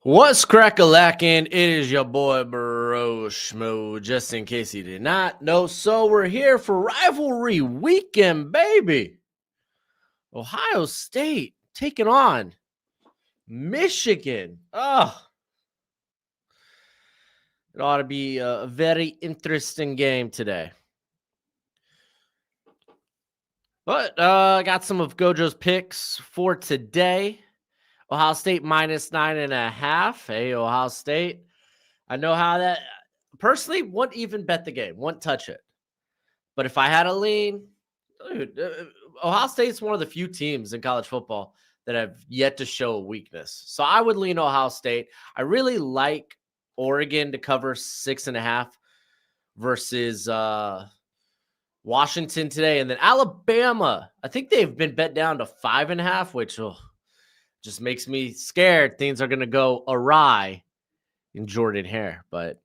What's crack-a-lackin'? It is your boy Broshmo, just in case you did not know. So we're here for rivalry weekend, baby. Ohio State taking on Michigan. Oh, it ought to be a very interesting game today. But I got some of Gojo's picks for today. Ohio State -9.5. Hey, Ohio State. I know how that personally wouldn't even bet the game, wouldn't touch it. But if I had a lean, dude, Ohio State's one of the few teams in college football that have yet to show a weakness. So I would lean Ohio State. I really like Oregon to cover 6.5 versus Washington today. And then Alabama, I think they've been bet down to 5.5, which just makes me scared things are going to go awry in Jordan Hare. But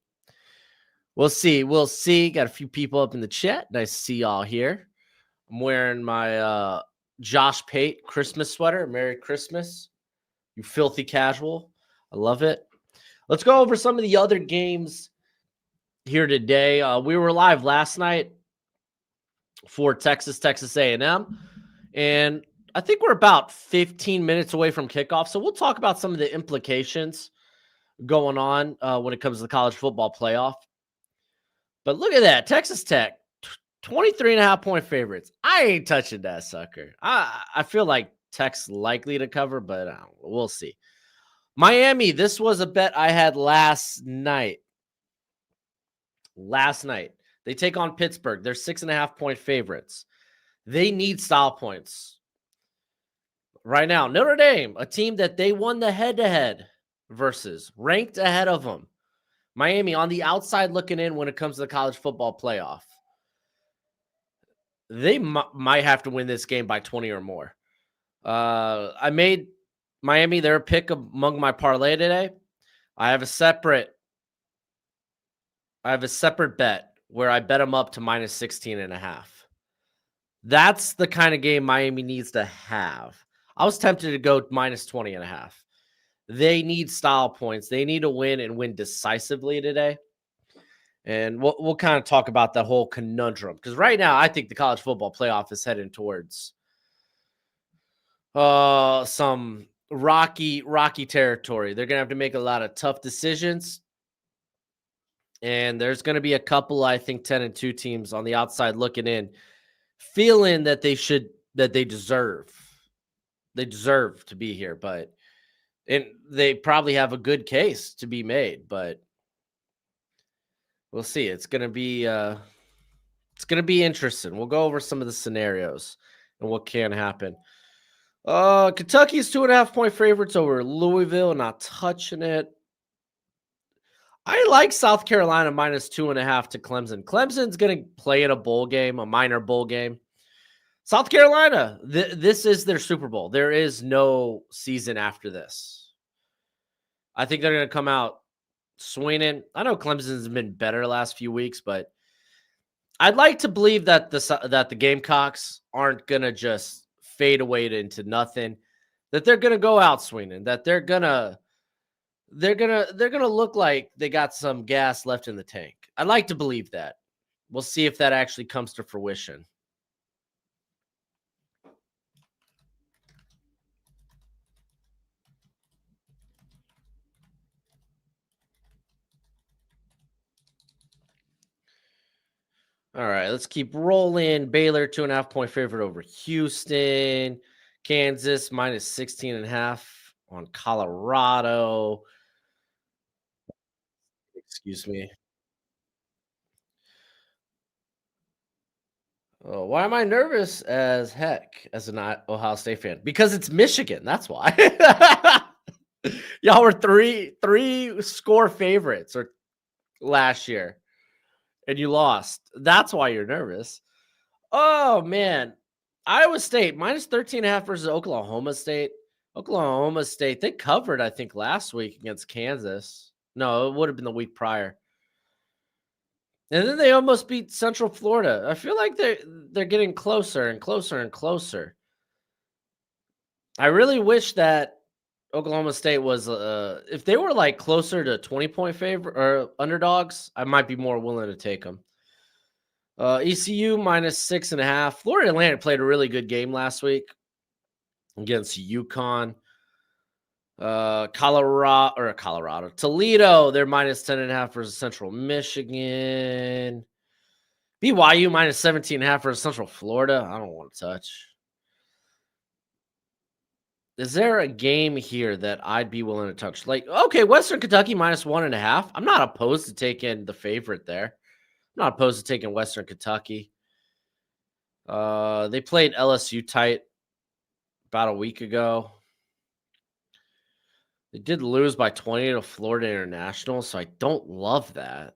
we'll see. We'll see. Got a few people up in the chat. Nice to see y'all here. I'm wearing my Josh Pate Christmas sweater. Merry Christmas, you filthy casual. I love it. Let's go over some of the other games here today. We were live last night for Texas A&M, and I think we're about 15 minutes away from kickoff. So we'll talk about some of the implications going on when it comes to the college football playoff. But look at that. Texas Tech, 23.5 point favorites. I ain't touching that sucker. I feel like Tech's likely to cover, but we'll see. Miami, this was a bet I had last night. They take on Pittsburgh. They're 6.5 point favorites. They need style points. Right now, Notre Dame, a team that they won the head-to-head versus, ranked ahead of them. Miami on the outside looking in when it comes to the college football playoff. They might have to win this game by 20 or more. I made Miami their pick among my parlay today. I have a separate bet where I bet them up to -16.5. That's the kind of game Miami needs to have. I was tempted to go -20.5. They need style points. They need to win and win decisively today. And we'll kind of talk about that whole conundrum. Because right now, I think the college football playoff is heading towards some rocky territory. They're going to have to make a lot of tough decisions. And there's going to be a couple, I think, 10-2 teams on the outside looking in, feeling that they deserve to be here. But and they probably have a good case to be made, but we'll see. It's gonna be interesting. We'll go over some of the scenarios and what can happen. Kentucky's 2.5 point favorites over Louisville. Not touching it. I like South Carolina -2.5 to Clemson. Clemson's gonna play in a bowl game, a minor bowl game. South Carolina, this is their Super Bowl. There is no season after this. I think they're going to come out swinging. I know Clemson's been better the last few weeks, but I'd like to believe that the Gamecocks aren't going to just fade away into nothing. That they're going to go out swinging. That they're gonna look like they got some gas left in the tank. I'd like to believe that. We'll see if that actually comes to fruition. All right, let's keep rolling. Baylor, 2.5 point favorite over Houston. Kansas, -16.5 on Colorado. Excuse me. Oh, why am I nervous as heck as an Ohio State fan? Because it's Michigan. That's why. Y'all were three score favorites or last year, and you lost. That's why you're nervous. Oh man, Iowa State -13.5 versus Oklahoma State. Oklahoma State, they covered, I think, last week against Kansas. No, it would have been the week prior. And then they almost beat Central Florida. I feel like they're getting closer and closer and closer. I really wish that Oklahoma State was, if they were like closer to 20-point favorite or underdogs, I might be more willing to take them. ECU -6.5. Florida Atlantic played a really good game last week against UConn. Colorado. Toledo, they're -10.5 versus Central Michigan. BYU -17.5 versus Central Florida. I don't want to touch. Is there a game here that I'd be willing to touch? Like, okay, Western Kentucky -1.5. I'm not opposed to taking the favorite there. I'm not opposed to taking Western Kentucky. They played LSU tight about a week ago. They did lose by 20 to Florida International, so I don't love that.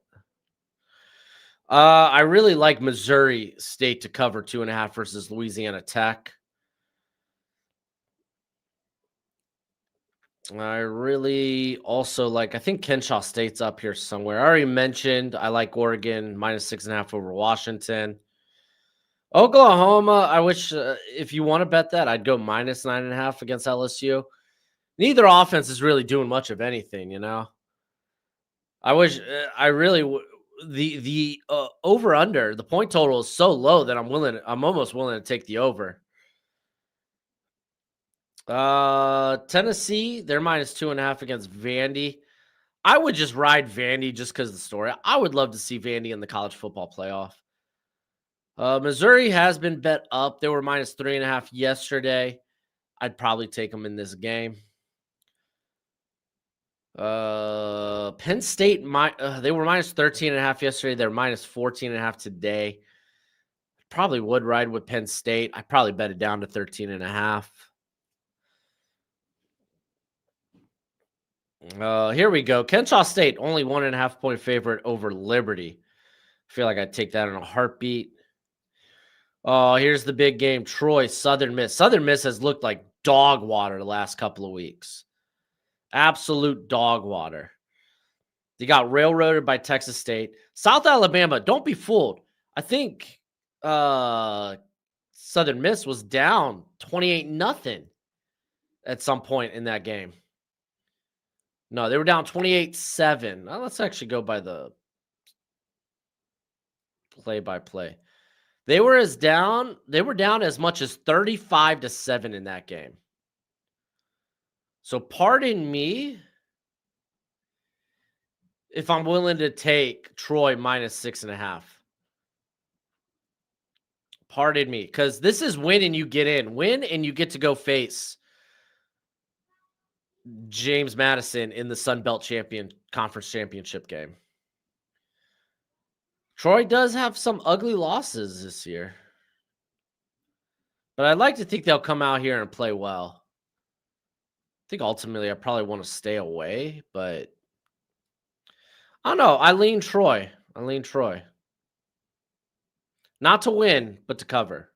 I really like Missouri State to cover 2.5 versus Louisiana Tech. I really also like, I think Kenshaw State's up here somewhere. I already mentioned I like Oregon -6.5 over Washington. Oklahoma, I wish if you want to bet that, I'd go -9.5 against LSU. Neither offense is really doing much of anything, you know. I wish I really the over under the point total is so low that I'm almost willing to take the over. Tennessee, they're -2.5 against Vandy. I would just ride Vandy just because of the story. I would love to see Vandy in the college football playoff. Missouri has been bet up. They were -3.5 yesterday. I'd probably take them in this game. Penn State, they were -13.5 yesterday. They're -14.5 today. Probably would ride with Penn State. I probably bet it down to 13.5. Here we go. Kenshaw State, only 1.5 point favorite over Liberty. I feel like I'd take that in a heartbeat. Oh, here's the big game. Troy, Southern Miss. Southern Miss has looked like dog water the last couple of weeks. Absolute dog water. They got railroaded by Texas State. South Alabama, don't be fooled. I think Southern Miss was down 28-0 at some point in that game. No, they were down 28-7. Now let's actually go by the play-by-play. They were down as much as 35-7 in that game. So pardon me if I'm willing to take Troy -6.5. Pardon me, because this is win and you get in. Win and you get to go face James Madison in the Sun Belt Conference Championship game. Troy does have some ugly losses this year. But I'd like to think they'll come out here and play well. I think ultimately I probably want to stay away, but I don't know. I lean Troy. Not to win, but to cover.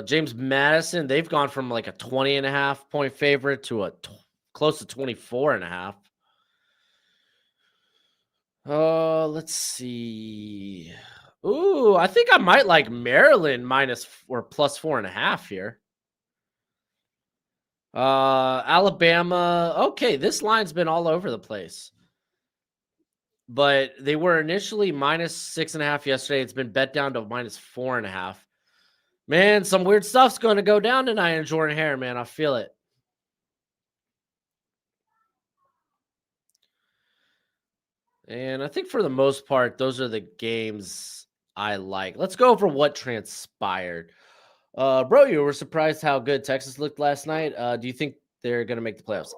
James Madison, they've gone from like a 20.5 point favorite to close to 24.5. Let's see. Ooh, I think I might like Maryland +4.5 here. Alabama. Okay, this line's been all over the place. But they were initially -6.5 yesterday. It's been bet down to -4.5. Man, some weird stuff's going to go down tonight in Jordan Hare, man. I feel it. And I think for the most part, those are the games I like. Let's go over what transpired. Bro, you were surprised how good Texas looked last night. Do you think they're going to make the playoffs?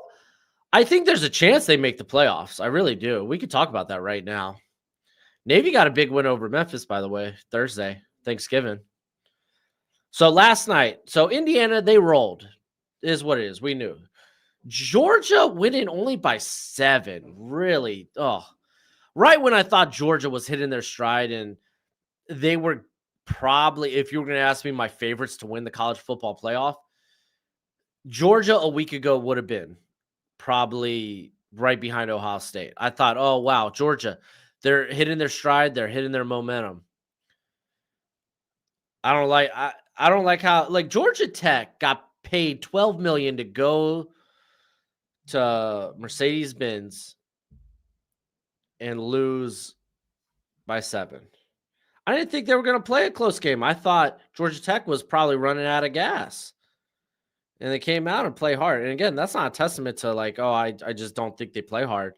I think there's a chance they make the playoffs. I really do. We could talk about that right now. Navy got a big win over Memphis, by the way, Thursday, Thanksgiving. So last night, Indiana, they rolled. It is what it is. We knew. Georgia winning only by 7. Really? Oh, right when I thought Georgia was hitting their stride, and they were probably, if you were going to ask me my favorites to win the college football playoff, Georgia a week ago would have been probably right behind Ohio State. I thought, oh, wow, Georgia, they're hitting their stride. They're hitting their momentum. I don't like how Georgia Tech got paid $12 million to go to Mercedes-Benz and lose by 7. I didn't think they were going to play a close game. I thought Georgia Tech was probably running out of gas. And they came out and play hard. And again, that's not a testament to like, oh, I just don't think they play hard.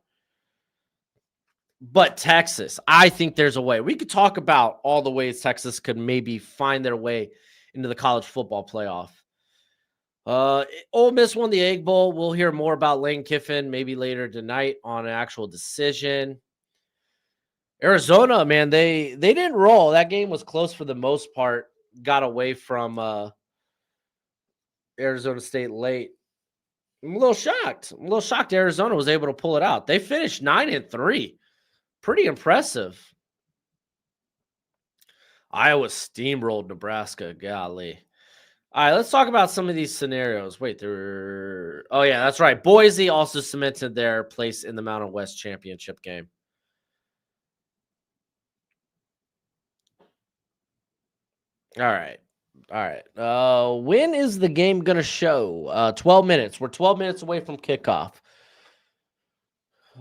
But Texas, I think there's a way. We could talk about all the ways Texas could maybe find their way into the college football playoff. Ole Miss won the Egg Bowl. We'll hear more about Lane Kiffin maybe later tonight on an actual decision. Arizona, man, they didn't roll. That game was close for the most part. Got away from Arizona State late. I'm a little shocked Arizona was able to pull it out. They finished 9-3. Pretty impressive. Iowa steamrolled Nebraska. Golly. All right, let's talk about some of these scenarios. Wait, oh, yeah, that's right. Boise also cemented their place in the Mountain West championship game. All right. When is the game going to show? 12 minutes. We're 12 minutes away from kickoff.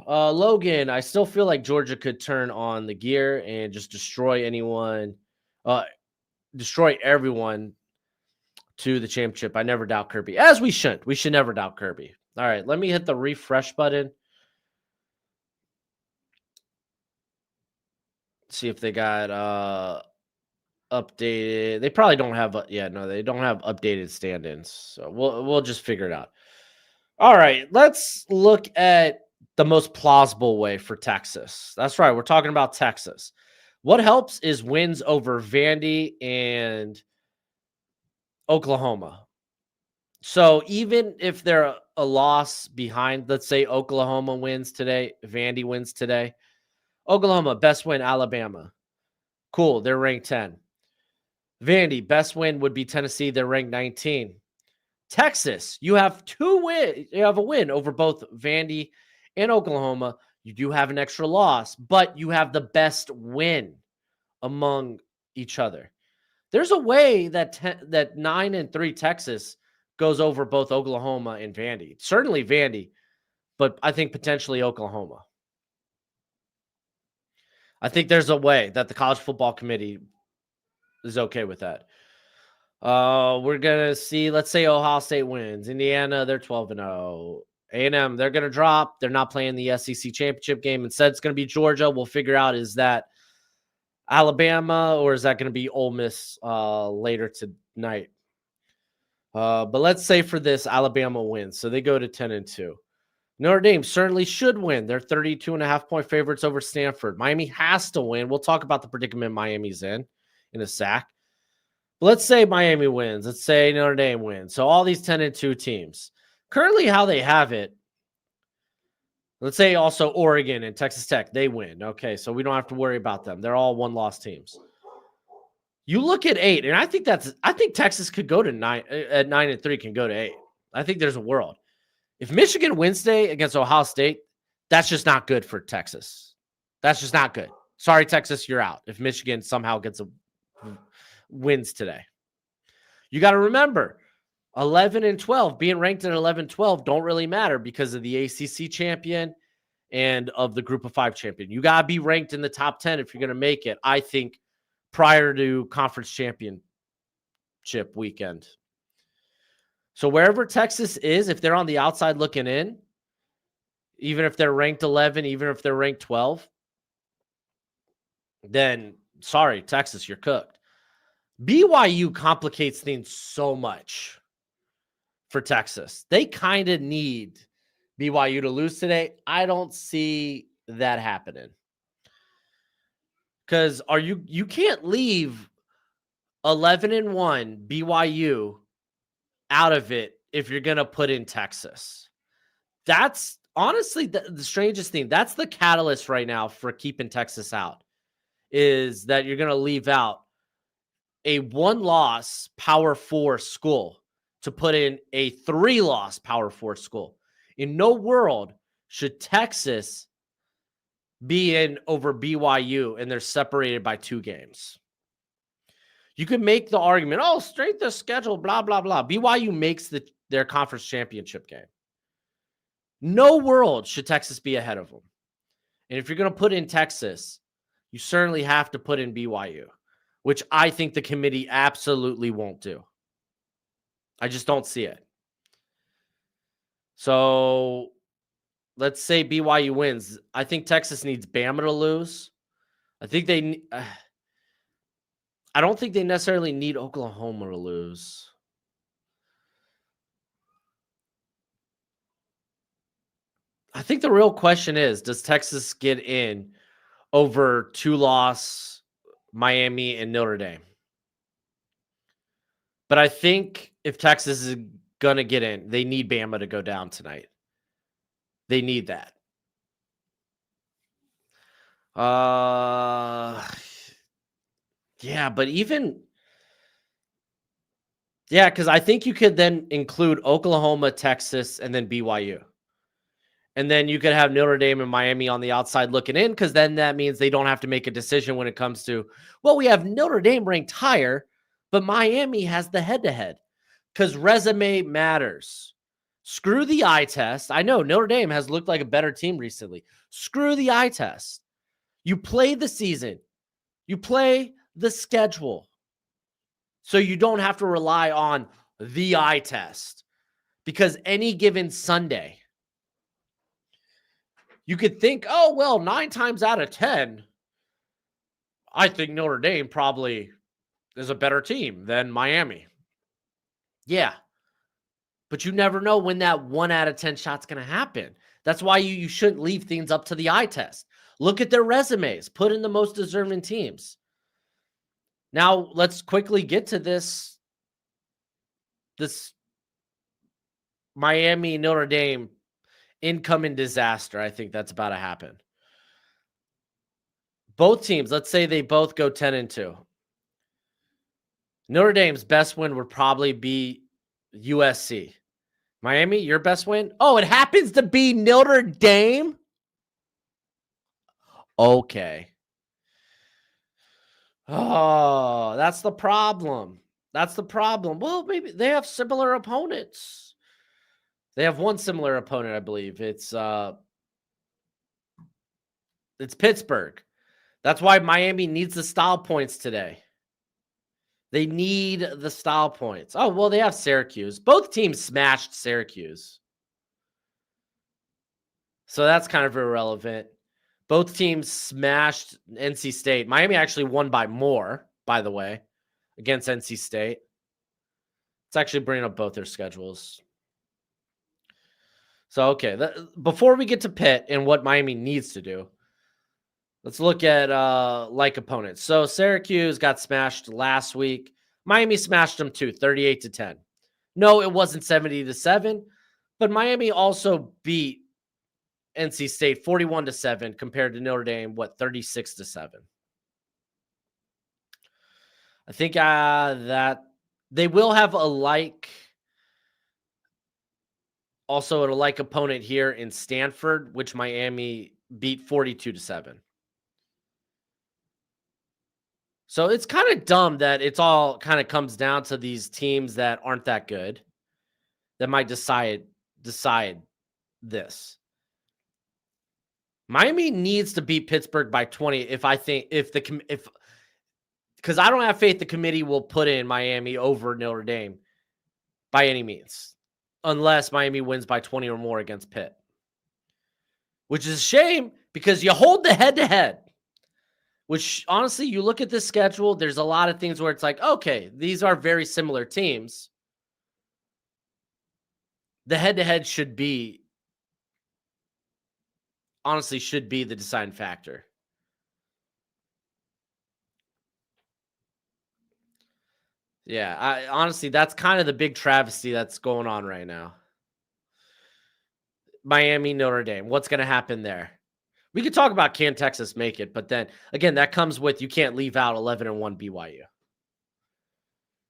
Logan, I still feel like Georgia could turn on the gear and just destroy everyone to the championship. I never doubt Kirby, as we shouldn't. We should never doubt Kirby. All right, let me hit the refresh button. See if they got updated. They probably don't have they don't have updated stand-ins. So we'll just figure it out. All right, let's look at the most plausible way for Texas. That's right. We're talking about Texas. What helps is wins over Vandy and Oklahoma. So even if they're a loss behind, let's say Oklahoma wins today, Vandy wins today. Oklahoma, best win, Alabama. Cool, they're ranked 10. Vandy, best win would be Tennessee. They're ranked 19. Texas, you have you have a win over both Vandy and Oklahoma. You do have an extra loss, but you have the best win among each other. There's a way that 9-3 Texas goes over both Oklahoma and Vandy. Certainly Vandy, but I think potentially Oklahoma. I think there's a way that the College Football Committee is okay with that. We're going to see, let's say Ohio State wins. Indiana, they're 12-0. A&M, they're going to drop. They're not playing the SEC championship game. Instead, it's going to be Georgia. We'll figure out, is that Alabama or is that going to be Ole Miss later tonight? But let's say for this, Alabama wins. So they go to 10-2. Notre Dame certainly should win. They're 32.5-point favorites over Stanford. Miami has to win. We'll talk about the predicament Miami's in a sec. But let's say Miami wins. Let's say Notre Dame wins. So all these 10-2 teams. Currently how they have it, let's say also Oregon and Texas Tech, they win. Okay, so we don't have to worry about them. They're all one-loss teams. You look at 8, and I think Texas could go to 9 at 9-3 can go to 8. I think there's a world. If Michigan wins today against Ohio State, that's just not good for Texas. That's just not good. Sorry, Texas, you're out. If Michigan somehow wins today. You got to remember, 11-12, being ranked at 11-12 don't really matter because of the ACC champion and of the Group of 5 champion. You got to be ranked in the top 10 if you're going to make it, I think, prior to conference championship weekend. So wherever Texas is, if they're on the outside looking in, even if they're ranked 11, even if they're ranked 12, then sorry, Texas, you're cooked. BYU complicates things so much for Texas. They kind of need BYU to lose today. I don't see that happening. Because you can't leave 11-1 BYU out of it if you're going to put in Texas. That's honestly the strangest thing. That's the catalyst right now for keeping Texas out, is that you're going to leave out a 1-loss Power 4 school to put in a 3-loss Power 4 school. In no world should Texas be in over BYU and they're separated by 2 games. You could make the argument, oh, strength of schedule, blah, blah, blah. BYU makes their conference championship game. No world should Texas be ahead of them. And if you're going to put in Texas, you certainly have to put in BYU, which I think the committee absolutely won't do. I just don't see it. So let's say BYU wins. I think Texas needs Bama to lose. I think I don't think they necessarily need Oklahoma to lose. I think the real question is, does Texas get in over 2-loss Miami and Notre Dame? But I think if Texas is going to get in, they need Bama to go down tonight. They need that. Yeah, but because I think you could then include Oklahoma, Texas, and then BYU. And then you could have Notre Dame and Miami on the outside looking in, because then that means they don't have to make a decision when it comes to, well, we have Notre Dame ranked higher, but Miami has the head-to-head, because resume matters. Screw the eye test. I know Notre Dame has looked like a better team recently. Screw the eye test. You play the season. You play the schedule. So you don't have to rely on the eye test, because any given Sunday, you could think, oh, well, 9 times out of 10, I think Notre Dame probably is a better team than Miami. Yeah. But you never know when that 1 out of 10 shot's going to happen. That's why you shouldn't leave things up to the eye test. Look at their resumes. Put in the most deserving teams. Now, let's quickly get to this Miami Notre Dame incoming disaster. I think that's about to happen. Both teams, let's say they both go 10-2. Notre Dame's best win would probably be USC. Miami, your best win? Oh, it happens to be Notre Dame? Okay. Oh, that's the problem. That's the problem. Well, maybe they have similar opponents. They have one similar opponent, I believe. It's Pittsburgh. That's why Miami needs the style points today. They need the style points. Oh, well, they have Syracuse. Both teams smashed Syracuse. So that's kind of irrelevant. Both teams smashed NC State. Miami actually won by more, by the way, against NC State. Let's actually bring up both their schedules. So, okay, before we get to Pitt and what Miami needs to do, let's look at like opponents. So Syracuse got smashed last week. Miami smashed them too, 38-10. No, it wasn't 70-7, but Miami also beat NC State 41-7 compared to Notre Dame, 36-7. I think that they will have a like opponent here in Stanford, which Miami beat 42-7. So it's kind of dumb that it's all kind of comes down to these teams that aren't that good that might decide this. Miami needs to beat Pittsburgh by 20 because I don't have faith the committee will put in Miami over Notre Dame by any means, unless Miami wins by 20 or more against Pitt, which is a shame because you hold the head-to-head. Which, honestly, you look at this schedule, there's a lot of things where it's like, okay, these are very similar teams. The head-to-head should be the deciding factor. Yeah, honestly, that's kind of the big travesty that's going on right now. Miami, Notre Dame, what's going to happen there? We could talk about can Texas make it, but then again, that comes with you can't leave out 11-1 BYU.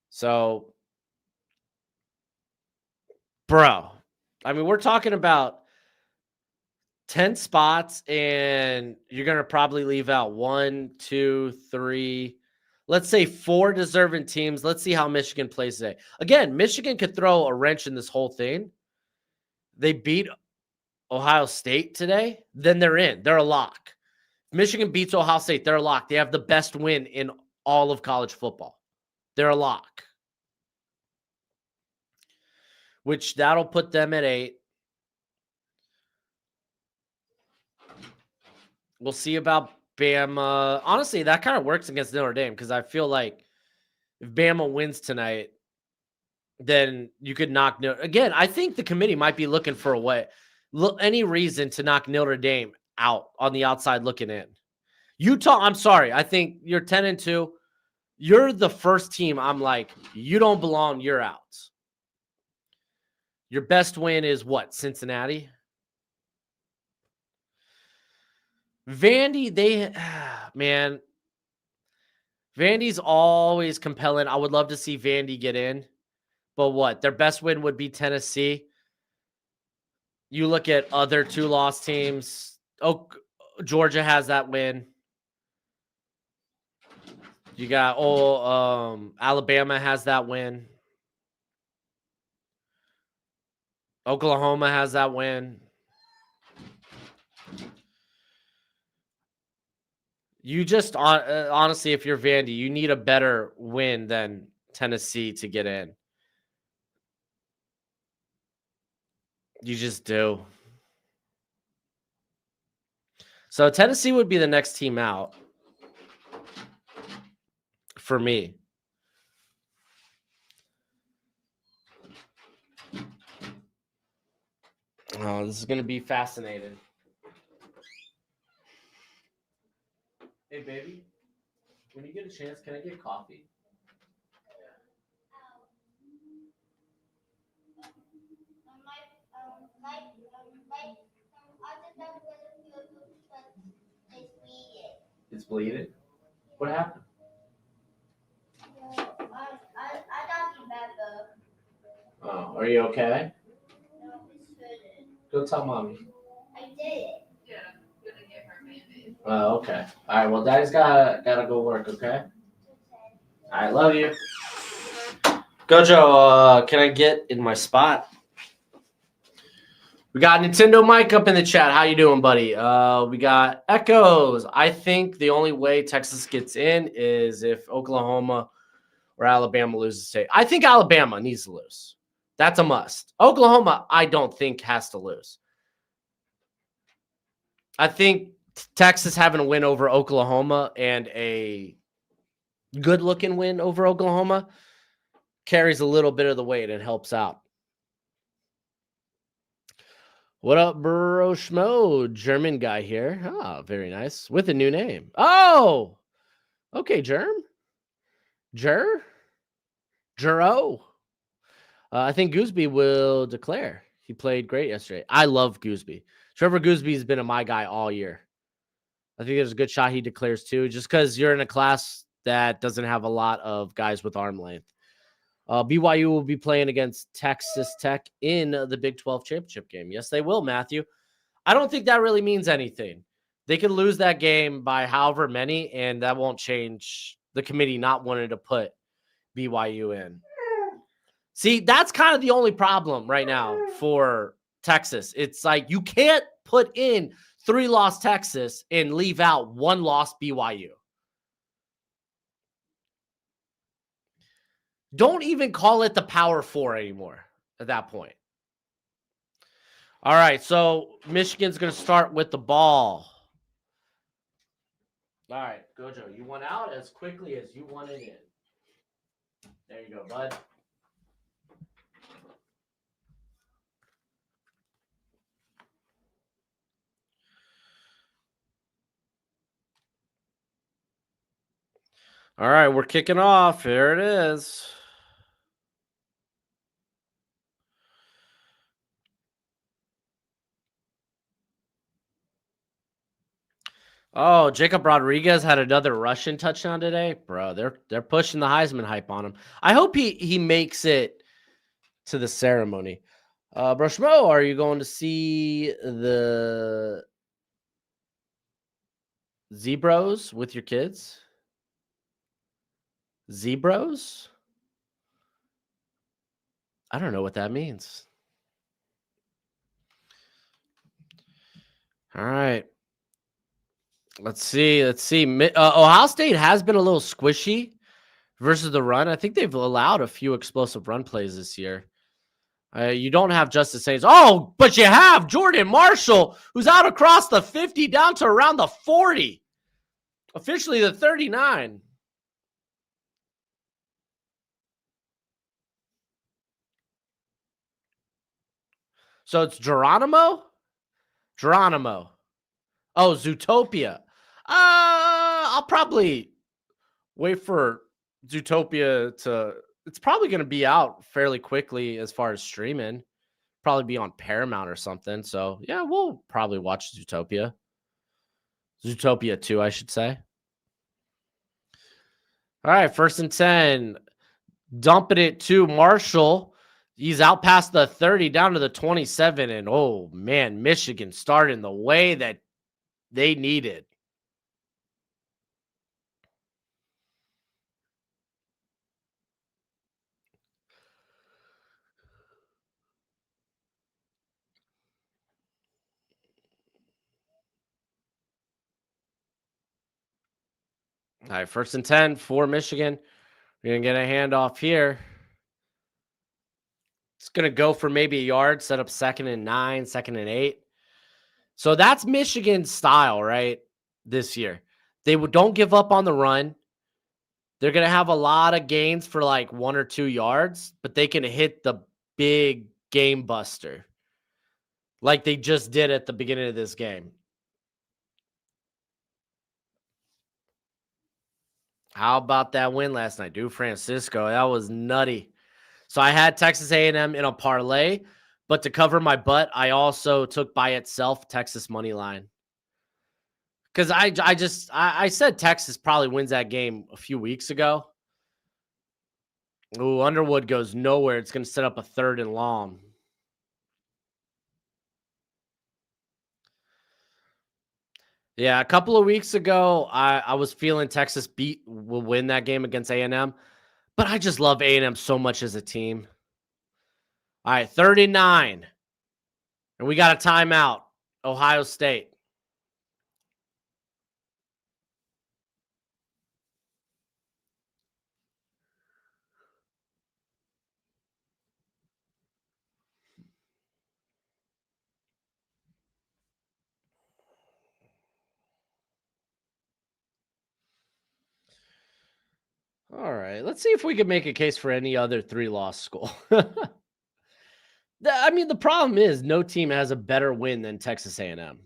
So, bro, I mean, we're talking about 10 spots, and you're going to probably leave out 1, 2, 3. let's say 4 deserving teams. Let's see how Michigan plays today. Again, Michigan could throw a wrench in this whole thing. They beat Ohio State today, then they're in. They're a lock. Michigan beats Ohio State, they're a lock. They have the best win in all of college football. They're a lock. Which that'll put them at 8. We'll see about Bama. Honestly, that kind of works against Notre Dame because I feel like if Bama wins tonight, then you could knock again. I think the committee might be looking for a way, any reason to knock Notre Dame out on the outside looking in. Utah, I'm sorry. I think you're 10-2. You're the first team I'm like, you don't belong. You're out. Your best win is what? Cincinnati? Vandy, man, Vandy's always compelling. I would love to see Vandy get in. But what? Their best win would be Tennessee. You look at other 2-loss teams. Georgia has that win. You got Alabama has that win. Oklahoma has that win. You just honestly, if you're Vandy, you need a better win than Tennessee to get in. You just do. So Tennessee would be the next team out for me. Oh, this is going to be fascinating. Hey, baby, when you get a chance, can I get coffee? It's bleeding. What happened? Oh, are you okay? Go tell mommy. Oh, okay. All right. Well, Daddy's gotta go work. Okay. All right. Love you. Gojo, can I get in my spot? We got Nintendo Mike up in the chat. How you doing, buddy? We got Echoes. I think the only way Texas gets in is if Oklahoma or Alabama loses today. I think Alabama needs to lose. That's a must. Oklahoma, I don't think has to lose. I think Texas having a win over Oklahoma and a good-looking win over Oklahoma carries a little bit of the weight and helps out. What up, Broshmo? German guy here. Ah, very nice. With a new name. Oh, okay, Jero. I think Gooseby will declare. He played great yesterday. I love Gooseby. Trevor Gooseby has been my guy all year. I think there's a good shot he declares too, just because you're in a class that doesn't have a lot of guys with arm length. BYU will be playing against Texas Tech in the Big 12 championship game. Yes, they will, Matthew. I don't think that really means anything. They could lose that game by however many, and that won't change the committee not wanting to put BYU in. See, that's kind of the only problem right now for Texas. It's like you can't put in 3-loss Texas and leave out 1-loss BYU. Don't even call it the Power 4 anymore at that point. All right, so Michigan's going to start with the ball. All right, Gojo, you went out as quickly as you wanted in. There you go, bud. All right, we're kicking off. Here it is. Oh, Jacob Rodriguez had another Russian touchdown today. Bro, they're pushing the Heisman hype on him. I hope he makes it to the ceremony. Broshmo, are you going to see the Zebros with your kids? Zebros? I don't know what that means. All right. Let's see. Ohio State has been a little squishy versus the run. I think they've allowed a few explosive run plays this year. You don't have Justice Hayes. Oh, but you have Jordan Marshall, who's out across the 50 down to around the 40. Officially the 39. So it's Geronimo? Geronimo. Oh, Zootopia. I'll probably wait for Zootopia to. It's probably going to be out fairly quickly as far as streaming. Probably be on Paramount or something. So yeah, we'll probably watch Zootopia. Zootopia 2, I should say. All right, 1st and 10. Dumping it to Marshall. He's out past the 30 down to the 27. And oh man, Michigan starting the way that they needed. All right, 1st and 10 for Michigan. We're going to get a handoff here. It's going to go for maybe a yard, set up 2nd and 9, 2nd and 8. So that's Michigan's style, right? This year. They don't give up on the run. They're going to have a lot of gains for like 1 or 2 yards, but they can hit the big game buster like they just did at the beginning of this game. How about that win last night, dude? Francisco, that was nutty. So I had Texas A&M in a parlay, but to cover my butt, I also took by itself Texas money line. Because I said Texas probably wins that game a few weeks ago. Ooh, Underwood goes nowhere. It's going to set up a 3rd and long. Yeah, a couple of weeks ago, I was feeling Texas will win that game against A&M, but I just love A&M so much as a team. All right, 39. And we got a timeout. Ohio State. All right, let's see if we can make a case for any other 3-loss school. I mean, the problem is no team has a better win than Texas A&M.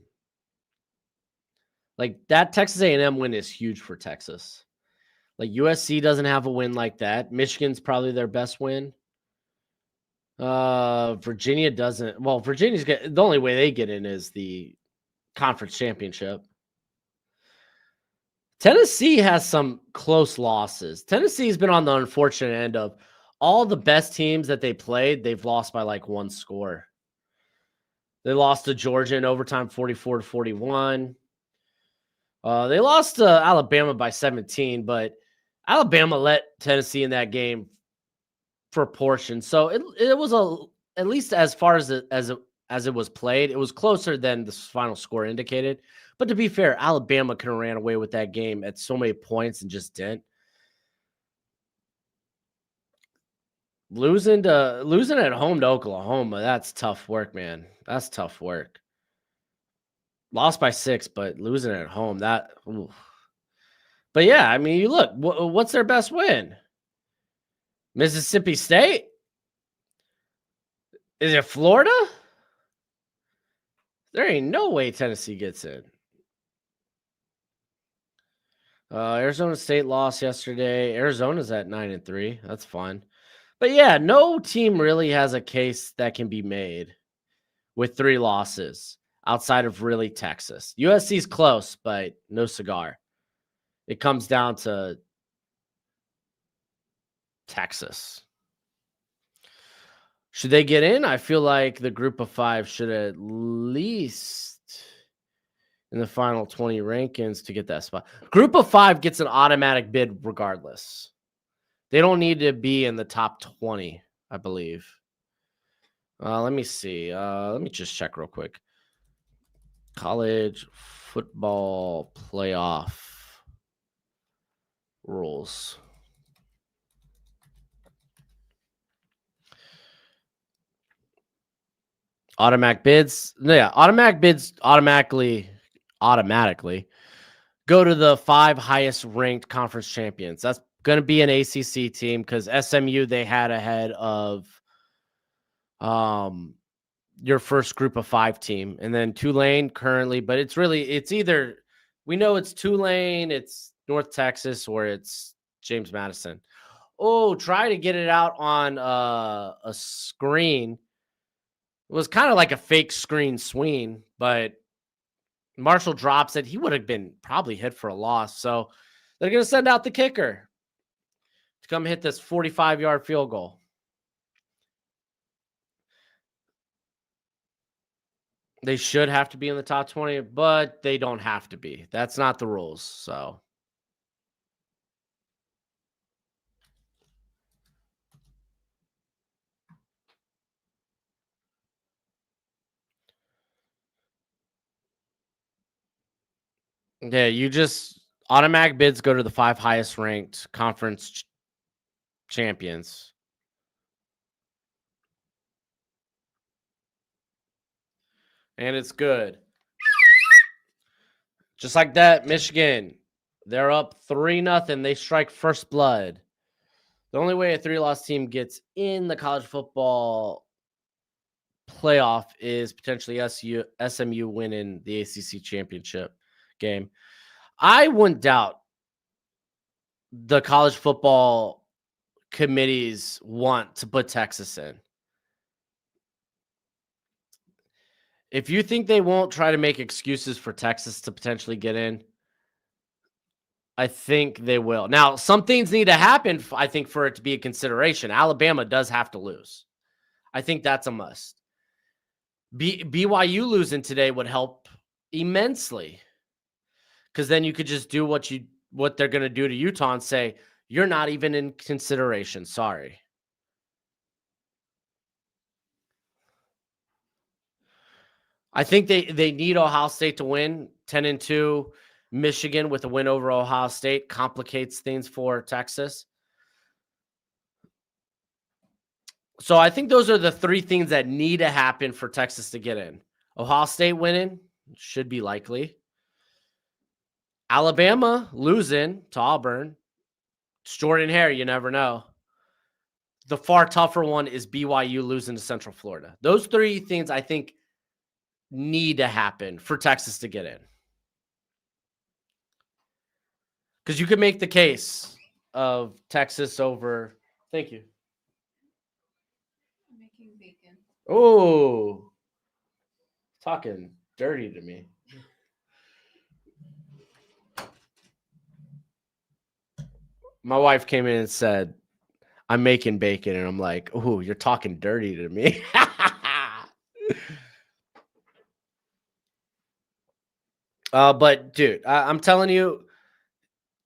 Like that Texas A&M win is huge for Texas. Like USC doesn't have a win like that. Michigan's probably their best win. Virginia doesn't. Well, the only way they get in is the conference championship. Tennessee has some close losses. Tennessee's been on the unfortunate end of all the best teams that they played, they've lost by like 1 score. They lost to Georgia in overtime 44-41. They lost to Alabama by 17, but Alabama let Tennessee in that game for portion. So it was at least as far as it was played, it was closer than the final score indicated. But to be fair, Alabama could have ran away with that game at so many points and just didn't. Losing at home to Oklahoma, that's tough work, man. That's tough work. Lost by 6, but losing at home, that. Oof. But yeah, I mean, you look. What's their best win? Mississippi State? Is it Florida? There ain't no way Tennessee gets in. Arizona State lost yesterday. Arizona's at 9-3. That's fine. But yeah, no team really has a case that can be made with 3 losses outside of really Texas. USC's close, but no cigar. It comes down to Texas. Should they get in? I feel like the group of 5 should at least in the final 20 rankings to get that spot. Group of 5 gets an automatic bid regardless. They don't need to be in the top 20, I believe. Let me see. Let me just check real quick. College football playoff rules. Automatic bids. Yeah, automatic bids automatically go to the 5 highest ranked conference champions. That's going to be an ACC team because SMU they had ahead of your first group of 5 team, and then Tulane currently, but it's either we know it's Tulane, it's North Texas, or it's James Madison. Oh, try to get it out on a screen. It was kind of like a fake screen swing, but Marshall drops it. He would have been probably hit for a loss. So they're going to send out the kicker to come hit this 45-yard field goal. They should have to be in the top 20, but they don't have to be. That's not the rules. So yeah, you just automatic bids go to the 5 highest ranked conference champions. And it's good. Just like that, Michigan, they're up 3-0. They strike first blood. The only way a 3-loss team gets in the college football playoff is potentially SMU winning the ACC championship game. I wouldn't doubt the college football committees want to put Texas in. If you think they won't try to make excuses for Texas to potentially get in, I think they will. Now, some things need to happen, I think, for it to be a consideration. Alabama does have to lose. I think that's a must. BYU losing today would help immensely, because then you could just do what they're going to do to Utah and say, you're not even in consideration. Sorry. I think they need Ohio State to win. 10-2. Michigan with a win over Ohio State complicates things for Texas. So I think those are the 3 things that need to happen for Texas to get in. Ohio State winning should be likely. Alabama losing to Auburn. It's Jordan Hare, you never know. The far tougher one is BYU losing to Central Florida. Those 3 things I think need to happen for Texas to get in. Because you could make the case of Texas over. Thank you. I'm making bacon. Oh, talking dirty to me. My wife came in and said, I'm making bacon. And I'm like, oh, you're talking dirty to me. But, dude, I'm telling you,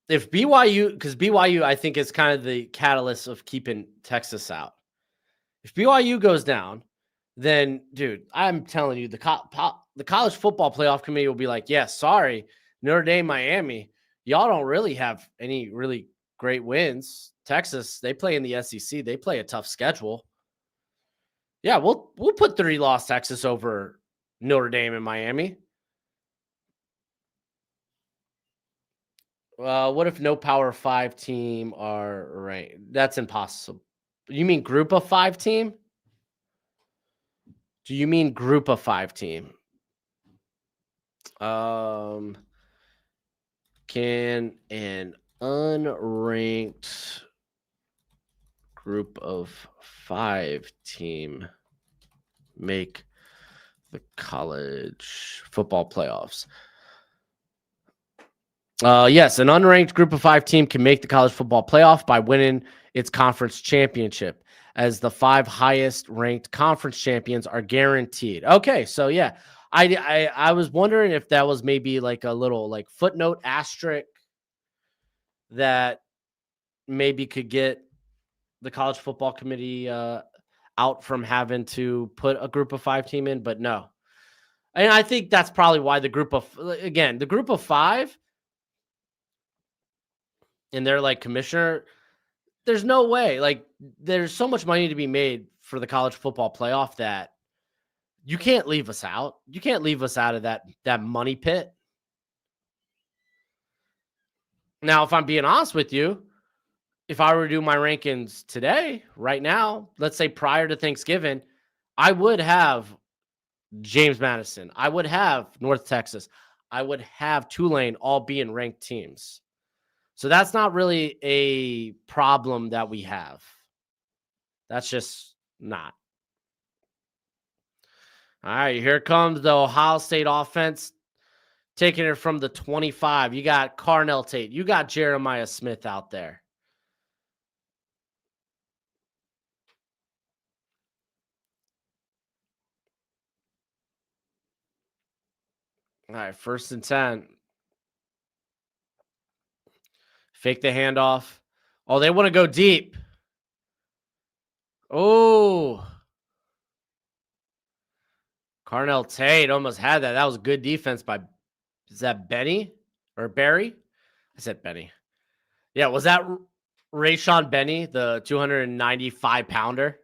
if BYU, because BYU, I think, is kind of the catalyst of keeping Texas out. If BYU goes down, then, dude, I'm telling you, the college football playoff committee will be like, yeah, sorry, Notre Dame, Miami, y'all don't really have any really great wins. Texas, they play in the SEC. They play a tough schedule. Yeah, we'll put 3-loss Texas over Notre Dame and Miami. What if no Power 5 team are ranked? That's impossible. You mean group of 5 team? Do you mean group of 5 team? Can an unranked group of 5 team make the college football playoffs? Yes, an unranked group of 5 team can make the college football playoff by winning its conference championship, as the 5 highest ranked conference champions are guaranteed. Okay, so yeah, I was wondering if that was maybe like a little like footnote asterisk that maybe could get the college football committee out from having to put a group of 5 team in, but no. And I think that's probably why the group of 5 and they're like commissioner, there's no way. Like there's so much money to be made for the college football playoff that you can't leave us out. You can't leave us out of that money pit. Now, if I'm being honest with you, if I were to do my rankings today, right now, let's say prior to Thanksgiving, I would have James Madison. I would have North Texas. I would have Tulane all being ranked teams. So that's not really a problem that we have. That's just not. All right, here comes the Ohio State offense taking it from the 25. You got Carnell Tate. You got Jeremiah Smith out there. All right, 1st and 10. Fake the handoff. Oh, they want to go deep. Oh, Carnell Tate almost had that. That was good defense by, is that Benny or Barry? I said Benny. Yeah, was that Rayshon Benny, the 295 pounder?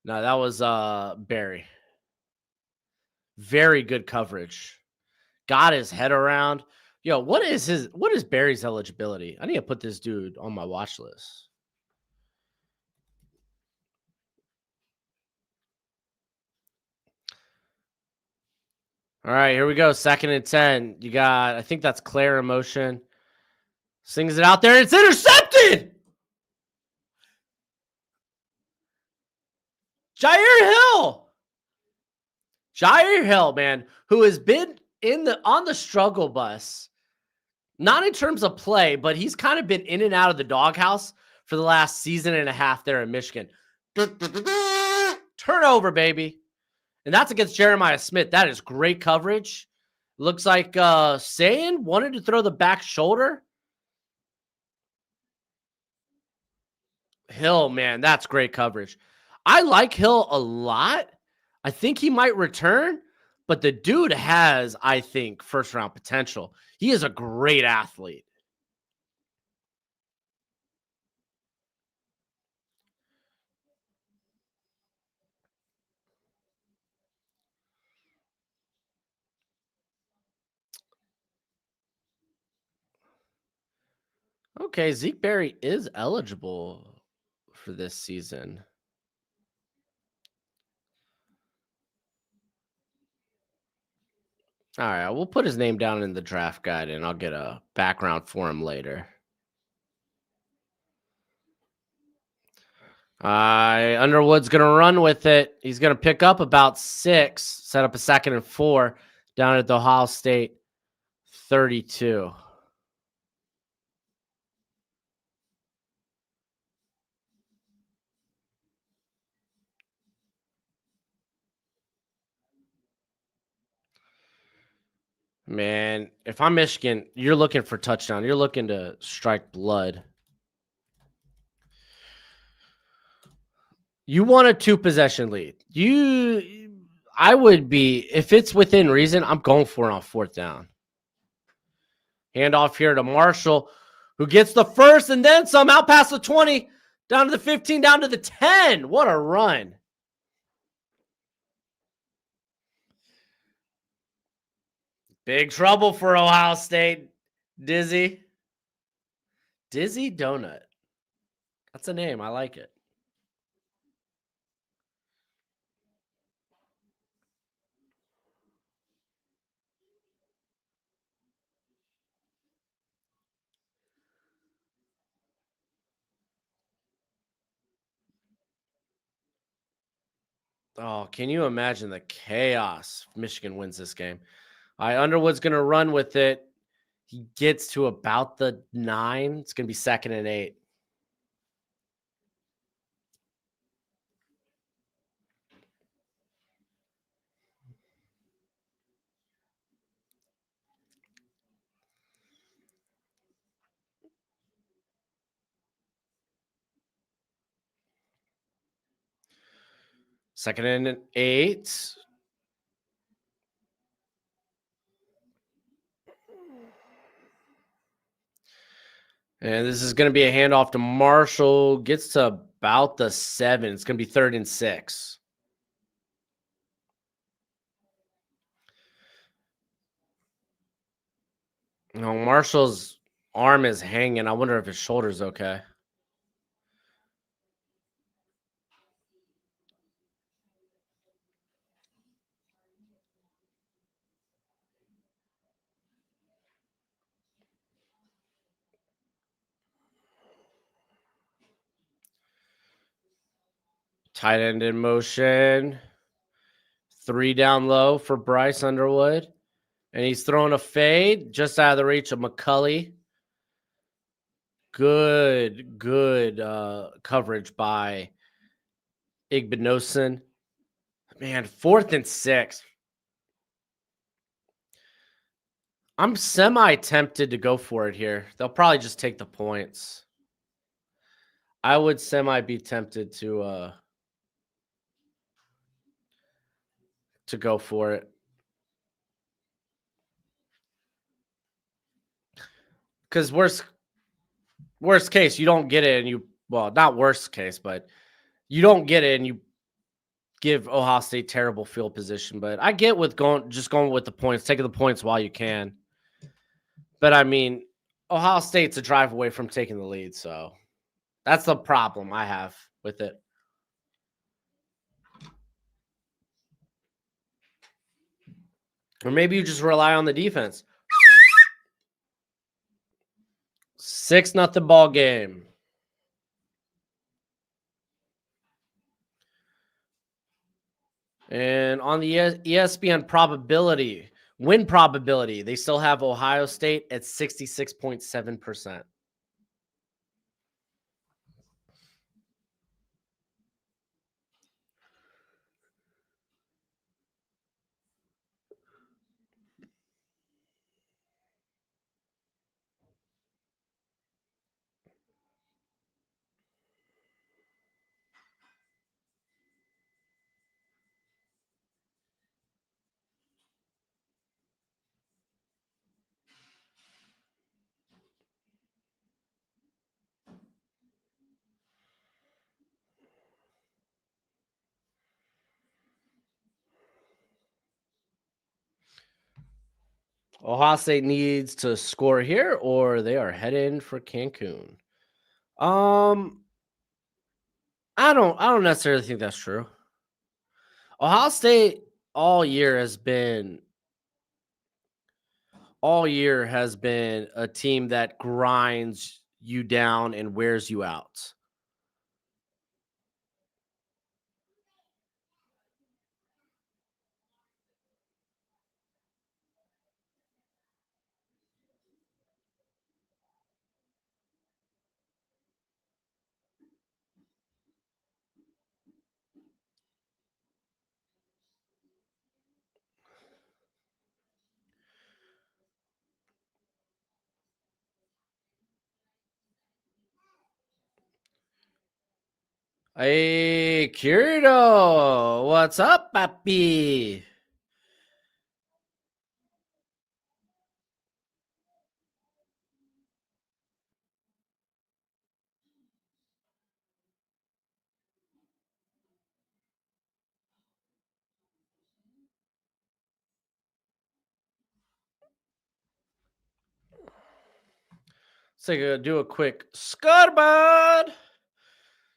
No, that was Barry. Very good coverage. Got his head around. Yo, what is Barry's eligibility? I need to put this dude on my watch list. All right, here we go. 2nd and 10. You got, I think that's Claire in motion. Sings it out there. It's intercepted. Jair Hill, man, who has been on the struggle bus, not in terms of play, but he's kind of been in and out of the doghouse for the last season and a half there in Michigan. Turnover, baby. And that's against Jeremiah Smith. That is great coverage. Looks like Sayin wanted to throw the back shoulder. Hill, man, that's great coverage. I like Hill a lot. I think he might return, but the dude has, I think, 1st-round potential. He is a great athlete. Okay, Zeke Berry is eligible for this season. All right, we'll put his name down in the draft guide and I'll get a background for him later. Underwood's going to run with it. He's going to pick up about 6, set up a 2nd and 4 down at the Ohio State 32. Man, if I'm Michigan, you're looking for touchdown. You're looking to strike blood. You want a 2-possession lead. I would be, if it's within reason, I'm going for it on 4th down. Handoff here to Marshall, who gets the 1st and then some out past the 20, down to the 15, down to the 10. What a run. Big trouble for Ohio State. Dizzy Donut. That's a name. I like it. Oh, can you imagine the chaos if Michigan wins this game? All right, Underwood's going to run with it. He gets to about the 9. It's going to be 2nd and 8. Second and 8. And this is going to be a handoff to Marshall. Gets to about the 7. It's going to be 3rd and 6. Marshall's arm is hanging. I wonder if his shoulder's okay. Tight end in motion. 3 down low for Bryce Underwood. And he's throwing a fade just out of the reach of McCulley. Good coverage by Igbinosun. Man, 4th and 6. I'm semi-tempted to go for it here. They'll probably just take the points. I would be tempted to go for it. Because worst case, you don't get it and not worst case, but you don't get it and you give Ohio State terrible field position. But I get with going with the points, taking the points while you can. But I mean, Ohio State's a drive away from taking the lead, so that's the problem I have with it. Or maybe you just rely on the defense. 6-0 ball game. And on the ESPN win probability, they still have Ohio State at 66.7%. Ohio State needs to score here, or they are heading for Cancun. I don't necessarily think that's true. Ohio State all year has been a team that grinds you down and wears you out. Hey, Kirito, what's up, papi? So do a quick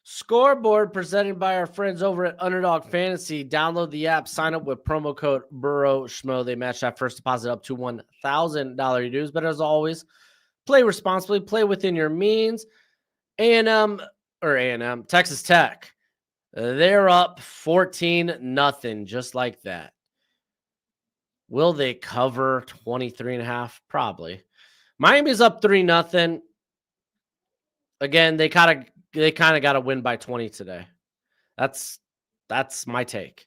scoreboard presented by our friends over at Underdog Fantasy. Download the app, sign up with promo code Broshmo. They match that first deposit up to $1,000 dues. But as always, play responsibly, play within your means. A&M, Texas Tech, they're up 14-0, just like that. Will they cover 23.5? Probably. Miami's up 3-0. Again, they kind of got to win by 20 today. That's my take.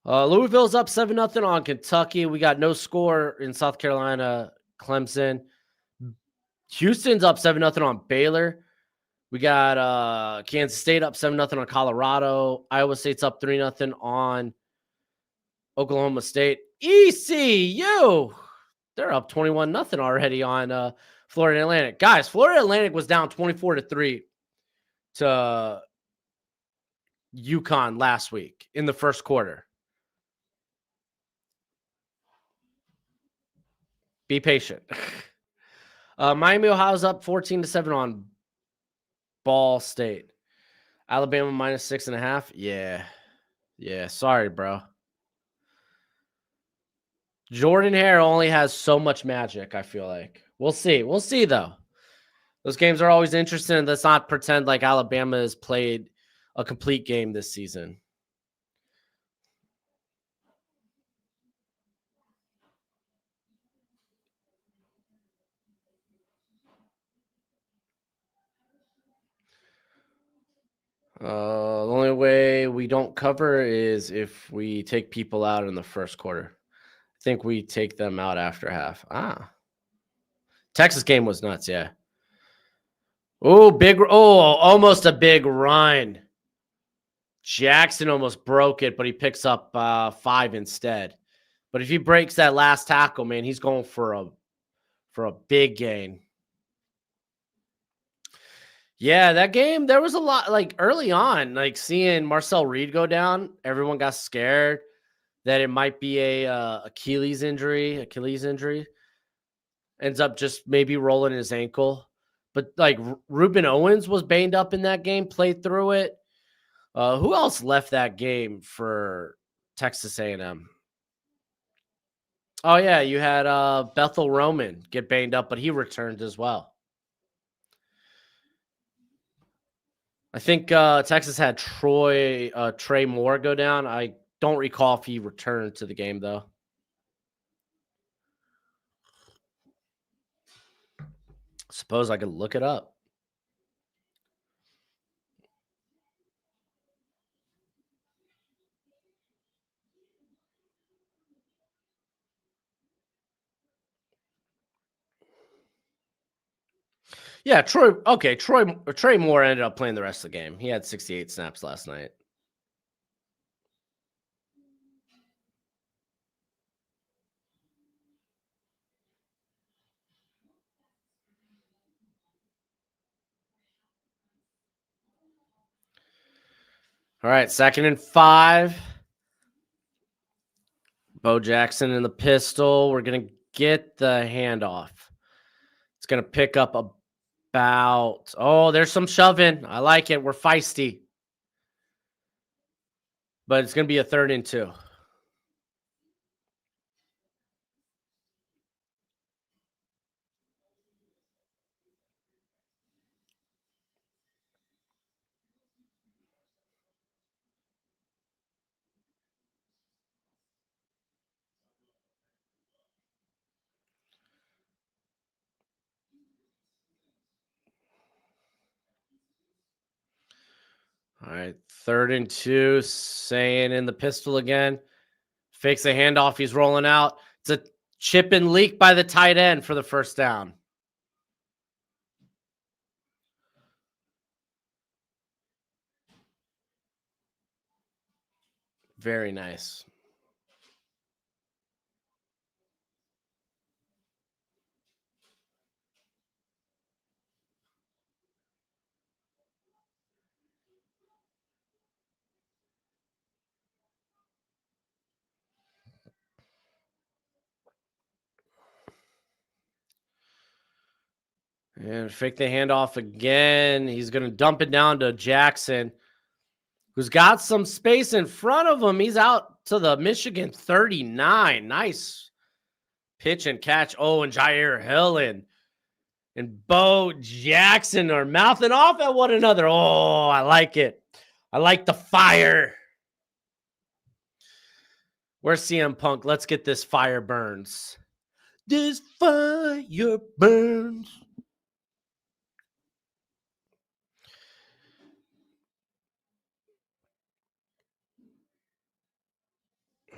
Louisville's up 7-0 on Kentucky. We got no score in South Carolina, Clemson. Houston's up 7-0 on Baylor. We got Kansas State up 7-0 on Colorado. Iowa State's up 3-0 on Oklahoma State. ECU, they're up 21-0 already on Florida Atlantic. Guys, Florida Atlantic was down 24-3 to UConn last week in the first quarter. Be patient. Miami, Ohio's up 14-7 on Ball State. Alabama -6.5. Yeah. Sorry, bro. Jordan Hare only has so much magic, I feel like. We'll see, though. Those games are always interesting. Let's not pretend like Alabama has played a complete game this season. The only way we don't cover is if we take people out in the first quarter. I think we take them out after half. Texas game was nuts, yeah. Almost a big run. Jackson almost broke it, but he picks up 5 instead. But if he breaks that last tackle, man, he's going for a big gain. Yeah, that game, there was a lot, like early on, like seeing Marcel Reed go down, everyone got scared that it might be a Achilles injury. Ends up just maybe rolling his ankle. But like Ruben Owens was banged up in that game, played through it. Who else left that game for Texas A&M? Oh yeah, you had Bethel Roman get banged up, but he returned as well. I think Texas had Trey Moore go down. I don't recall if he returned to the game, though. Suppose I could look it up. Yeah, Trey Moore ended up playing the rest of the game. He had 68 snaps last night. All right, 2nd and 5. Bo Jackson in the pistol. We're going to get the handoff. It's going to pick up about... Oh, there's some shoving. I like it. We're feisty. But it's going to be a 3rd and 2. All right, 3rd and 2, saying in the pistol again. Fakes a handoff. He's rolling out. It's a chip and leak by the tight end for the first down. Very nice. And fake the handoff again. He's going to dump it down to Jackson, who's got some space in front of him. He's out to the Michigan 39. Nice pitch and catch. Oh, and Jair Hill and Bo Jackson are mouthing off at one another. Oh, I like it. I like the fire. Where's CM Punk? Let's get this fire burns. This fire burns.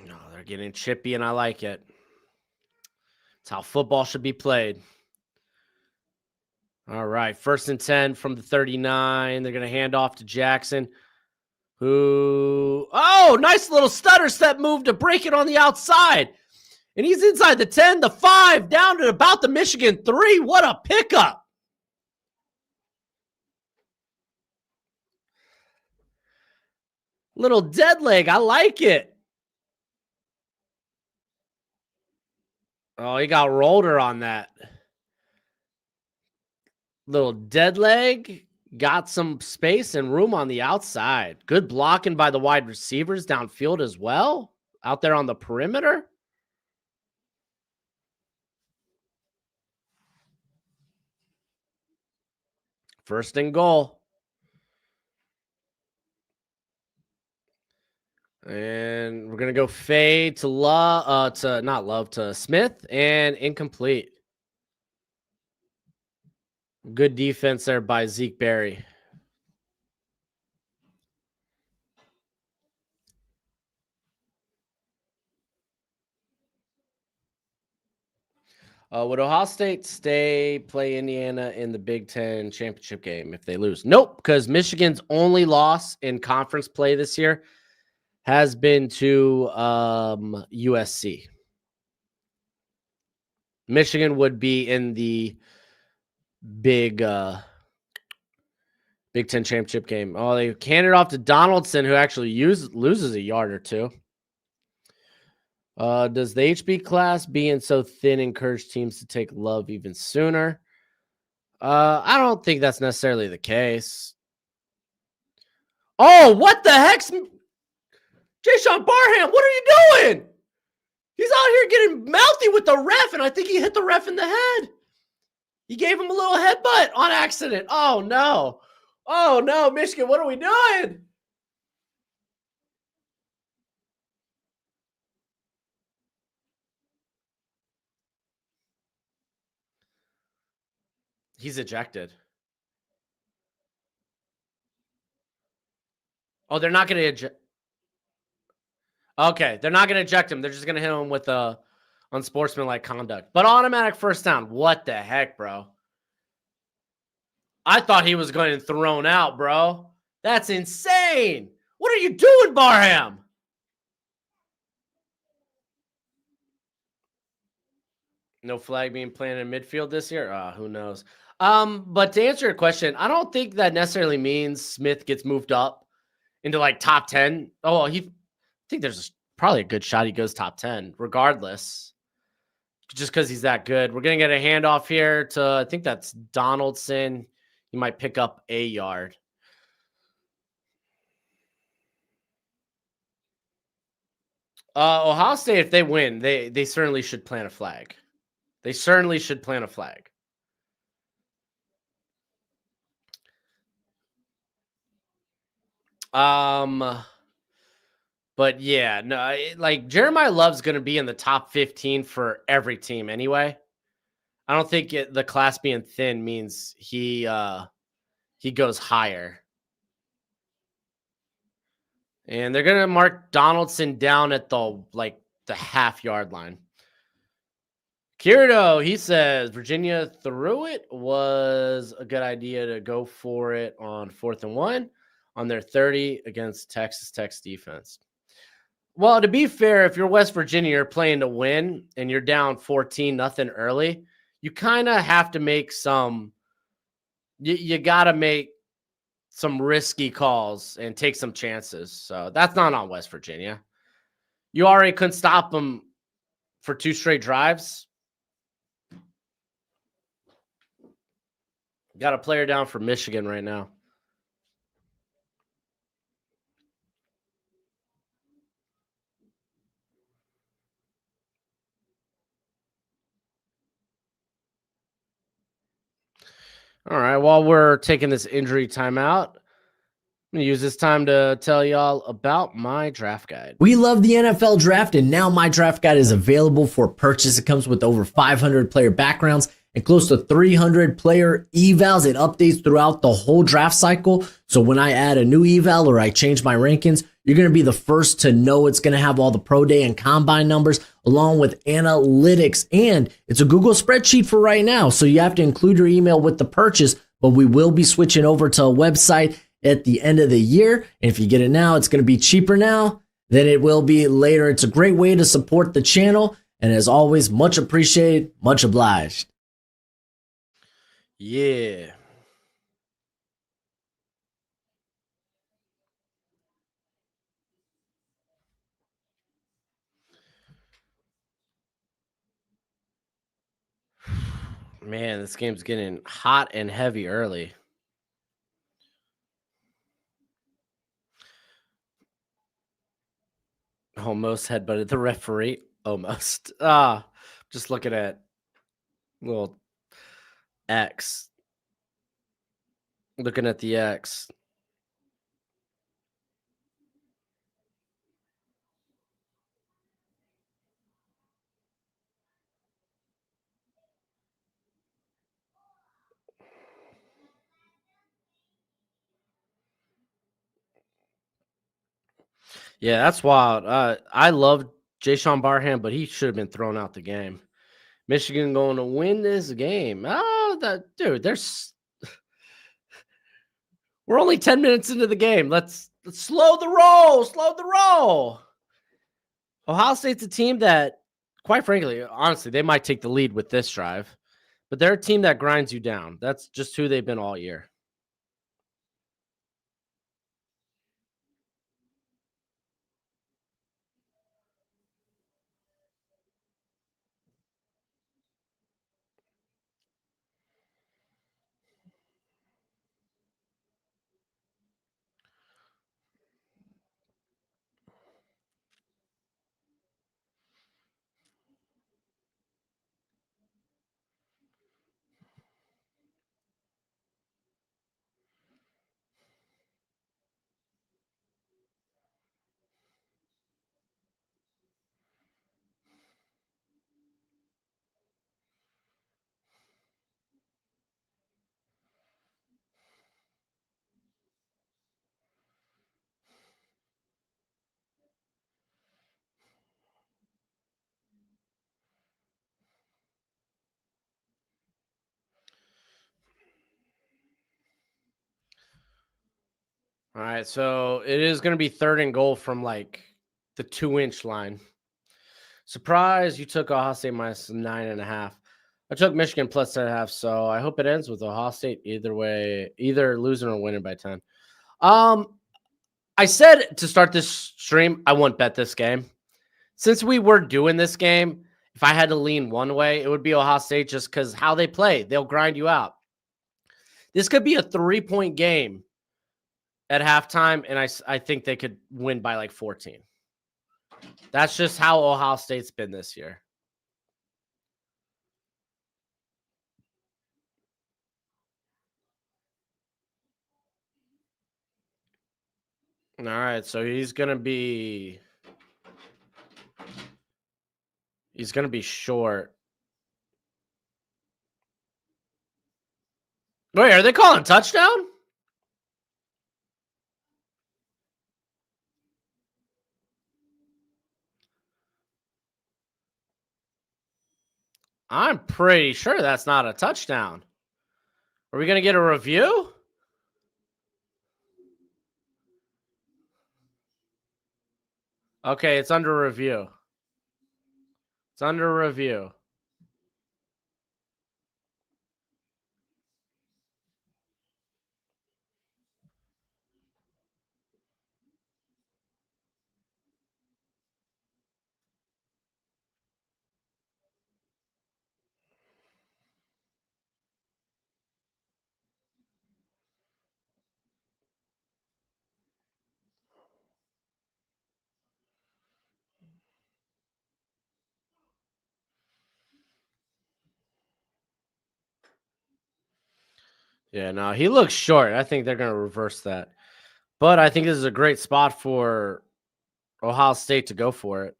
No, they're getting chippy, and I like it. It's how football should be played. All right, 1st and 10 from the 39. They're going to hand off to Jackson, who, oh, nice little stutter step move to break it on the outside. And he's inside the 10, the 5, down to about the Michigan 3. What a pickup. Little dead leg. I like it. Oh, he got rolled her on that. Little dead leg. Got some space and room on the outside. Good blocking by the wide receivers downfield as well. Out there on the perimeter. First and goal. And we're going to go fade to to Smith, and incomplete. Good defense there by Zeke Berry. Would Ohio State play Indiana in the Big Ten championship game if they lose? Nope, because Michigan's only loss in conference play this year has been to USC. Michigan would be in the Big Ten championship game. Oh, they handed it off to Donaldson, who actually loses a yard or two. Does the HB class being so thin encourage teams to take Love even sooner? I don't think that's necessarily the case. Oh, what the heck's Jayshon Barham? What are you doing? He's out here getting mouthy with the ref, and I think he hit the ref in the head. He gave him a little headbutt on accident. Oh, no. Oh, no, Michigan, what are we doing? He's ejected. Oh, they're not going to eject. Okay, they're not going to eject him. They're just going to hit him with unsportsmanlike conduct. But automatic first down. What the heck, bro? I thought he was going thrown out, bro. That's insane. What are you doing, Barham? No flag being planted in midfield this year? Who knows? But to answer your question, I don't think that necessarily means Smith gets moved up into like top 10. Oh, I think there's probably a good shot he goes top 10 regardless, just because he's that good. We're going to get a handoff here to, I think that's Donaldson. He might pick up a yard. Ohio State, if they win, they certainly should plant a flag. They certainly should plant a flag. But yeah, no, like Jeremiah Love's going to be in the top 15 for every team anyway. I don't think the class being thin means he goes higher. And they're going to mark Donaldson down at the half-yard line. Kirito, he says, Virginia threw it. Was a good idea to go for it on 4th and 1 on their 30 against Texas Tech's defense. Well, to be fair, if you're West Virginia, you're playing to win and you're down 14-0 early, you kind of have to make you got to make some risky calls and take some chances. So that's not on West Virginia. You already couldn't stop them for 2 straight drives. Got a player down for Michigan right now. All right, while we're taking this injury timeout, I'm going to use this time to tell y'all about my draft guide. We love the NFL draft, and now my draft guide is available for purchase. It comes with over 500 player backgrounds and close to 300 player evals. It updates throughout the whole draft cycle. So when I add a new eval or I change my rankings, You're going to be the first to know. It's going to have all the pro day and combine numbers along with analytics. And it's a Google spreadsheet for right now. So you have to include your email with the purchase, but we will be switching over to a website at the end of the year. And if you get it now, it's going to be cheaper now than it will be later. It's a great way to support the channel. And as always, much appreciated, much obliged. Yeah. Man, this game's getting hot and heavy early. Almost headbutted the referee. Almost. Just looking at little X. Looking at the X. Yeah, that's wild. I love Jayshon Barham, but he should have been thrown out the game. Michigan going to win this game. Oh, dude, we're only 10 minutes into the game. Let's slow the roll. Slow the roll. Ohio State's a team that, quite frankly, honestly, they might take the lead with this drive, but they're a team that grinds you down. That's just who they've been all year. All right, so it is going to be 3rd and goal from like the 2-inch line. Surprise, you took Ohio State minus 9.5. I took Michigan plus 10.5, so I hope it ends with Ohio State either way, either losing or winning by 10. I said to start this stream, I wouldn't bet this game. Since we were doing this game, if I had to lean one way, it would be Ohio State just because how they play. They'll grind you out. This could be a 3-point game at halftime, and I think they could win by like 14. That's just how Ohio State's been this year. All right, so he's gonna be short. Wait, are they calling touchdown? I'm pretty sure that's not a touchdown. Are we gonna get a review? Okay, it's under review. It's under review. Yeah, no, he looks short. I think they're gonna reverse that. But I think this is a great spot for Ohio State to go for it.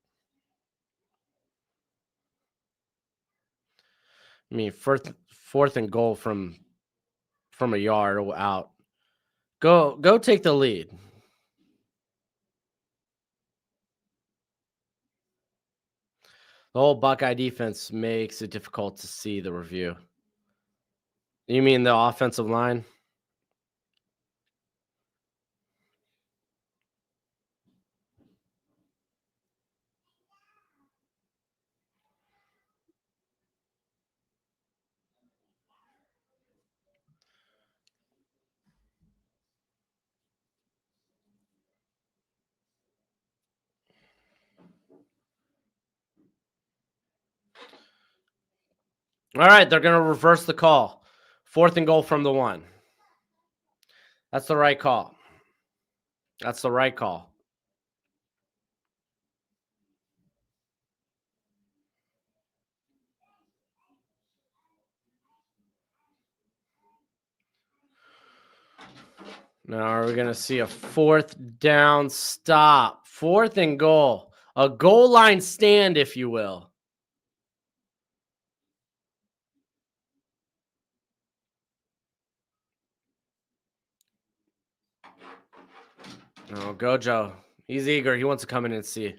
I mean, fourth and goal from a yard out. Go take the lead. The whole Buckeye defense makes it difficult to see the review. You mean the offensive line? All right, they're going to reverse the call. 4th and goal from the 1. That's the right call. That's the right call. Now are we going to see a 4th down stop? 4th and goal. A goal line stand, if you will. Oh, Gojo. He's eager. He wants to come in and see.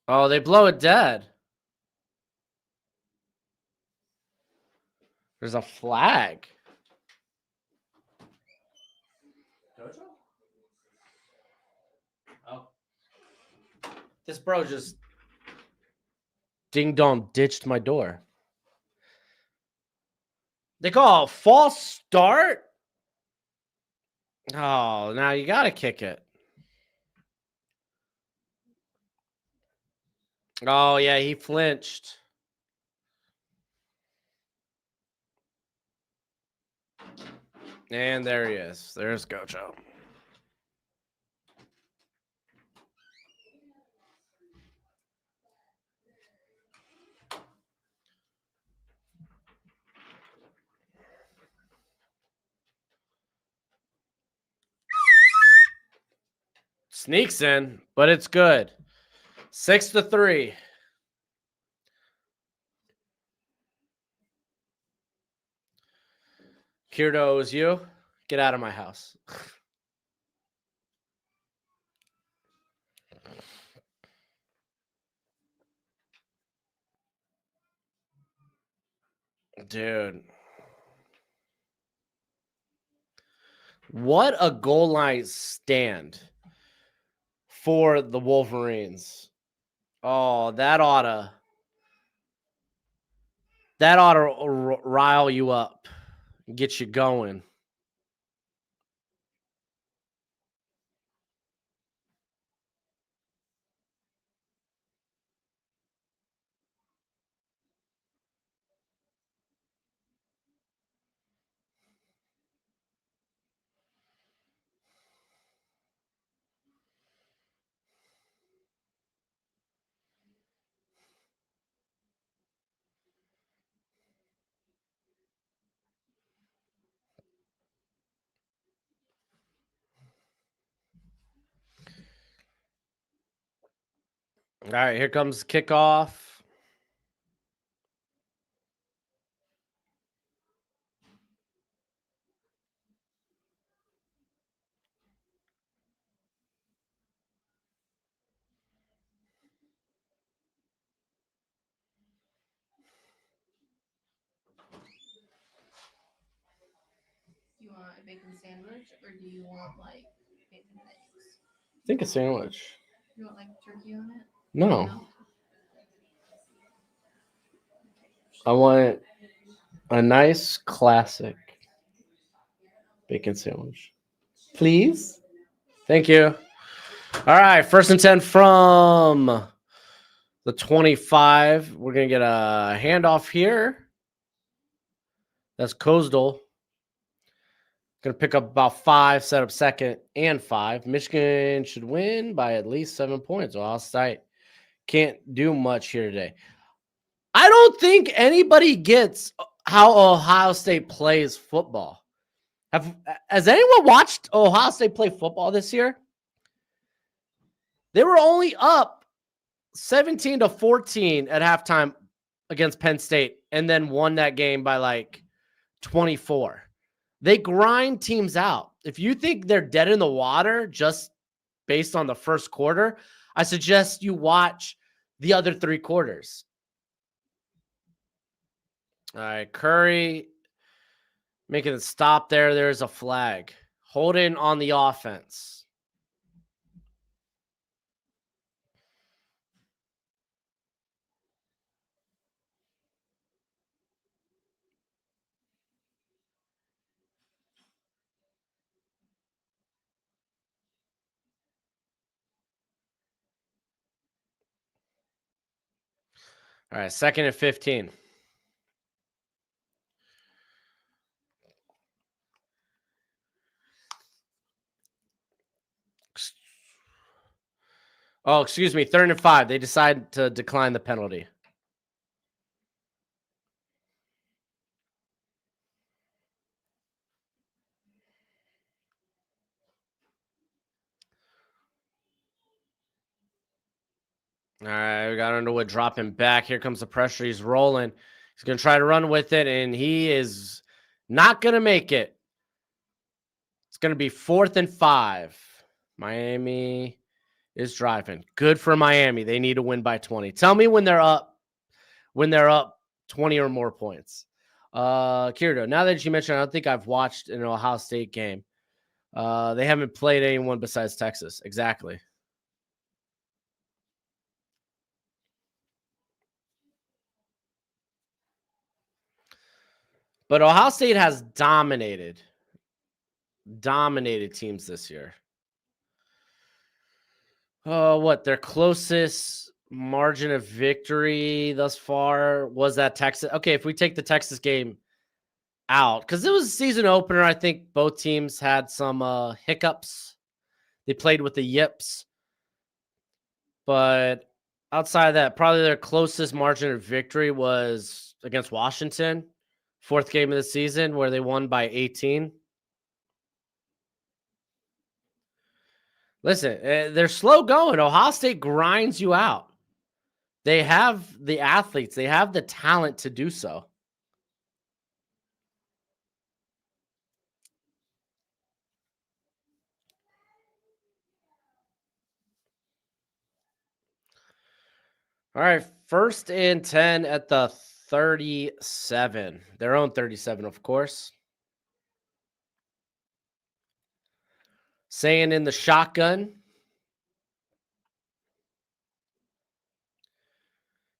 Oh, they blow it dead. There's a flag. Gojo? Oh. This bro just ding-dong ditched my door. They call a false start? Oh, now you got to kick it. Oh, yeah, he flinched. And there he is. There's Gojo. Sneaks in, but it's good. 6-3. Kirito is you. Get out of my house. Dude. What a goal line stand for the Wolverines. Oh, that oughta rile you up, get you going. All right, here comes kickoff. Do you want a bacon sandwich or do you want like bacon and eggs? I think a sandwich. You want like turkey on it? No. I want a nice classic bacon sandwich. Please? Thank you. All right, 1st and 10 from the 25. We're going to get a handoff here. That's Coastal. Going to pick up about 5, set up 2nd and 5. Michigan should win by at least 7 points. Ohio State can't do much here today. I don't think anybody gets how Ohio State plays football. Has anyone watched Ohio State play football this year? They were only up 17-14 at halftime against Penn State and then won that game by like 24. They grind teams out. If you think they're dead in the water just based on the first quarter, I suggest you watch the other 3 quarters. All right, Curry making a stop there. There's a flag. Holding on the offense. All right, 2nd and 15. Oh, excuse me, 3rd and 5. They decide to decline the penalty. All right, we got Underwood dropping back. Here comes the pressure. He's rolling. He's going to try to run with it, and he is not going to make it. It's going to be 4th and 5. Miami is driving. Good for Miami. They need to win by 20. Tell me when they're up 20 or more points. Kirito, now that you mentioned, I don't think I've watched an Ohio State game. They haven't played anyone besides Texas. Exactly. But Ohio State has dominated teams this year. What their closest margin of victory thus far was that Texas. Okay, if we take the Texas game out, because it was a season opener, I think both teams had some hiccups. They played with the yips. But outside of that, probably their closest margin of victory was against Washington, 4th game of the season, where they won by 18. Listen, they're slow going. Ohio State grinds you out. They have the athletes. They have the talent to do so. All right, 1st and 10 at the 37. Their own 37, of course. Saying in the shotgun.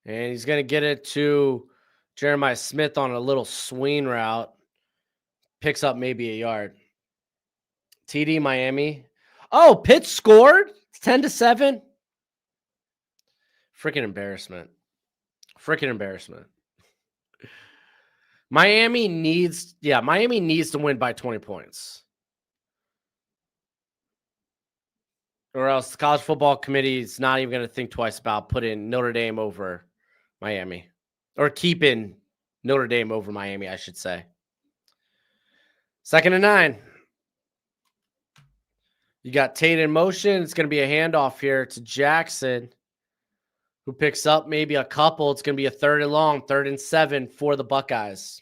And he's going to get it to Jeremiah Smith on a little swing route. Picks up maybe a yard. TD Miami. Oh, Pitt scored. It's 10-7. Freaking embarrassment. Miami needs to win by 20 points. Or else the college football committee is not even going to think twice about putting Notre Dame over Miami. Or keeping Notre Dame over Miami, I should say. 2nd and 9. You got Tate in motion. It's going to be a handoff here to Jackson, who picks up maybe a couple. It's going to be a 3rd and long, 3rd and 7 for the Buckeyes.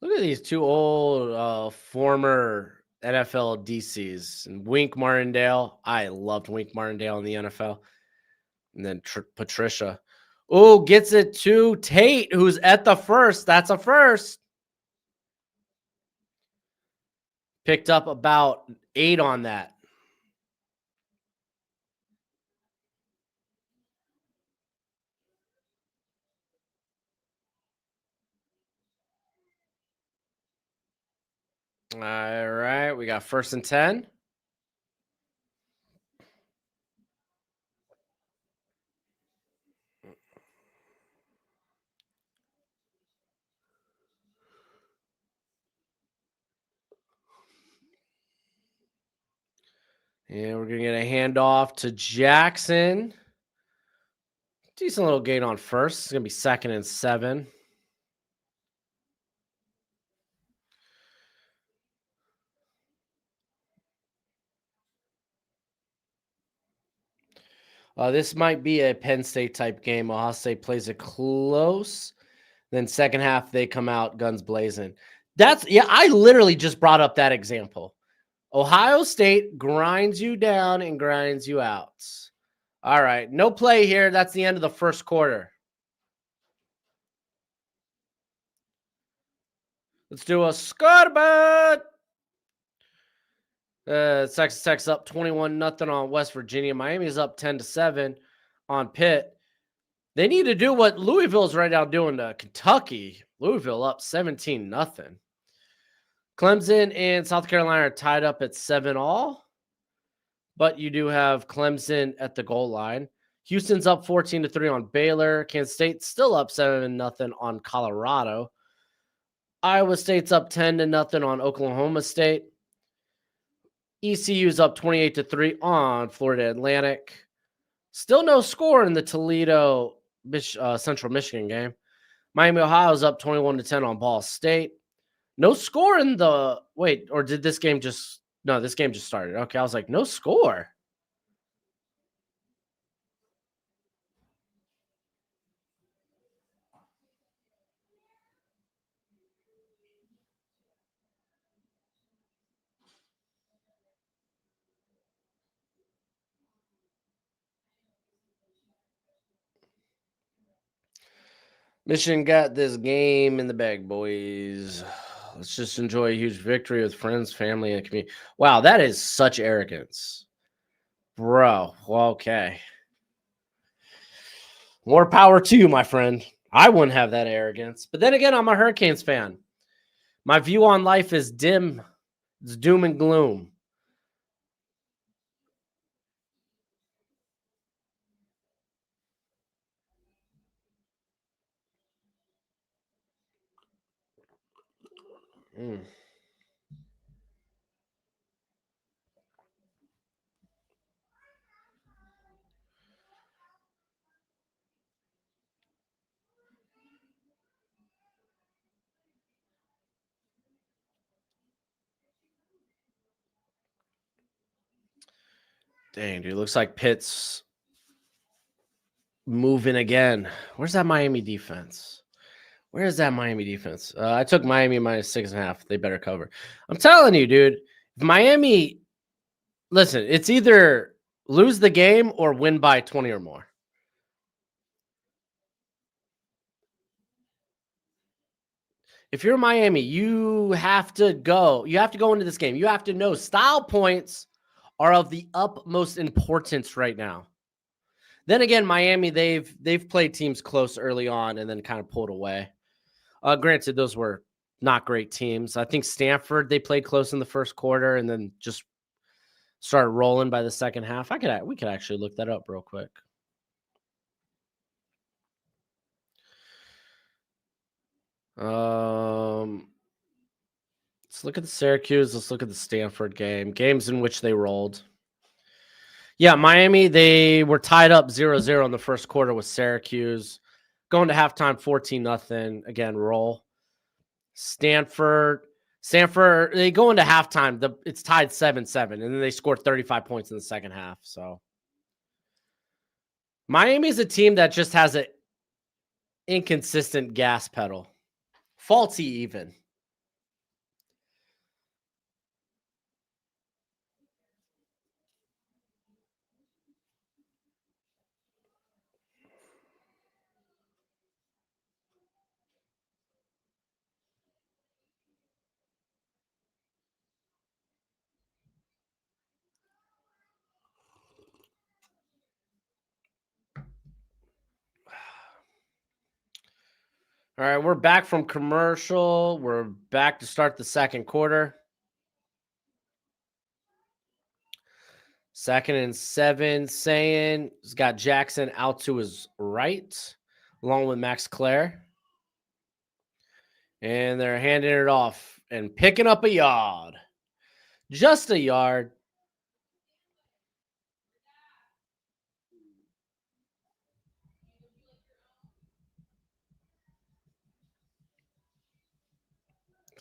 Look at these 2 old former NFL DCs. And Wink Martindale. I loved Wink Martindale in the NFL. And then Patricia. Oh, gets it to Tate, who's at the 1st. That's a 1st. Picked up about 8 on that. All right, we got 1st and 10. And we're going to get a handoff to Jackson, Decent little gain on first. It's going to be 2nd and 7. This might be a Penn State type game. Ohio State plays it close. Then second half, they come out guns blazing. I literally just brought up that example. Ohio State grinds you down and grinds you out. All right, no play here. That's the end of the first quarter. Let's do a scuttlebutt. Texas Tech's up 21-0 on West Virginia. Miami's up 10-7 on Pitt. They need to do what Louisville's right now doing to Kentucky. Louisville up 17-0. Clemson and South Carolina are tied up at 7-all. But you do have Clemson at the goal line. Houston's up 14-3 on Baylor. Kansas State's still up 7-0 on Colorado. Iowa State's up 10-0 on Oklahoma State. ECU's up 28-3 on Florida Atlantic. Still no score in the Toledo Central Michigan game. Miami, Ohio's up 21-10 on Ball State. No score in the or did this game just? No, this game just started. Okay, I was like, no score. Michigan got this game in the bag, boys. Let's just enjoy a huge victory with friends, family, and community. Wow, that is such arrogance. Bro, okay. More power to you, my friend. I wouldn't have that arrogance. But then again, I'm a Hurricanes fan. My view on life is dim. It's doom and gloom. Dang, dude. Looks like Pitt's moving again. Where's that Miami defense? Where is that Miami defense? I took Miami minus 6.5. They better cover. I'm telling you, dude. If Miami, listen, it's either lose the game or win by 20 or more. If you're Miami, you have to go. You have to go into this game. You have to know style points are of the utmost importance right now. Then again, Miami, they've played teams close early on and then kind of pulled away. Granted, those were not great teams. I think Stanford, they played close in the first quarter and then just started rolling by the second half. We could actually look that up real quick. Let's look at the Syracuse. Let's look at the Stanford game. Games in which they rolled. Yeah, Miami, they were tied up 0-0 in the first quarter with Syracuse. Going to halftime 14-0. Again, roll. Stanford, they go into halftime. It's tied 7-7, and then they scored 35 points in the second half. So Miami's a team that just has an inconsistent gas pedal. Faulty even. All right, we're back from commercial. We're back to start the second quarter. 2nd and 7, saying he's got Jackson out to his right, along with Max Clare. And they're handing it off and picking up a yard. Just a yard.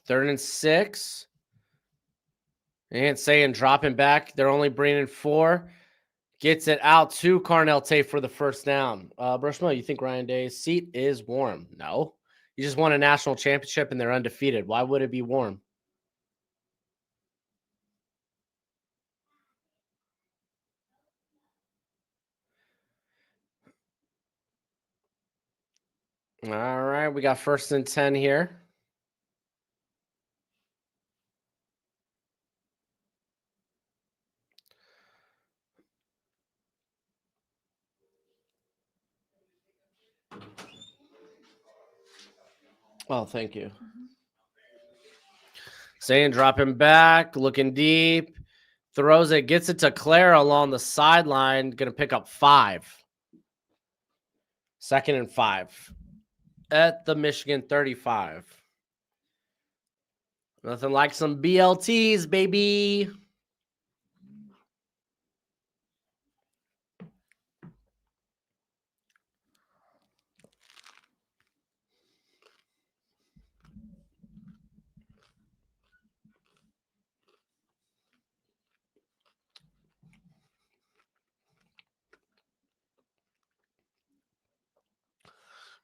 3rd and 6. And saying dropping back. They're only bringing 4. Gets it out to Carnell Tate for the first down. Broshmo, you think Ryan Day's seat is warm? No. You just won a national championship and they're undefeated. Why would it be warm? All right, we got 1st and 10 here. Oh, thank you. Saying dropping back, looking deep, throws it, gets it to Claire along the sideline, going to pick up 5. 2nd and 5 at the Michigan 35. Nothing like some BLTs, baby.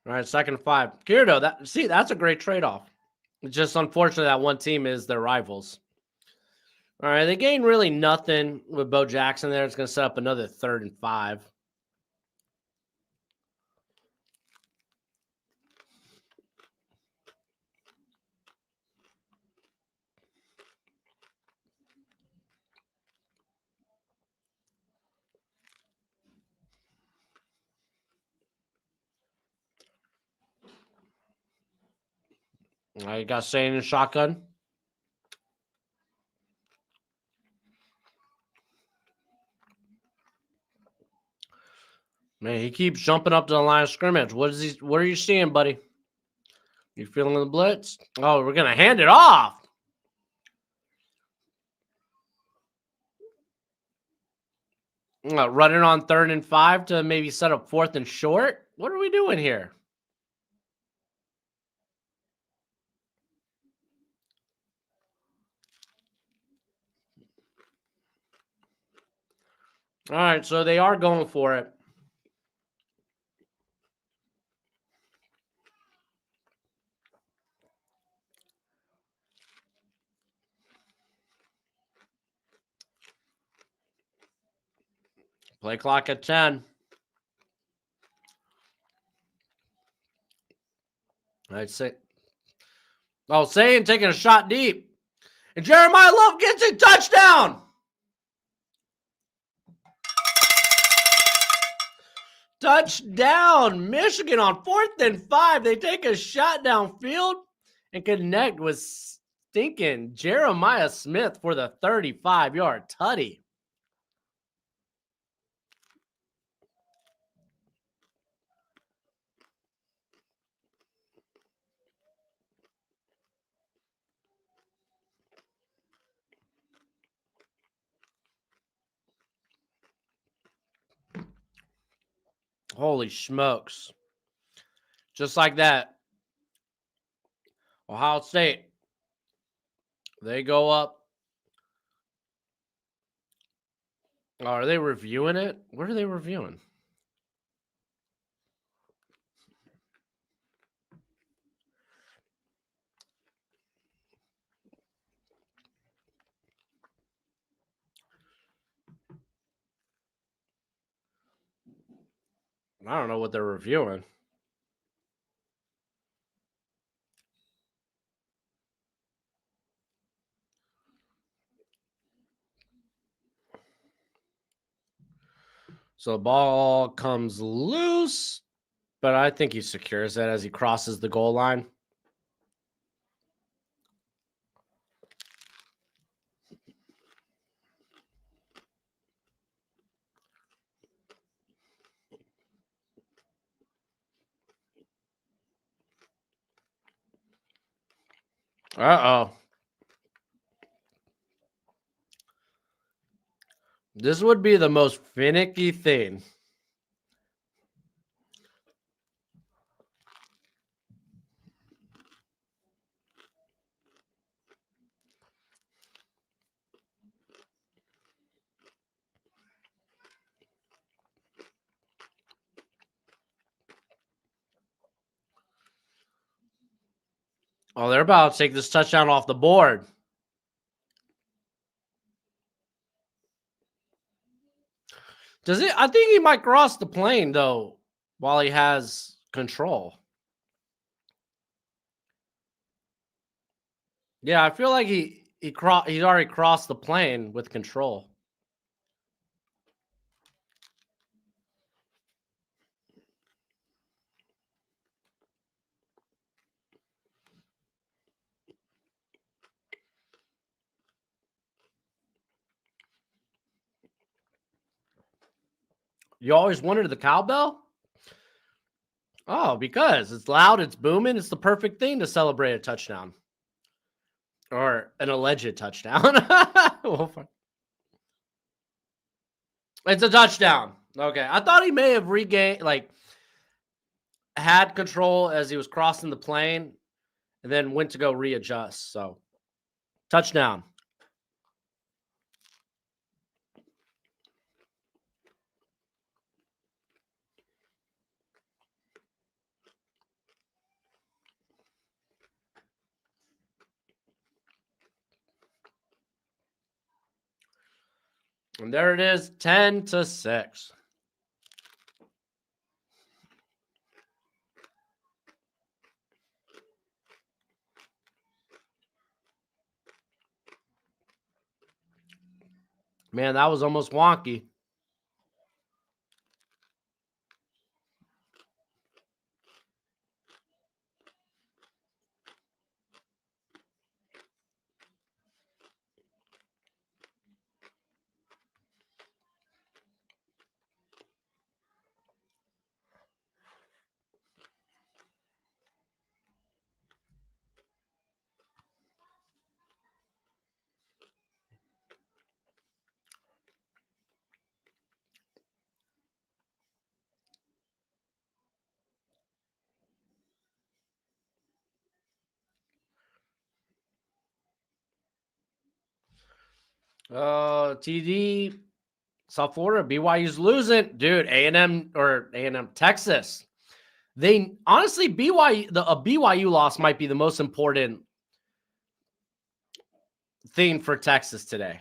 All right, 2nd and 5. Kirito, that's a great trade-off. It's just unfortunate that one team is their rivals. All right, they gain really nothing with Bo Jackson there. It's going to set up another 3rd and 5. You got Shane in shotgun. Man, he keeps jumping up to the line of scrimmage. What are you seeing, buddy? You feeling the blitz? Oh, we're gonna hand it off. Running on 3rd and 5 to maybe set up 4th and short. What are we doing here? All right, so they are going for it. Play clock at 10. I'd say. Oh, Saying taking a shot deep. And Jeremiah Love gets it. Touchdown. Touchdown. Michigan on 4th and 5. They take a shot downfield and connect with stinking Jeremiah Smith for the 35-yard tutty. Holy smokes. Just like that. Ohio State. They go up. Oh, are they reviewing it? What are they reviewing? I don't know what they're reviewing. So the ball comes loose, but I think he secures it as he crosses the goal line. Uh-oh. This would be the most finicky thing. Oh, they're about to take this touchdown off the board. Does it? I think he might cross the plane though, while he has control. Yeah, I feel like he's already crossed the plane with control. You always wanted the cowbell? Oh, because it's loud, it's booming, it's the perfect thing to celebrate a touchdown. Or an alleged touchdown. It's a touchdown. Okay. I thought he may have regained, like, had control as he was crossing the plane and then went to go readjust. So, touchdown. And there it is, 10-6. Man, that was almost wonky. TD, South Florida, BYU's losing. Dude, A&M Texas. They honestly, a BYU loss might be the most important thing for Texas today.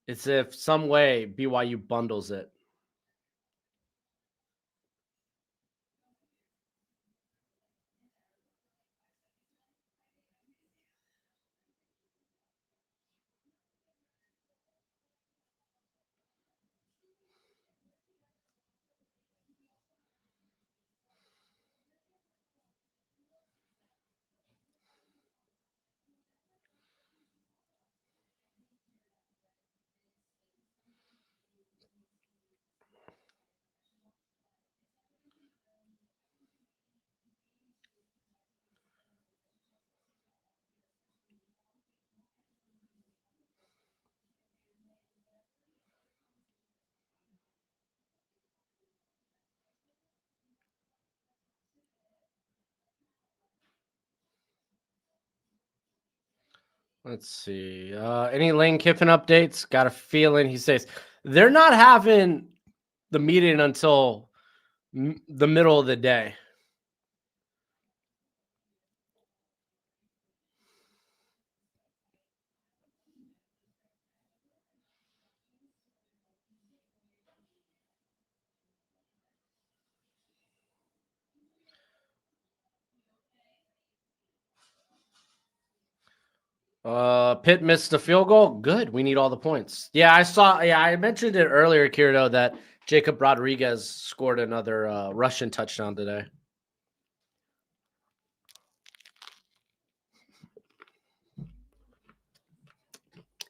It's if some way BYU bundles it. Let's see. Any Lane Kiffin updates? Got a feeling he says they're not having the meeting until the middle of the day. Pitt missed a field goal. Good. We need all the points. Yeah, I saw. Yeah, I mentioned it earlier, Kirito, that Jacob Rodriguez scored another Russian touchdown today.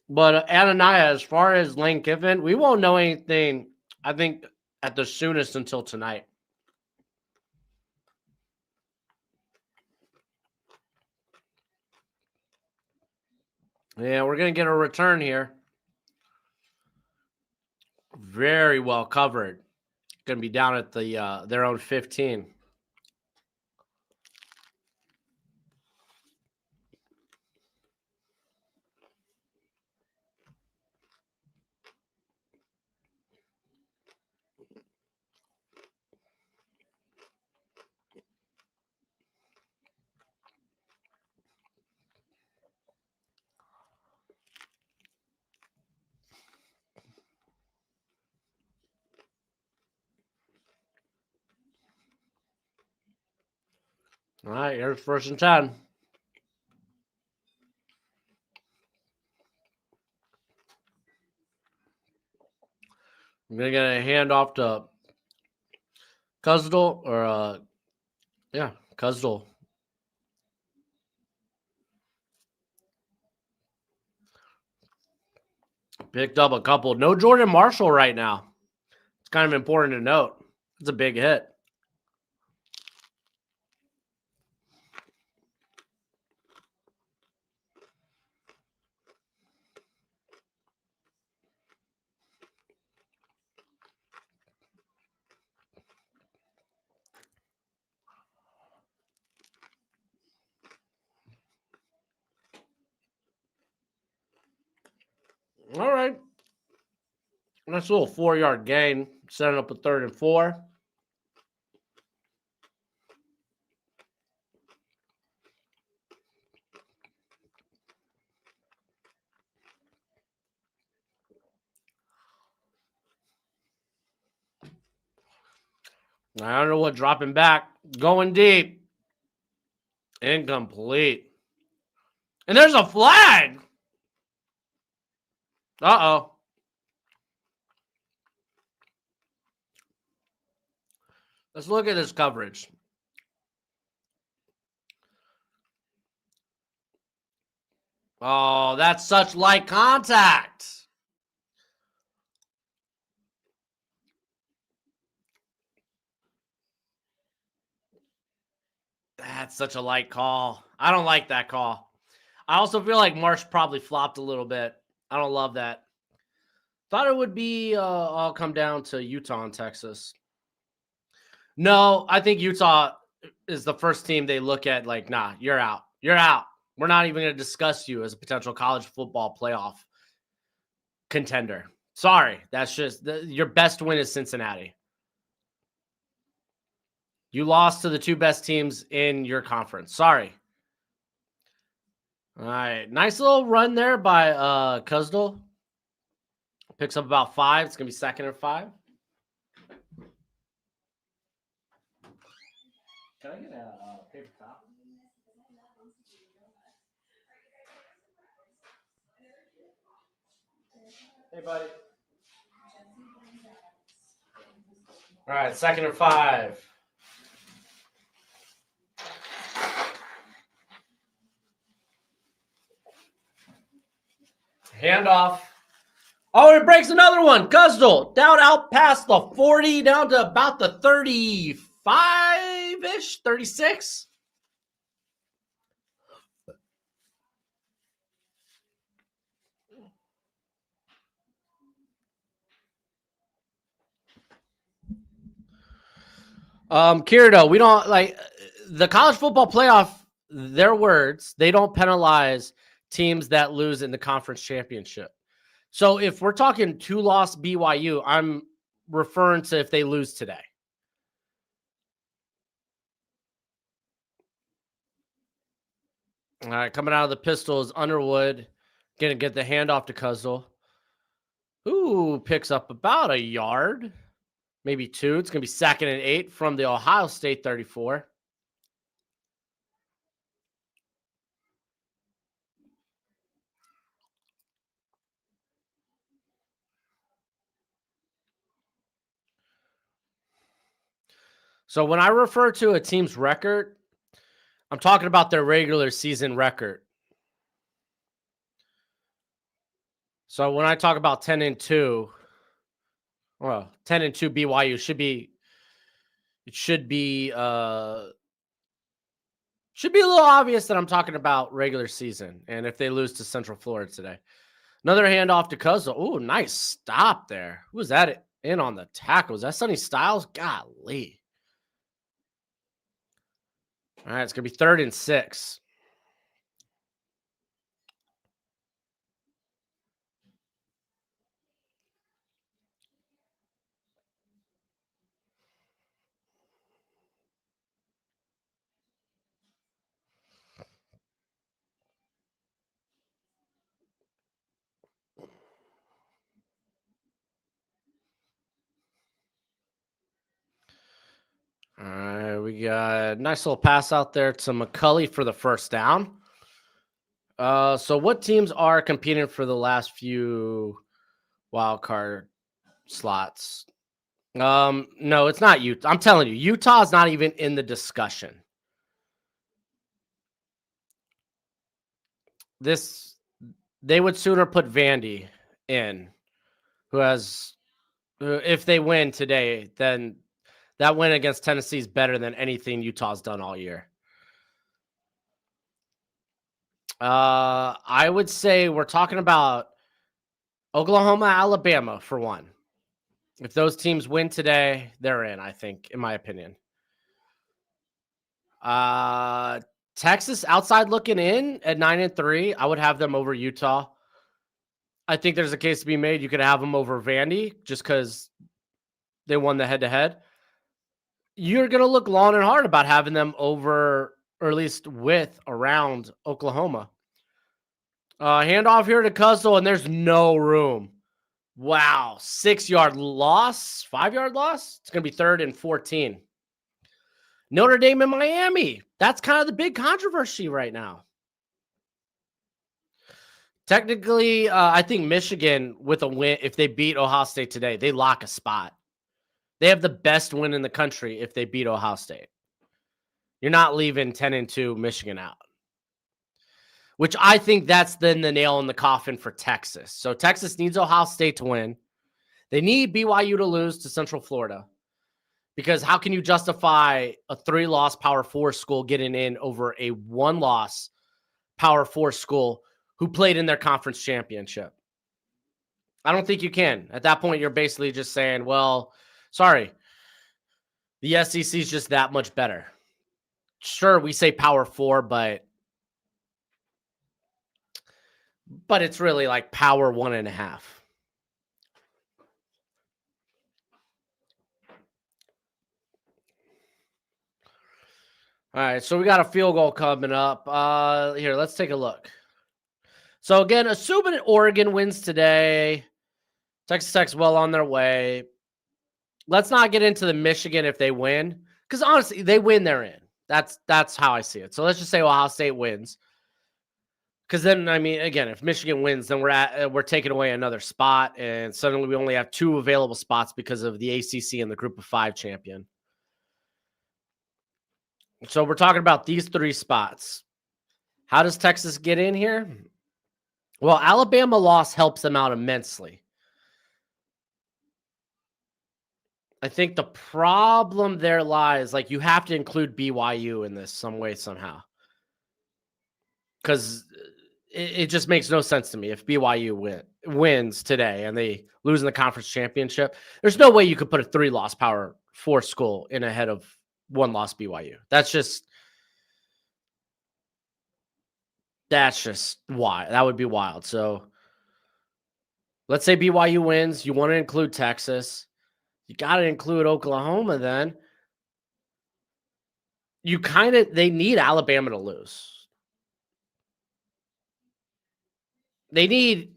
But Ananias, as far as Lane Kiffin, we won't know anything, I think, at the soonest until tonight. Yeah, we're going to get a return here. Very well covered. Going to be down at the their own 15. All right, here's 1st and 10. I'm going to get a handoff to Kuzdal or, Kuzdal. Picked up a couple. No Jordan Marshall right now. It's kind of important to note. It's a big hit. All right. Nice little 4-yard gain. Setting up a 3rd and 4. I don't know what dropping back. Going deep. Incomplete. And there's a flag. Uh-oh. Let's look at this coverage. Oh, that's such light contact. That's such a light call. I don't like that call. I also feel like Marsh probably flopped a little bit. I don't love that. Thought it would be all come down to Utah and Texas. No, I think Utah is the first team they look at like, nah, you're out. You're out. We're not even going to discuss you as a potential college football playoff contender. Sorry. That's just your best win is Cincinnati. You lost to the 2 best teams in your conference. Sorry. All right. Nice little run there by Kuzdal. Picks up about 5. It's going to be 2nd and 5. Can I get a paper towel? Hey, buddy. All right. 2nd and 5. Handoff. Oh, it breaks another one. Kuzdal down out past the 40, down to about the 35-ish, 36. Kirito, we don't like the college football playoff, their words, they don't penalize teams that lose in the conference championship. So if we're talking 2-loss BYU, I'm referring to if they lose today. All right, coming out of the Pistols, Underwood going to get the handoff to Kuzdal. Ooh, picks up about a yard, maybe 2. It's going to be 2nd and 8 from the Ohio State 34. So when I refer to a team's record, I'm talking about their regular season record. So when I talk about 10 and 2, well, 10 and 2 BYU should be a little obvious that I'm talking about regular season. And if they lose to Central Florida today, another handoff to Kuzdal. Oh, nice stop there. Who was that in on the tackle? Was that Sonny Styles? Golly. All right, it's going to be 3rd and 6. All right, we Nice little pass out there to McCulley for the first down. So what teams are competing for the last few wild card slots? No, it's not Utah. I'm telling you, Utah's not even in the discussion. They would sooner put Vandy in, if they win today, then that win against Tennessee is better than anything Utah's done all year. I would say we're talking about Oklahoma, Alabama for one. If those teams win today, they're in, I think, in my opinion. Texas outside looking in at 9-3. I would have them over Utah. I think there's a case to be made. You could have them over Vandy just because they won the head-to-head. You're going to look long and hard about having them over, or at least with, around Oklahoma. Handoff here to Cuzzle, and there's no room. Wow, 6-yard loss, 5-yard loss. It's going to be 3rd and 14. Notre Dame and Miami. That's kind of the big controversy right now. Technically, I think Michigan with a win, if they beat Ohio State today, they lock a spot. They have the best win in the country if they beat Ohio State. You're not leaving 10-2 Michigan out. Which I think that's then the nail in the coffin for Texas. So Texas needs Ohio State to win. They need BYU to lose to Central Florida. Because how can you justify a 3-loss Power 4 school getting in over a 1-loss Power 4 school who played in their conference championship? I don't think you can. At that point, you're basically just saying, well, sorry, the SEC is just that much better. Sure, we say Power 4, but it's really like Power 1.5. All right, so we got a field goal coming up. Here, let's take a look. So again, assuming Oregon wins today, Texas Tech's well on their way. Let's not get into the Michigan if they win, because honestly, they win, they're in. That's how I see it. So let's just say Ohio State wins, because then, I mean, again, if Michigan wins, then we're taking away another spot, and suddenly we only have 2 available spots because of the ACC and the Group of 5 champion. So we're talking about these 3 spots. How does Texas get in here? Well, Alabama loss helps them out immensely. I think the problem there lies, like, you have to include BYU in this some way, somehow. Because it just makes no sense to me if BYU wins today and they lose in the conference championship. There's no way you could put a 3-loss Power 4 school in ahead of 1-loss BYU. That's just why. That would be wild. So let's say BYU wins. You want to include Texas. You got to include Oklahoma then. They need Alabama to lose. They need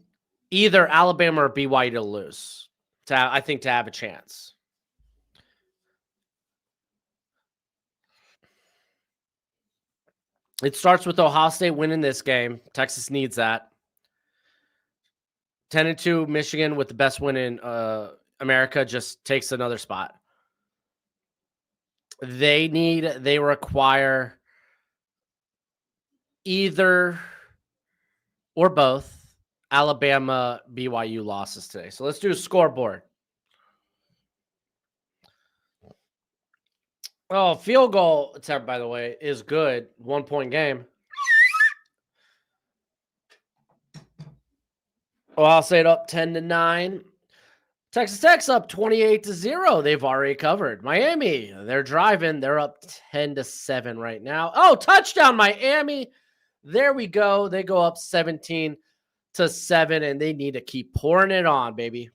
either Alabama or BYU to lose, to have a chance. It starts with Ohio State winning this game. Texas needs that. 10-2 Michigan with the best win in America just takes another spot. They require either or both Alabama BYU losses today. So let's do a scoreboard. Oh, field goal attempt, by the way, is good. 1-point game. Ohio State up 10-9. Texas Tech's up 28-0. They've already covered. Miami, they're driving. They're up 10-7 right now. Oh, touchdown, Miami. There we go. They go up 17-7, and they need to keep pouring it on, baby.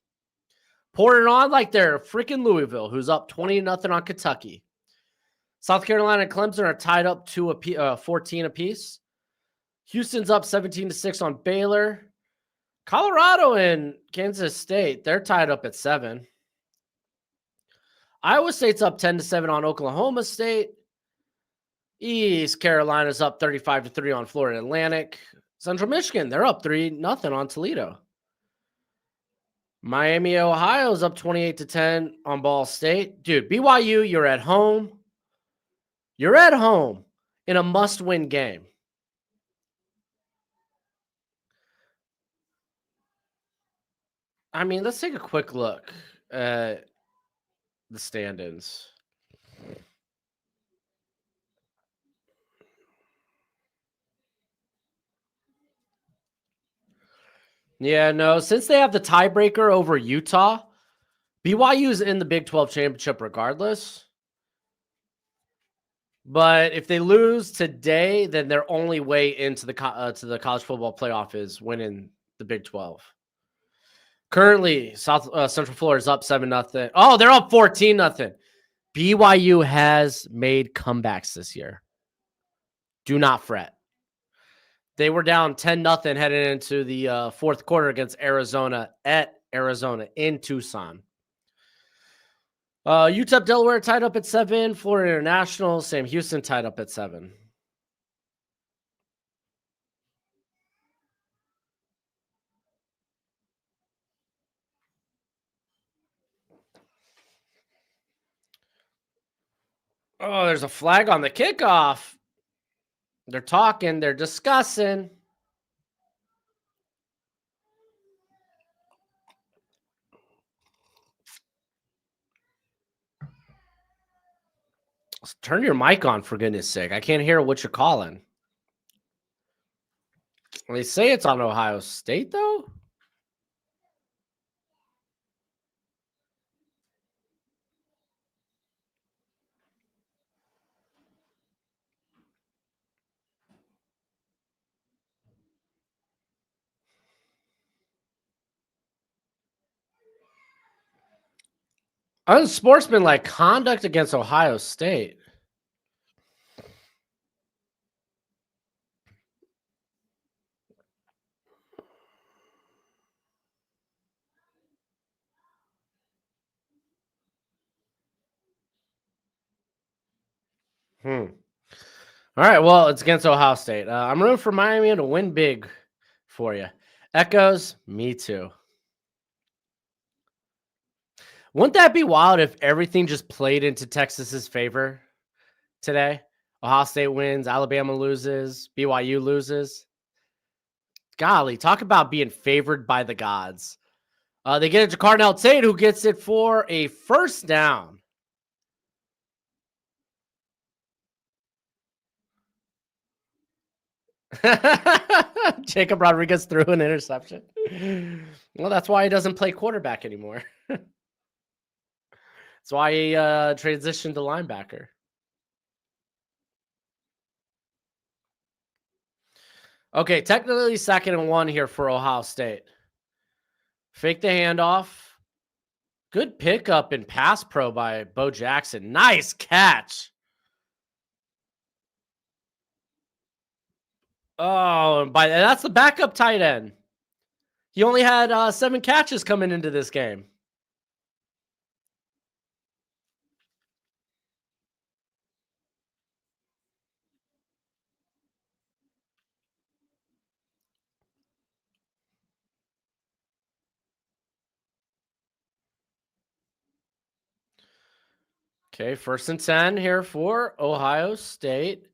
Pouring it on like they're freaking Louisville, who's up 20-0 on Kentucky. South Carolina and Clemson are tied up 14 apiece. Houston's up 17-6 on Baylor. Colorado and Kansas State, they're tied up at 7. Iowa State's up 10-7 on Oklahoma State. East Carolina's up 35-3 on Florida Atlantic. Central Michigan, they're up 3-0 on Toledo. Miami, Ohio's up 28-10 on Ball State. Dude, BYU, you're at home. You're at home in a must-win game. I mean, let's take a quick look at the stand-ins. Yeah, no, since they have the tiebreaker over Utah, BYU's in the Big 12 championship regardless. But if they lose today, then their only way into the to the college football playoff is winning the Big 12. Currently, Central Florida is up 7-0. Oh, they're up 14-0. BYU has made comebacks this year. Do not fret. They were down 10-0 heading into the fourth quarter against Arizona at Arizona in Tucson. UTEP Delaware tied up at 7. Florida International, Sam Houston tied up at 7. Oh, there's a flag on the kickoff. They're talking. They're discussing. Turn your mic on, for goodness sake. I can't hear what you're calling. They say it's on Ohio State, though. Unsportsmanlike conduct against Ohio State. All right, well, it's against Ohio State. I'm rooting for Miami to win big for you. Echoes, me too. Wouldn't that be wild if everything just played into Texas's favor today? Ohio State wins, Alabama loses, BYU loses. Golly, talk about being favored by the gods. They get it to Cardinal Tate, who gets it for a first down. Jacob Rodriguez threw an interception. Well, that's why he doesn't play quarterback anymore. That's why he transitioned to linebacker. Okay, technically 2nd and 1 here for Ohio State. Fake the handoff. Good pickup in pass pro by Bo Jackson. Nice catch. Oh, and that's the backup tight end. He only had 7 catches coming into this game. Okay, 1st and 10 here for Ohio State.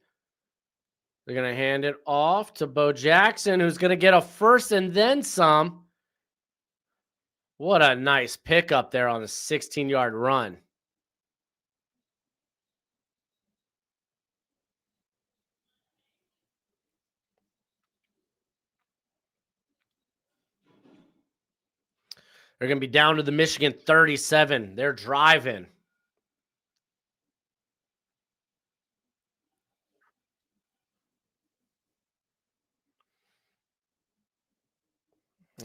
They're going to hand it off to Bo Jackson, who's going to get a first and then some. What a nice pickup there on the 16-yard run. They're going to be down to the Michigan 37. They're driving.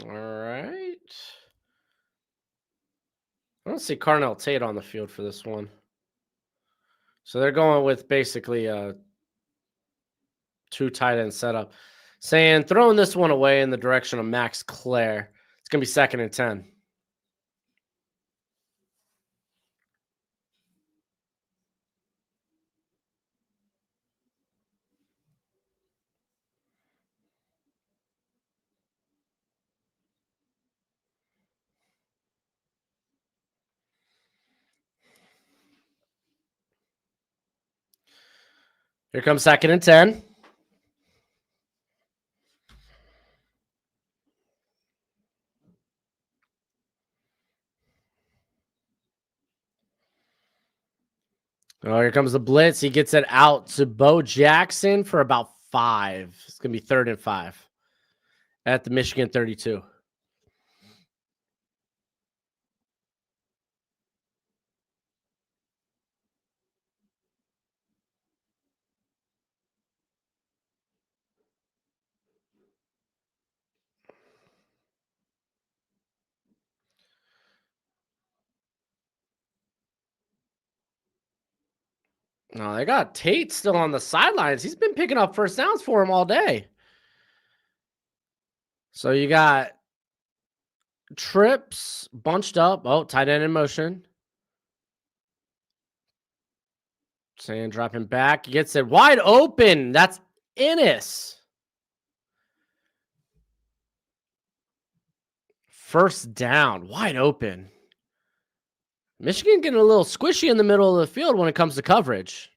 All right. I don't see Cardinal Tate on the field for this one. So they're going with basically a 2 tight end setup. Saying throwing this one away in the direction of Max Clare. It's going to be 2nd and 10. Here comes 2nd and 10. Oh, here comes the blitz. He gets it out to Bo Jackson for about 5. It's going to be 3rd and 5 at the Michigan 32. No, they got Tate still on the sidelines. He's been picking up first downs for him all day. So you got trips bunched up. Oh, tight end in motion. Saying dropping back. He gets it wide open. That's Ennis. First down. Wide open. Michigan getting a little squishy in the middle of the field when it comes to coverage.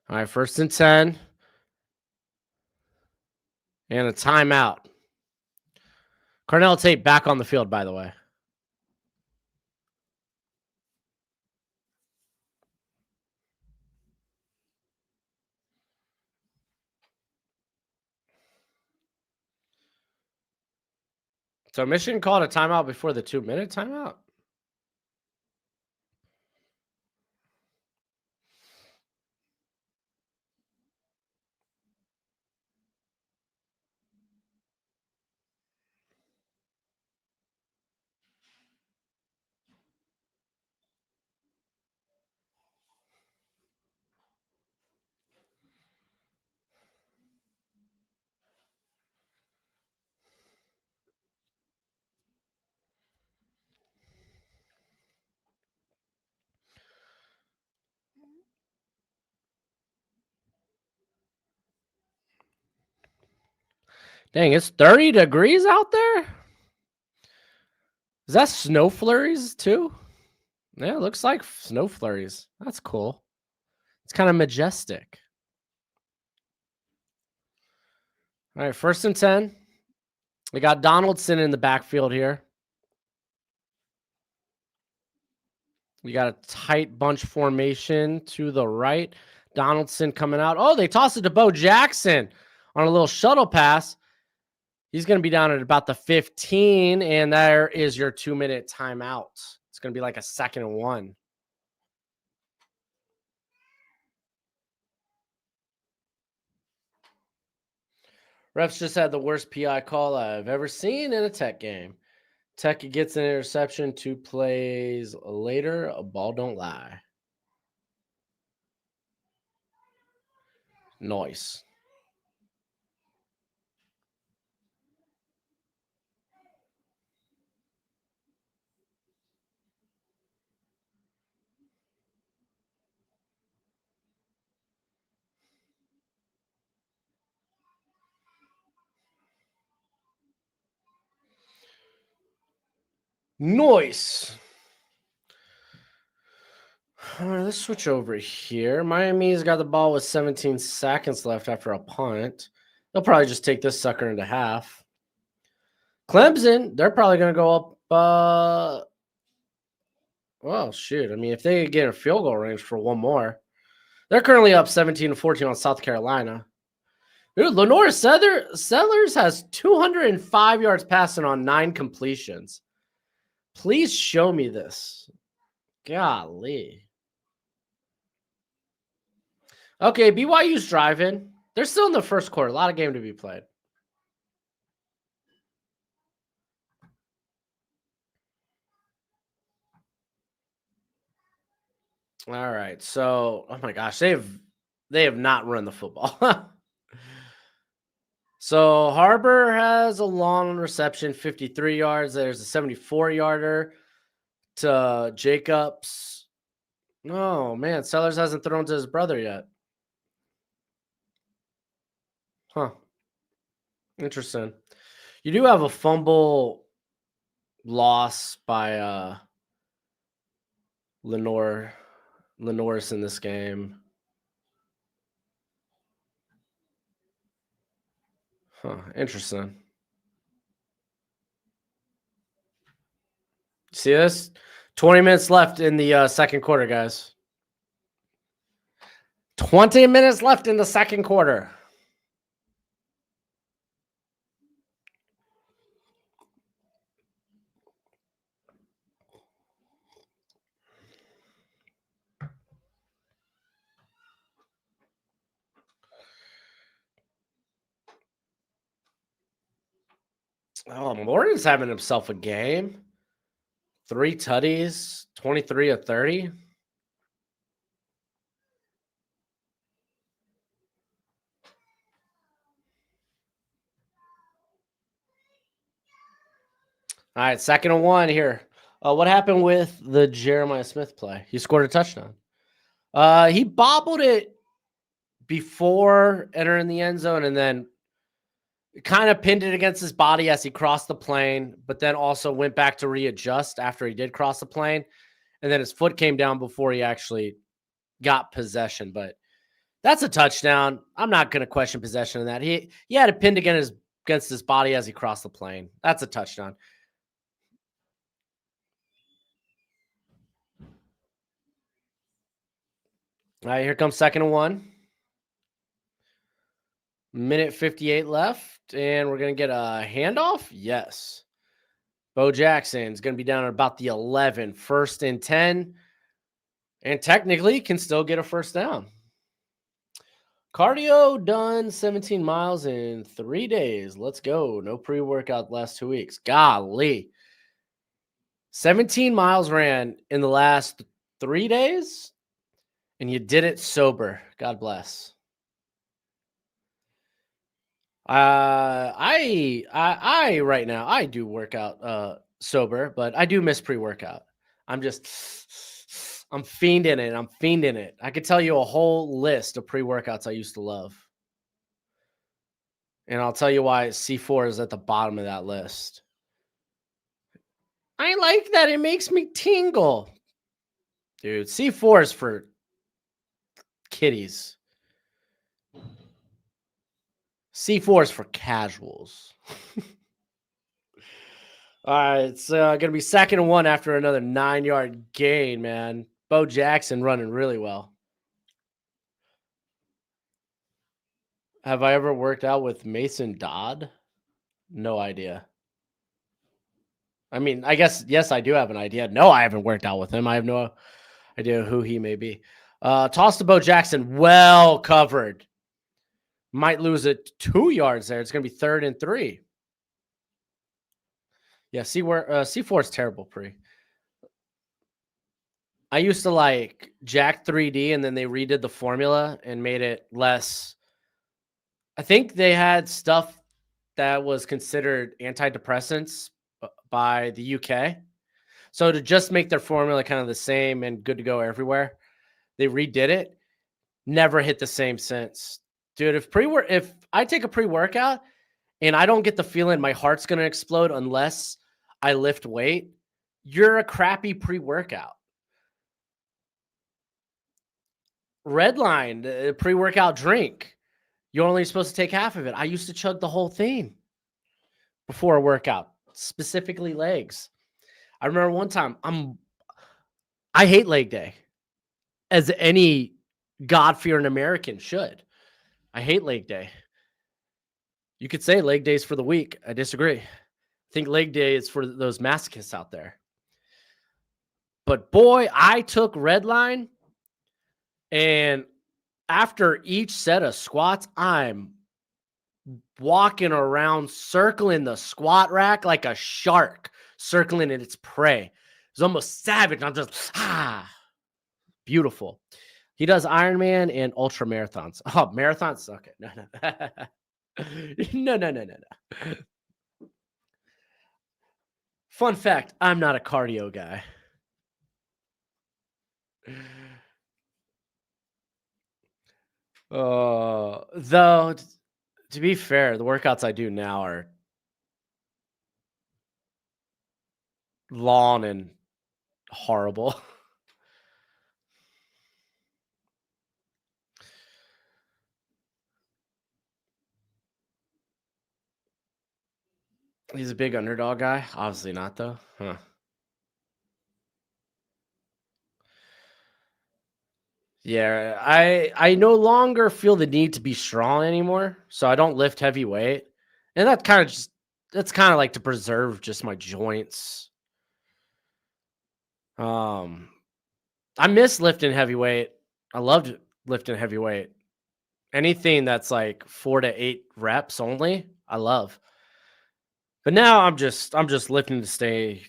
All right, 1st and 10. And a timeout. Carnell Tate back on the field, by the way. So Michigan called a timeout before the 2-minute timeout? Dang, it's 30 degrees out there? Is that snow flurries too? Yeah, it looks like snow flurries. That's cool. It's kind of majestic. All right, 1st and 10. We got Donaldson in the backfield here. We got a tight bunch formation to the right. Donaldson coming out. Oh, they toss it to Bo Jackson on a little shuttle pass. He's going to be down at about the 15, and there is your 2-minute timeout. It's going to be like a 2nd and 1. Refs just had the worst PI call I've ever seen in a Tech game. Tech gets an interception 2 plays later. A ball don't lie. Nice. Nice. All right, let's switch over here. Miami's got the ball with 17 seconds left after a punt. They'll probably just take this sucker into half. Clemson, they're probably going to go up. Well, shoot. I mean, if they get a field goal range for one more, they're currently up 17-14 on South Carolina. Dude, Lenore Settlers has 205 yards passing on 9 completions. Please show me this. Golly. Okay, BYU's driving. They're still in the first quarter. A lot of game to be played. All right. So, oh my gosh, they have not run the football. So Harbor has a long reception, 53 yards. There's a 74-yarder to Jacobs. Oh, man. Sellers hasn't thrown to his brother yet. Huh. Interesting. You do have a fumble loss by Lenoris in this game. Huh. Interesting. See this? 20 minutes left in the second quarter, guys. 20 minutes left in the second quarter. Oh, Morton's having himself a game. 3 tutties, 23 of 30. All right, 2nd and 1 here. What happened with the Jeremiah Smith play? He scored a touchdown. He bobbled it before entering the end zone and then kind of pinned it against his body as he crossed the plane, but then also went back to readjust after he did cross the plane. And then his foot came down before he actually got possession. But that's a touchdown. I'm not going to question possession in that. He had it pinned against his body as he crossed the plane. That's a touchdown. All right, here comes 2nd and 1. Minute 58 left, and we're going to get a handoff. Yes. Bo Jackson's going to be down at about the 11, 1st and 10, and technically can still get a first down. Cardio done 17 miles in 3 days. Let's go. No pre-workout last 2 weeks. Golly. 17 miles ran in the last 3 days, and you did it sober. God bless. I right now I do work out sober, but I do miss pre-workout. I'm fiending it. I'm fiending it. I could tell you a whole list of pre-workouts I used to love. And I'll tell you why C4 is at the bottom of that list. I like that. It makes me tingle. Dude, C4 is for kiddies. C4 is for casuals. All right, it's going to be 2nd and 1 after another 9-yard gain, man. Bo Jackson running really well. Have I ever worked out with Mason Dodd? No idea. I mean, I guess, yes, I do have an idea. No, I haven't worked out with him. I have no idea who he may be. Toss to Bo Jackson. Well covered. Might lose it 2 yards there. It's going to be 3rd and 3. Yeah, see where C4 is terrible pre. I used to like Jack 3D, and then they redid the formula and made it less. I think they had stuff that was considered antidepressants by the UK. So to just make their formula kind of the same and good to go everywhere, they redid it. Never hit the same since. Dude, if I take a pre-workout and I don't get the feeling my heart's going to explode unless I lift weight, you're a crappy pre-workout. Redline, pre-workout drink. You're only supposed to take half of it. I used to chug the whole thing before a workout, specifically legs. I remember one time, I hate leg day, as any God-fearing American should. I hate leg day. You could say leg day's for the weak. I disagree. I think leg day is for those masochists out there. But boy, I took Redline, and after each set of squats, I'm walking around circling the squat rack like a shark circling its prey. It's almost savage. I'm just beautiful. He does Ironman and ultra marathons. Oh, marathons? Okay. No. Fun fact, I'm not a cardio guy. Though, to be fair, the workouts I do now are long and horrible. He's a big underdog guy. Obviously not, though. Huh. Yeah, I no longer feel the need to be strong anymore, so I don't lift heavy weight, and that's kind of like to preserve just my joints. I miss lifting heavy weight. I loved lifting heavy weight. Anything that's like 4 to 8 reps only, I love. But now I'm just lifting to stay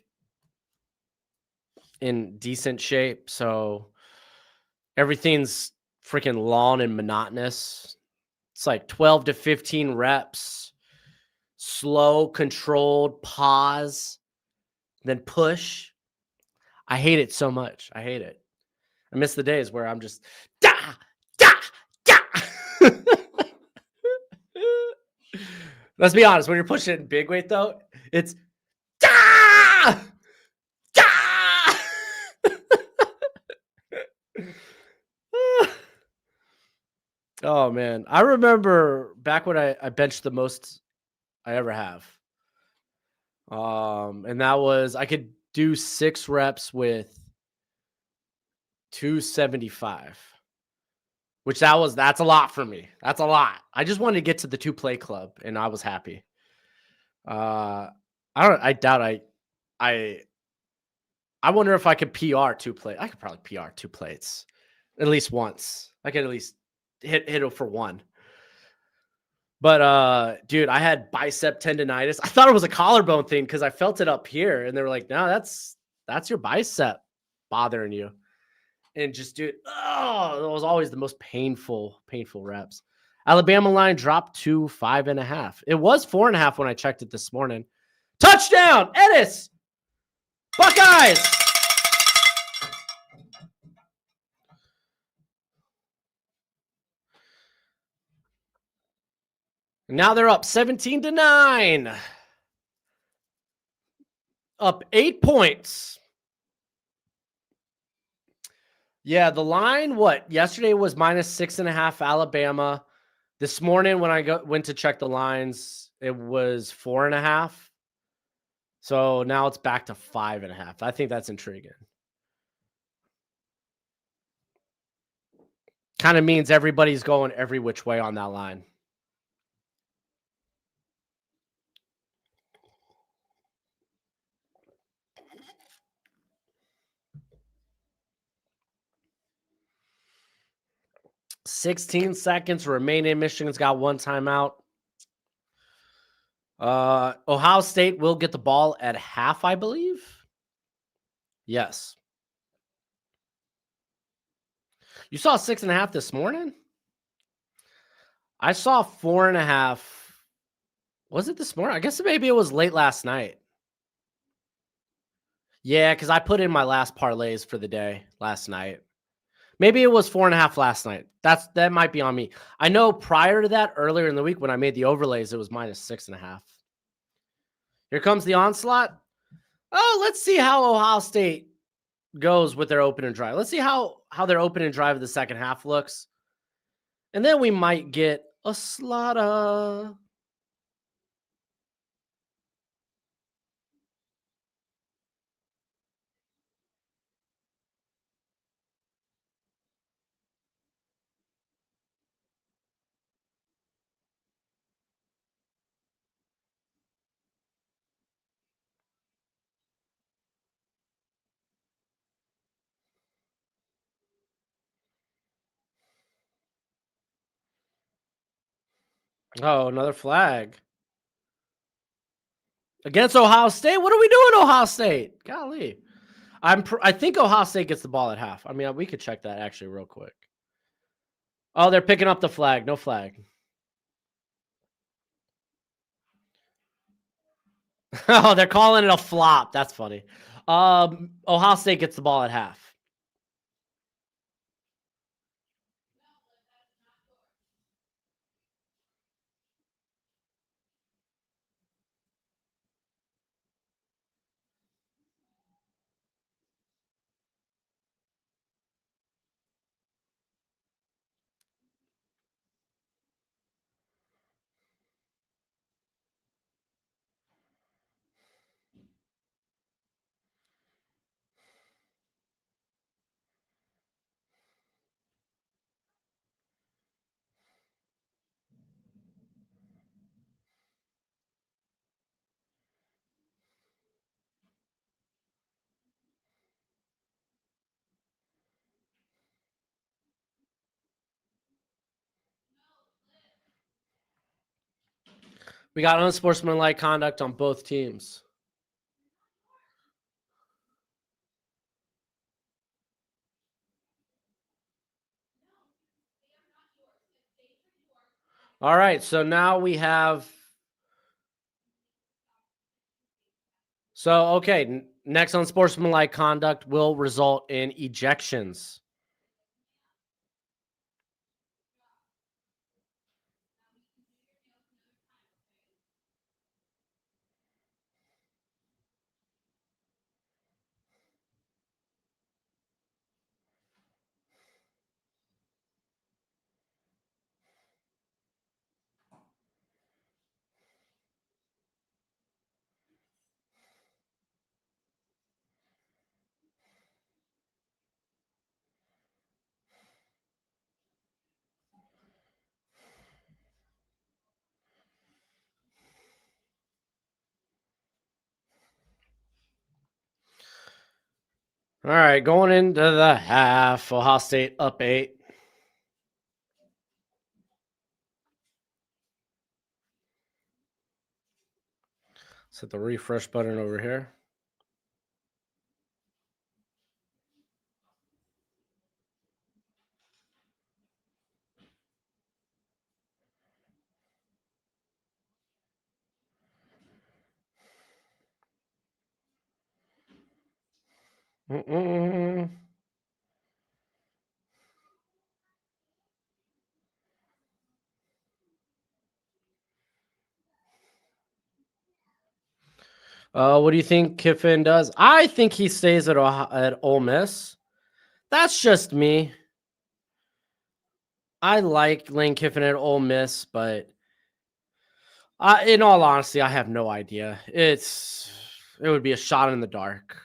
in decent shape, so everything's freaking long and monotonous. It's like 12 to 15 reps, slow, controlled, pause, then push. I hate it so much. I hate it. I miss the days where I'm just da da da. Let's be honest. When you're pushing it in big weight, though, it's da da. Oh man, I remember back when I benched the most I ever have. And that was I could do 6 reps with 275. Which that's a lot for me. That's a lot. I just wanted to get to the 2 play club and I was happy. I doubt I wonder if I could PR 2 plate. I could probably PR 2 plates at least once. I could at least hit it for 1. But dude, I had bicep tendonitis. I thought it was a collarbone thing because I felt it up here, and they were like, "No, that's your bicep bothering you." And just dude, it was always the most painful reps. Alabama line dropped to 5.5. It was 4.5 when I checked it this morning. Touchdown, Ennis! Buckeyes! Now they're up 17-9. Up 8 points. Yeah, the line, yesterday was -6.5 Alabama. This morning when I went to check the lines, it was 4.5. So now it's back to 5.5. I think that's intriguing. Kind of means everybody's going every which way on that line. $16 seconds remaining. Michigan's got 1 timeout. Ohio State will get the ball at half, I believe. Yes. You saw 6.5 this morning? I saw 4.5. Was it this morning? I guess maybe it was late last night. Yeah, because I put in my last parlays for the day last night. Maybe it was 4.5 last night. That might be on me. I know prior to that, earlier in the week when I made the overlays, it was -6.5. Here comes the onslaught. Oh, let's see how Ohio State goes with their open and drive. Let's see how their open and drive of the second half looks. And then we might get a slaughter. Oh, another flag. Against Ohio State? What are we doing, Ohio State? Golly. I think Ohio State gets the ball at half. I mean, we could check that actually real quick. Oh, they're picking up the flag. No flag. Oh, they're calling it a flop. That's funny. Ohio State gets the ball at half. We got unsportsmanlike conduct on both teams. All right, so now we have. So, okay, next unsportsmanlike conduct will result in ejections. All right, going into the half, Ohio State up 8. Let's hit the refresh button over here. Mm-mm. What do you think Kiffin does? I think he stays at Ole Miss. That's just me. I like Lane Kiffin at Ole Miss, but in all honesty, I have no idea. It would be a shot in the dark.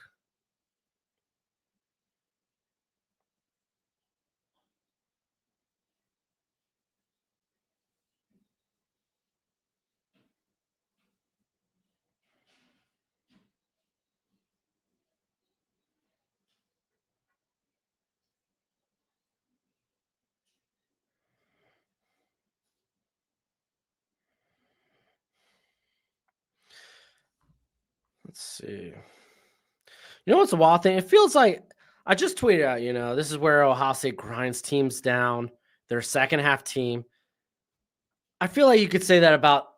Let's see. You know what's the wild thing? It feels like I just tweeted out, this is where Ohio State grinds teams down. Their second half team. I feel like you could say that about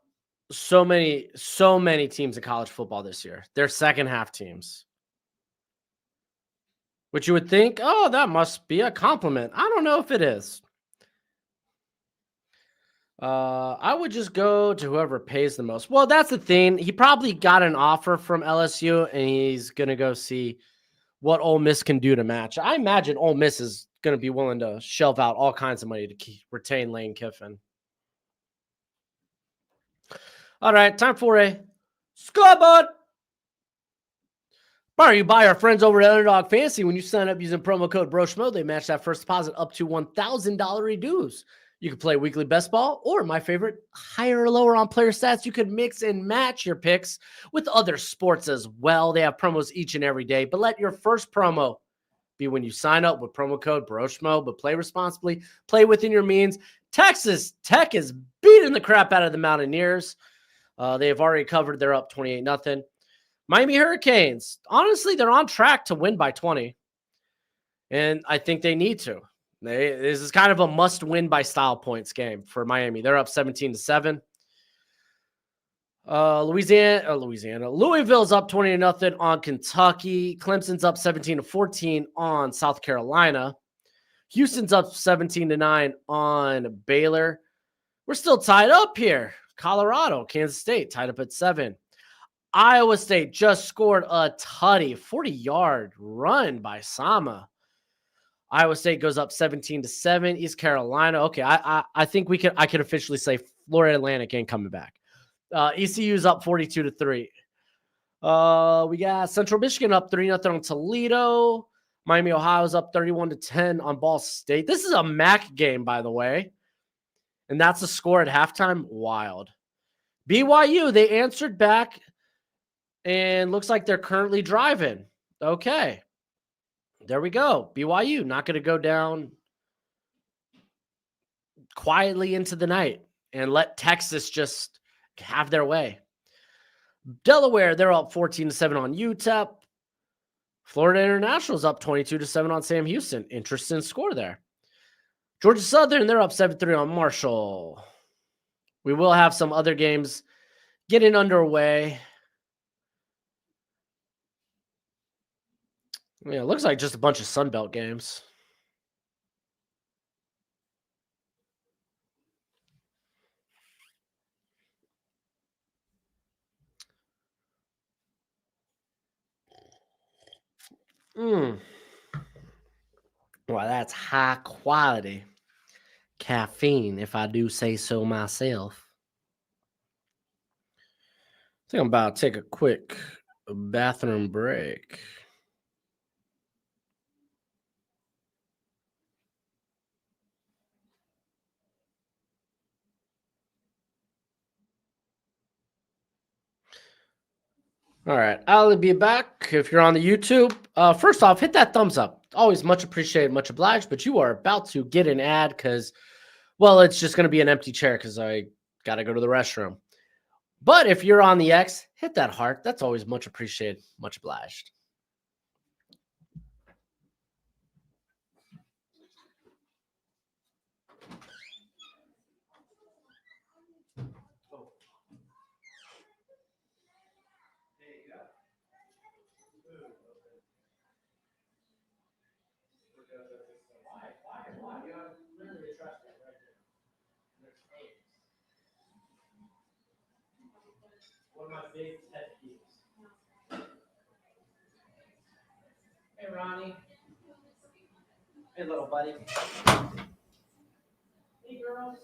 so many teams in college football this year. Their second half teams. Which you would think, oh, that must be a compliment. I don't know if it is. I would just go to whoever pays the most. Well, that's the thing. He probably got an offer from LSU, and he's going to go see what Ole Miss can do to match. I imagine Ole Miss is going to be willing to shelve out all kinds of money to retain Lane Kiffin. All right, time for a scoreboard. Brought you by our friends over at Underdog Fantasy. When you sign up using promo code Broshmo, they match that first deposit up to $1,000 reduce. You can play weekly best ball, or my favorite, higher or lower on player stats. You can mix and match your picks with other sports as well. They have promos each and every day, but let your first promo be when you sign up with promo code Broshmo, but play responsibly, play within your means. Texas Tech is beating the crap out of the Mountaineers. They have already covered. They're up 28-0. Miami Hurricanes, honestly, they're on track to win by 20. And I think they need to. This is kind of a must-win by style points game for Miami. They're up 17-7. Louisville's up 20-0 on Kentucky. Clemson's up 17-14 on South Carolina. Houston's up 17-9 on Baylor. We're still tied up here. Colorado, Kansas State tied up at 7. Iowa State just scored a tutty, 40-yard run by Sama. Iowa State goes up 17-7. East Carolina. Okay, I think I could officially say Florida Atlantic ain't coming back. ECU's up 42-3. We got Central Michigan up 3-0 on Toledo. Miami, Ohio's up 31-10 on Ball State. This is a MAC game, by the way. And that's the score at halftime. Wild. BYU, they answered back. And looks like they're currently driving. Okay. There we go. BYU not going to go down quietly into the night and let Texas just have their way. Delaware, they're up 14-7 on UTEP. Florida International's up 22-7 on Sam Houston. Interesting score there. Georgia Southern, they're up 7-3 on Marshall. We will have some other games getting underway. Yeah, it looks like just a bunch of Sun Belt games. Wow, that's high quality caffeine, if I do say so myself. I think I'm about to take a quick bathroom break. All right, I'll be back. If you're on the YouTube, first off, hit that thumbs up. Always much appreciated, much obliged. But you are about to get an ad because, well, it's just going to be an empty chair because I got to go to the restroom. But if you're on the X, hit that heart. That's always much appreciated, much obliged. One of my big pet peeves. Hey, Ronnie. Hey, little buddy. Hey, girls.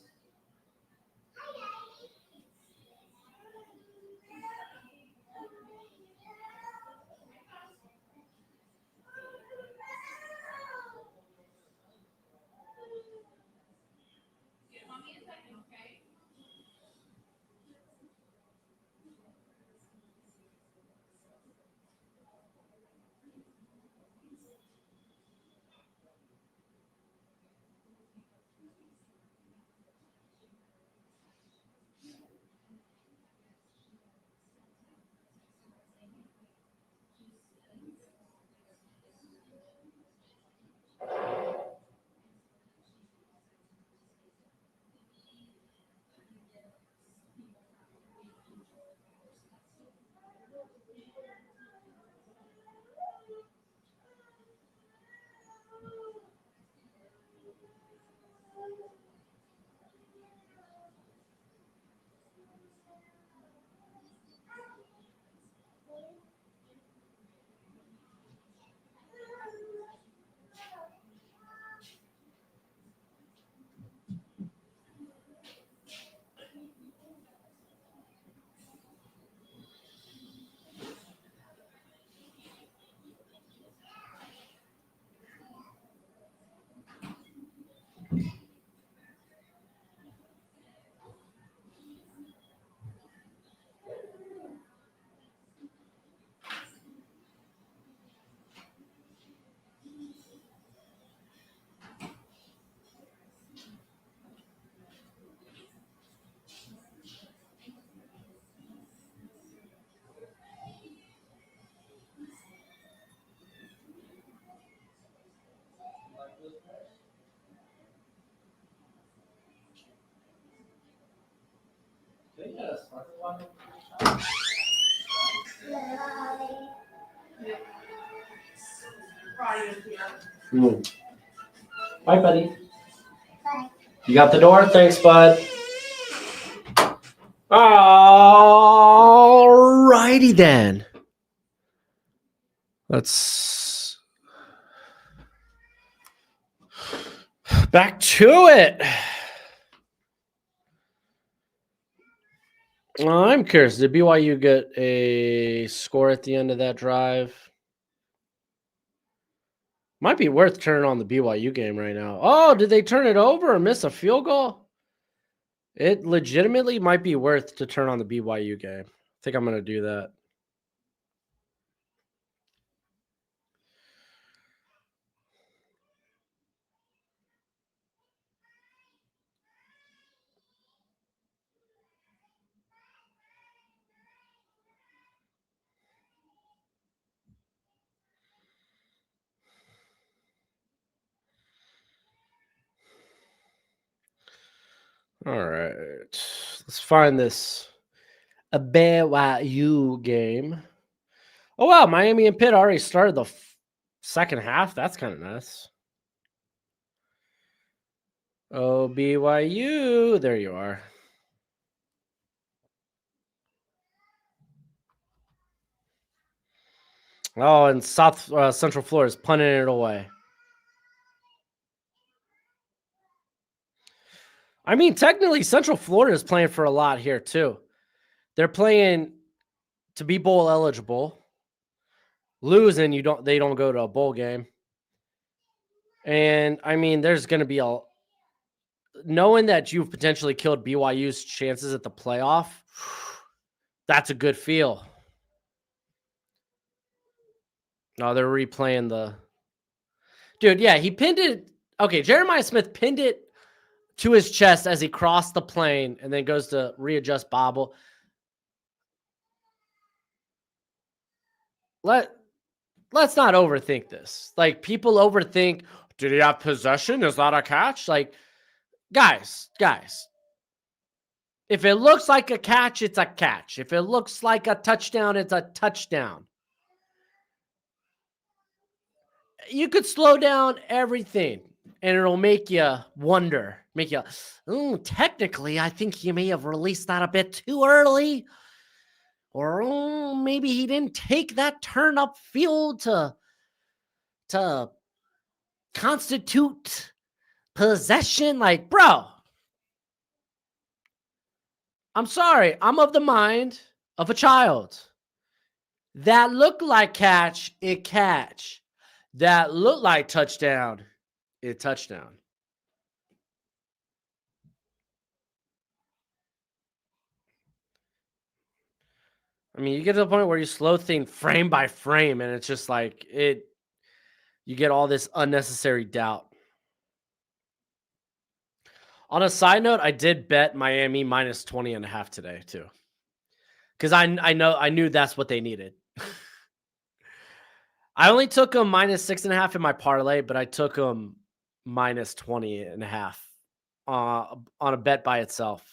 Mommy a second, okay? Bye, buddy. Bye. You got the door? Thanks, bud. All righty then. Let's back to it. I'm curious. Did BYU get a score at the end of that drive? Might be worth turning on the BYU game right now. Oh, did they turn it over or miss a field goal? It legitimately might be worth to turn on the BYU game. I think I'm going to do that. All right. Let's find this a BYU game. Oh, wow. Miami and Pitt already started the second half. That's kind of nice. Oh, BYU. There you are. Oh, and South Central Florida is punting it away. I mean, technically, Central Florida is playing for a lot here, too. They're playing to be bowl eligible. Losing, they don't go to a bowl game. And I mean, there's going to be knowing that you've potentially killed BYU's chances at the playoff. That's a good feel. Oh, they're replaying the dude. Yeah, he pinned it. Okay, Jeremiah Smith pinned it to his chest as he crossed the plane and then goes to readjust bobble. Let's not overthink this. Like, people overthink, did he have possession? Is that a catch? Like, guys, if it looks like a catch, it's a catch. If it looks like a touchdown, it's a touchdown. You could slow down everything and it'll make you wonder. Make you, technically, I think he may have released that a bit too early. Or maybe he didn't take that turn upfield to constitute possession. Like, bro, I'm sorry. I'm of the mind of a child. That looked like catch, it catch. That looked like touchdown, it touchdown. I mean, you get to the point where you slow things frame by frame, and it's just like you get all this unnecessary doubt. On a side note, I did bet Miami minus 20.5 today too. Because I knew that's what they needed. I only took them minus 6.5 in my parlay, but I took them minus 20.5 on a bet by itself.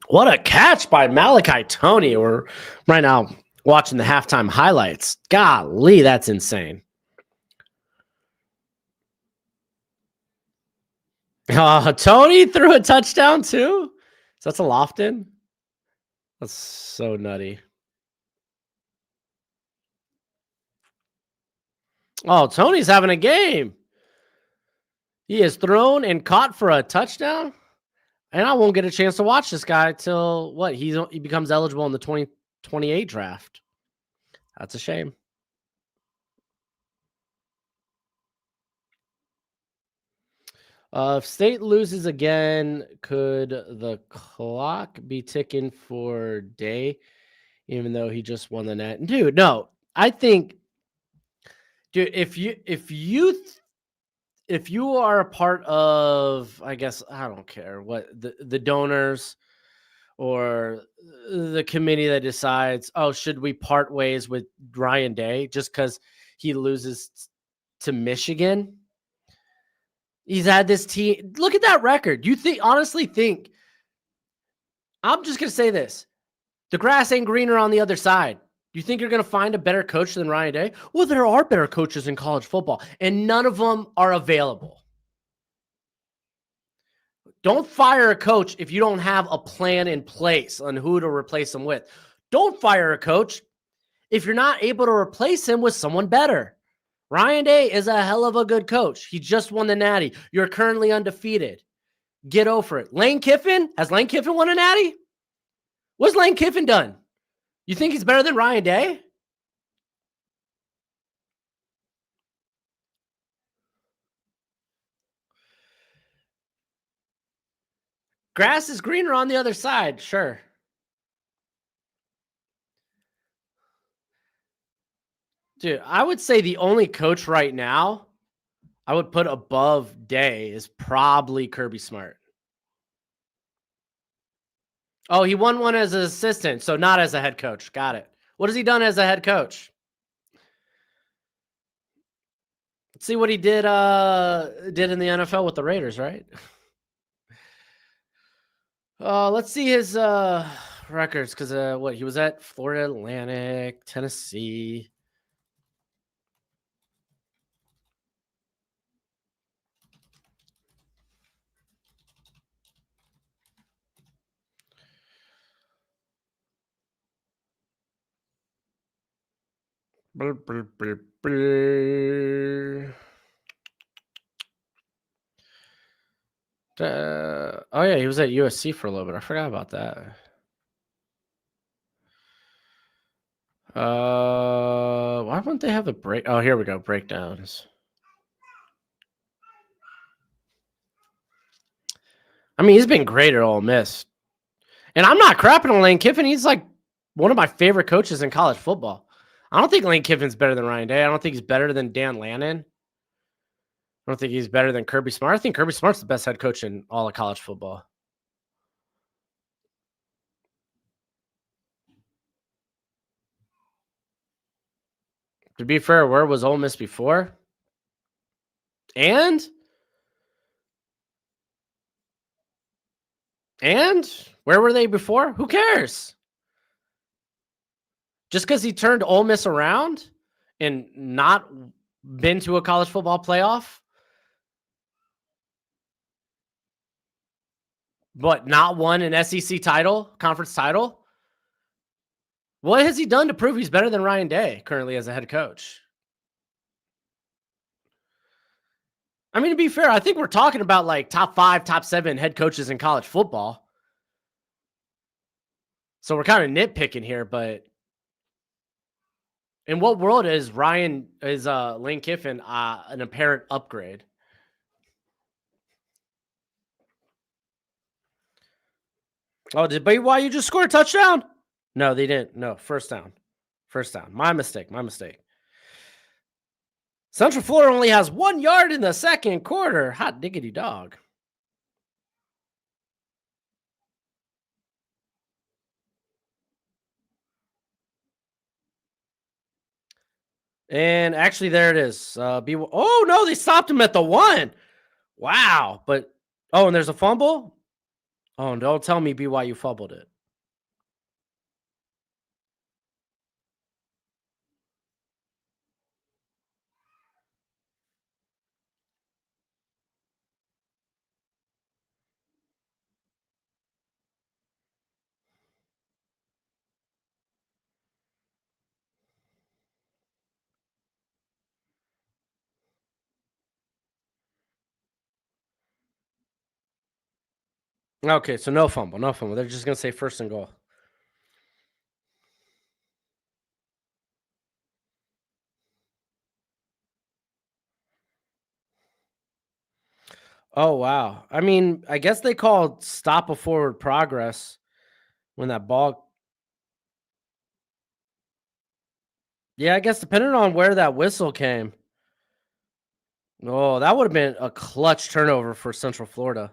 What a catch by Malachi Toney. We're right now watching the halftime highlights. Golly, that's insane. Toney threw a touchdown too? So that's a Lofton? That's so nutty. Oh, Toney's having a game. He is thrown and caught for a touchdown. And I won't get a chance to watch this guy till what? He becomes eligible in the 2028 draft. That's a shame. If State loses again, could the clock be ticking for Day, even though he just won the net? Dude, no. I think, dude, if you are a part of, I guess, I don't care what the donors or the committee that decides, oh, should we part ways with Ryan Day just because he loses to Michigan? He's had this team. Look at that record. You honestly think, I'm just going to say this. The grass ain't greener on the other side. You think you're going to find a better coach than Ryan Day? Well, there are better coaches in college football, and none of them are available. Don't fire a coach if you don't have a plan in place on who to replace him with. Don't fire a coach if you're not able to replace him with someone better. Ryan Day is a hell of a good coach. He just won the Natty. You're currently undefeated. Get over it. Lane Kiffin? Has Lane Kiffin won a Natty? What's Lane Kiffin done? You think he's better than Ryan Day? Grass is greener on the other side, sure. Dude, I would say the only coach right now I would put above Day is probably Kirby Smart. Oh, he won one as an assistant, so not as a head coach. Got it. What has he done as a head coach? Let's see what he did in the NFL with the Raiders, right? Let's see his records, because what he was at Florida Atlantic, Tennessee. Oh yeah, he was at USC for a little bit. I forgot about that. Why wouldn't they have a break? Oh, here we go. Breakdowns. I mean, he's been great at Ole Miss. And I'm not crapping on Lane Kiffin. He's like one of my favorite coaches in college football. I don't think Lane Kiffin's better than Ryan Day. I don't think he's better than Dan Lannon. I don't think he's better than Kirby Smart. I think Kirby Smart's the best head coach in all of college football. To be fair, where was Ole Miss before? And where were they before? Who cares? Just because he turned Ole Miss around and not been to a college football playoff, but not won an SEC title, conference title. What has he done to prove he's better than Ryan Day currently as a head coach? I mean, to be fair, I think we're talking about like top 5, top 7 head coaches in college football. So we're kind of nitpicking here, but in what world is Lane Kiffin an apparent upgrade? Oh, did BYU just score a touchdown? No, they didn't. No, first down. My mistake. Central Florida only has 1 yard in the second quarter. Hot diggity dog. And actually, there it is. Oh, no, they stopped him at the 1. Wow. But, and there's a fumble? Oh, don't tell me BYU fumbled it. Okay, so no fumble. They're just going to say first and goal. Oh, wow. I mean, I guess they called stop of forward progress when that ball. Yeah, I guess depending on where that whistle came. Oh, that would have been a clutch turnover for Central Florida.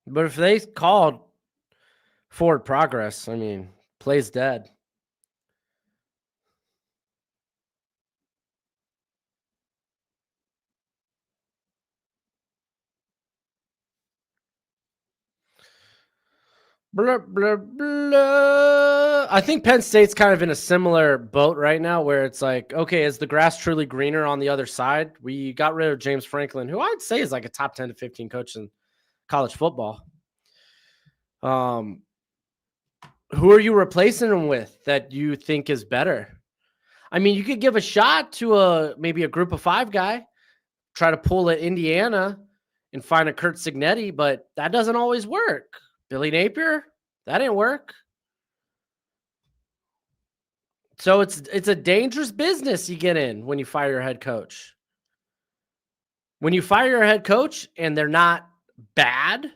But if they called forward progress, I mean, play's dead. Blah, blah, blah. I think Penn State's kind of in a similar boat right now where it's like, okay, is the grass truly greener on the other side? We got rid of James Franklin, who I'd say is like a top 10 to 15 coach in college football. Who are you replacing him with that you think is better? I mean, you could give a shot to maybe a group of 5 guy, try to pull at Indiana and find a Kurt Signetti, but that doesn't always work. Billy Napier, that didn't work. So it's a dangerous business you get in when you fire your head coach. When you fire your head coach and they're not bad,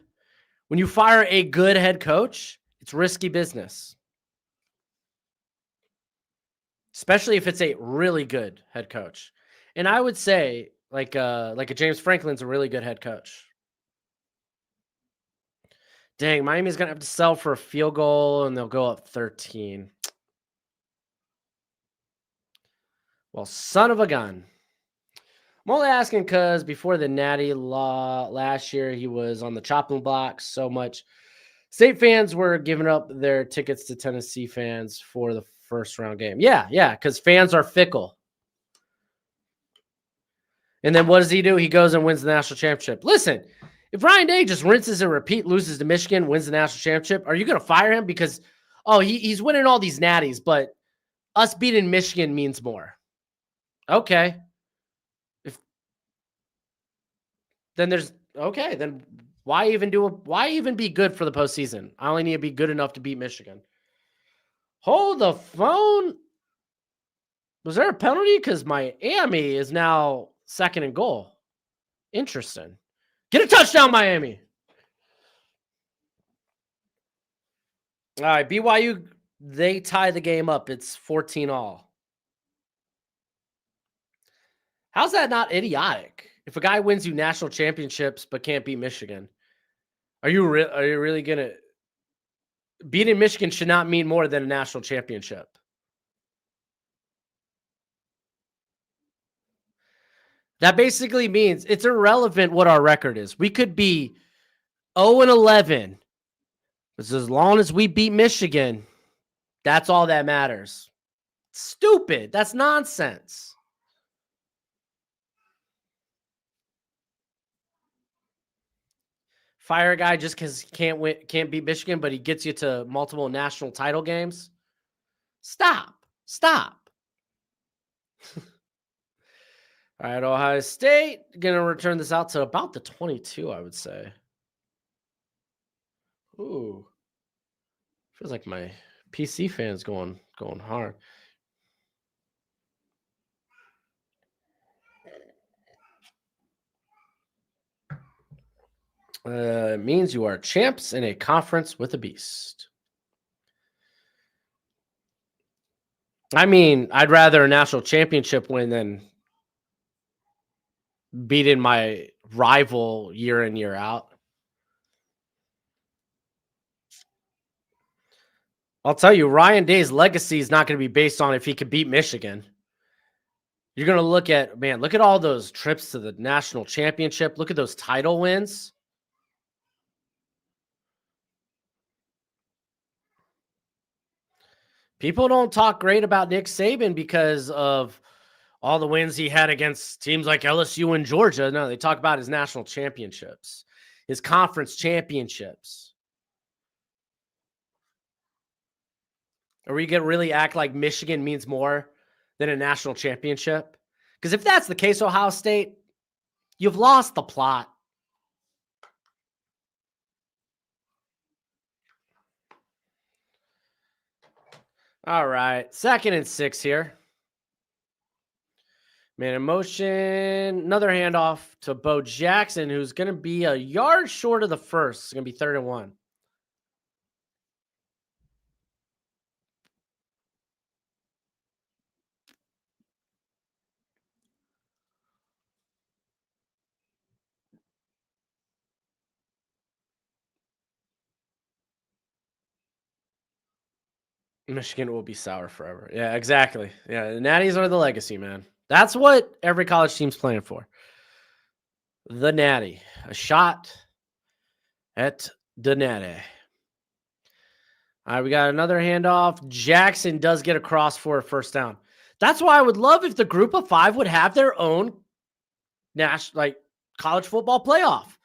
when you fire a good head coach, it's risky business. Especially if it's a really good head coach. And I would say like a James Franklin's a really good head coach. Dang, Miami's going to have to sell for a field goal and they'll go up 13. Well, son of a gun. I'm only asking because before the Natty law last year, he was on the chopping block so much. State fans were giving up their tickets to Tennessee fans for the first round game. Yeah, because fans are fickle. And then what does he do? He goes and wins the national championship. Listen, if Ryan Day just rinses and repeat, loses to Michigan, wins the national championship, are you going to fire him? Because, he's winning all these natties, but us beating Michigan means more. Okay. Then why even be good for the postseason? I only need to be good enough to beat Michigan. Hold the phone. Was there a penalty? Because Miami is now second and goal. Interesting. Get a touchdown, Miami. All right, BYU, they tie the game up. It's 14-all. How's that not idiotic? If a guy wins you national championships but can't beat Michigan, are you really going to – beating Michigan should not mean more than a national championship. That basically means it's irrelevant what our record is. We could be 0-11. But as long as we beat Michigan, that's all that matters. Stupid. That's nonsense. Fire a guy just because he can't beat Michigan, but he gets you to multiple national title games. Stop. All right, Ohio State going to return this out to about the 22, I would say. Ooh. Feels like my PC fan's going hard. It means you are champs in a conference with a beast. I mean, I'd rather a national championship win than beating my rival year in, year out. I'll tell you, Ryan Day's legacy is not going to be based on if he could beat Michigan. You're going to look at all those trips to the national championship. Look at those title wins. People don't talk great about Nick Saban because of all the wins he had against teams like LSU and Georgia. No, they talk about his national championships, his conference championships. Are we going to really act like Michigan means more than a national championship? Because if that's the case, Ohio State, you've lost the plot. All right, 2nd and 6 here. Man in motion. Another handoff to Bo Jackson, who's going to be a yard short of the first. It's going to be 3rd and 1. Michigan will be sour forever. Yeah, exactly. Yeah, the Natties are the legacy, man. That's what every college team's playing for. The Natty. A shot at the Natty. All right, we got another handoff. Jackson does get across for a first down. That's why I would love if the group of 5 would have their own college football playoff.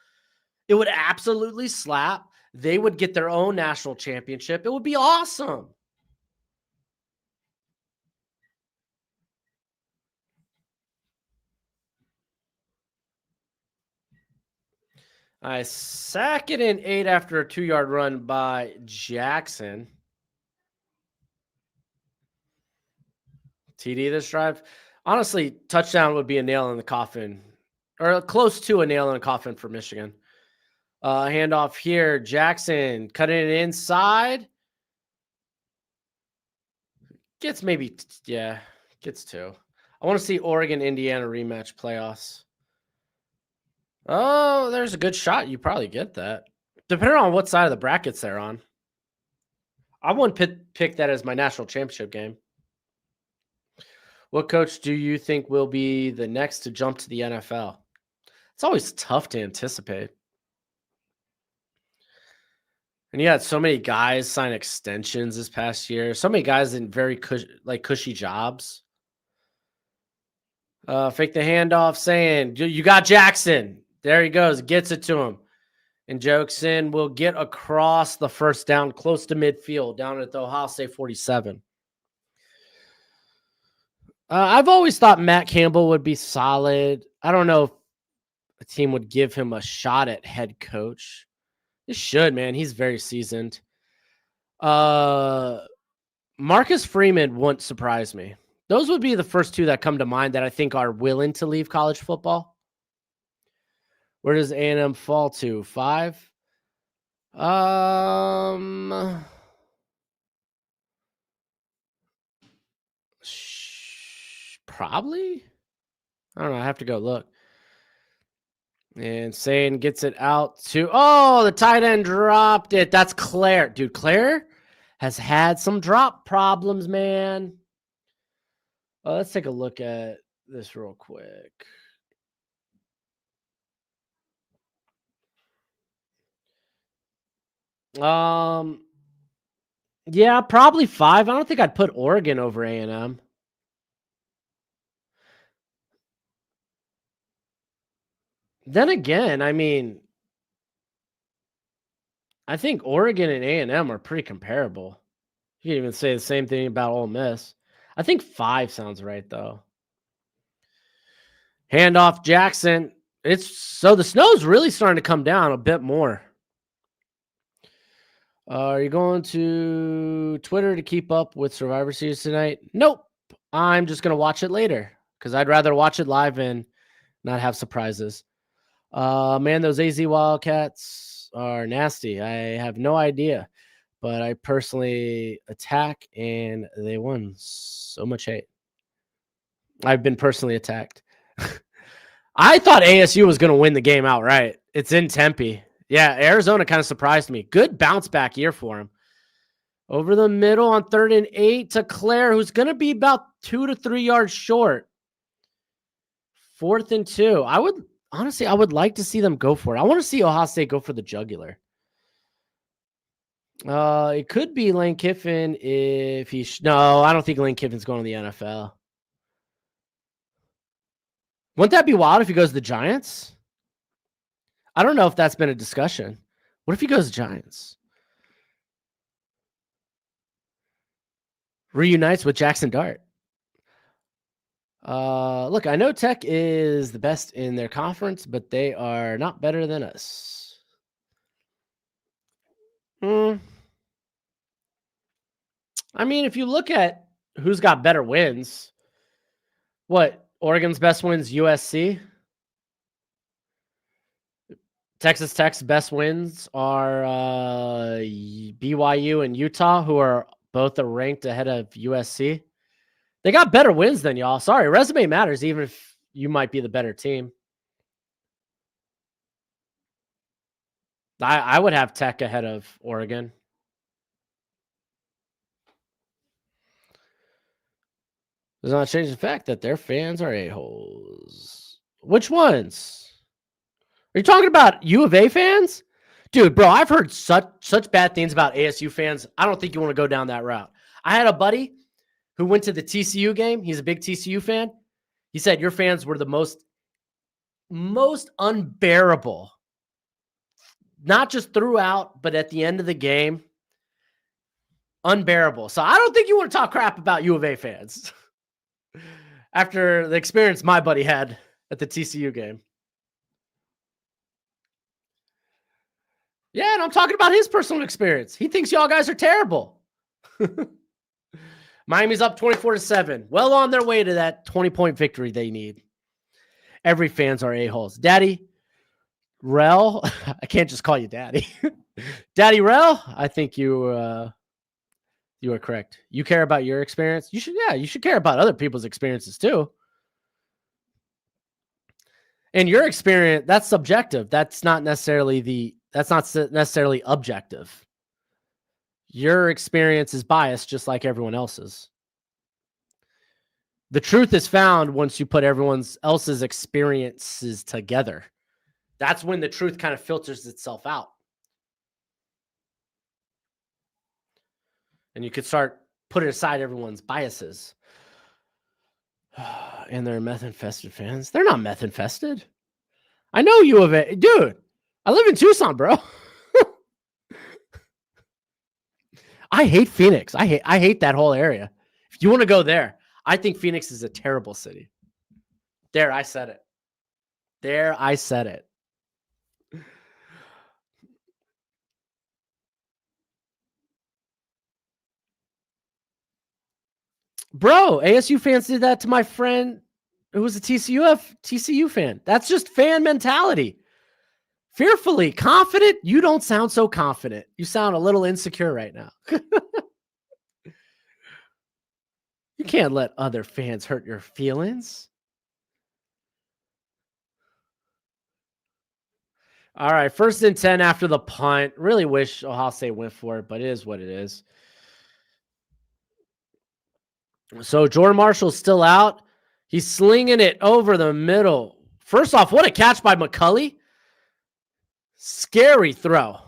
It would absolutely slap. They would get their own national championship. It would be awesome. All right, 2nd and 8 after a 2-yard run by Jackson. TD this drive. Honestly, touchdown would be a nail in the coffin, or close to a nail in the coffin for Michigan. Handoff here. Jackson cutting it inside. Gets maybe, gets 2. I want to see Oregon-Indiana rematch playoffs. Oh, there's a good shot. You probably get that. Depending on what side of the brackets they're on. I wouldn't pick that as my national championship game. What coach do you think will be the next to jump to the NFL? It's always tough to anticipate. And you had so many guys sign extensions this past year. So many guys in very cushy jobs. Fake the handoff saying, you got Jackson. There he goes. Gets it to him. And Jokesen will get across the first down close to midfield down at the Ohio State 47. I've always thought Matt Campbell would be solid. I don't know if a team would give him a shot at head coach. They should, man. He's very seasoned. Marcus Freeman wouldn't surprise me. Those would be the first 2 that come to mind that I think are willing to leave college football. Where does A&M fall to? 5? Probably. I don't know. I have to go look. And Sane gets it out to, the tight end dropped it. That's Claire. Dude, Claire has had some drop problems, man. Let's take a look at this real quick. Yeah, probably 5. I don't think I'd put Oregon over A&M. Then again, I mean, I think Oregon and A&M are pretty comparable. You can even say the same thing about Ole Miss. I think 5 sounds right, though. Handoff Jackson. So the snow's really starting to come down a bit more. Are you going to Twitter to keep up with Survivor Series tonight? Nope. I'm just going to watch it later because I'd rather watch it live and not have surprises. Man, those AZ Wildcats are nasty. I have no idea, but I personally attack and they won. So much hate. I've been personally attacked. I thought ASU was going to win the game outright. It's in Tempe. Yeah, Arizona kind of surprised me. Good bounce back year for him. Over the middle on 3rd and 8 to Claire, who's going to be about 2 to 3 yards short. 4th and 2. I would like to see them go for it. I want to see Ohio State go for the jugular. It could be Lane Kiffin if he... No, I don't think Lane Kiffin's going to the NFL. Wouldn't that be wild if he goes to the Giants? I don't know if that's been a discussion. What if he goes to Giants? Reunites with Jackson Dart. Look, I know Tech is the best in their conference, but they are not better than us. I mean, if you look at who's got better wins, Oregon's best wins, USC. Texas Tech's best wins are BYU and Utah, who are both ranked ahead of USC. They got better wins than y'all. Sorry, resume matters, even if you might be the better team. I would have Tech ahead of Oregon. Does not change the fact that their fans are a-holes. Which ones? Are you talking about U of A fans? Dude, bro, I've heard such bad things about ASU fans. I don't think you want to go down that route. I had a buddy who went to the TCU game. He's a big TCU fan. He said your fans were the most unbearable not just throughout, but at the end of the game, unbearable. So I don't think you want to talk crap about U of A fans after the experience my buddy had at the TCU game. Yeah, and I'm talking about his personal experience. He thinks y'all guys are terrible. Miami's up 24-7. Well on their way to that 20-point victory they need. Every fans are a-holes. Daddy Rel, I can't just call you Daddy. Daddy Rel, I think you are correct. You care about your experience. You should care about other people's experiences too. And your experience, that's subjective. That's not necessarily objective. Your experience is biased just like everyone else's. The truth is found once you put everyone else's experiences together. That's when the truth kind of filters itself out. And you could start putting aside everyone's biases. And they're meth-infested fans. They're not meth-infested. I know U of A. Dude, I live in Tucson, bro. I hate Phoenix. I hate that whole area. If you want to go there, I think Phoenix is a terrible city. There, I said it. Bro, ASU fans did that to my friend who was a TCU fan. That's just fan mentality. Fearfully confident. You don't sound so confident. You sound a little insecure right now. You can't let other fans hurt your feelings. All right, 1st and 10 after the punt. Really wish Ohio State went for it, but it is what it is. So Jordan Marshall's still out. He's slinging it over the middle. First off, what a catch by McCulley. Scary throw.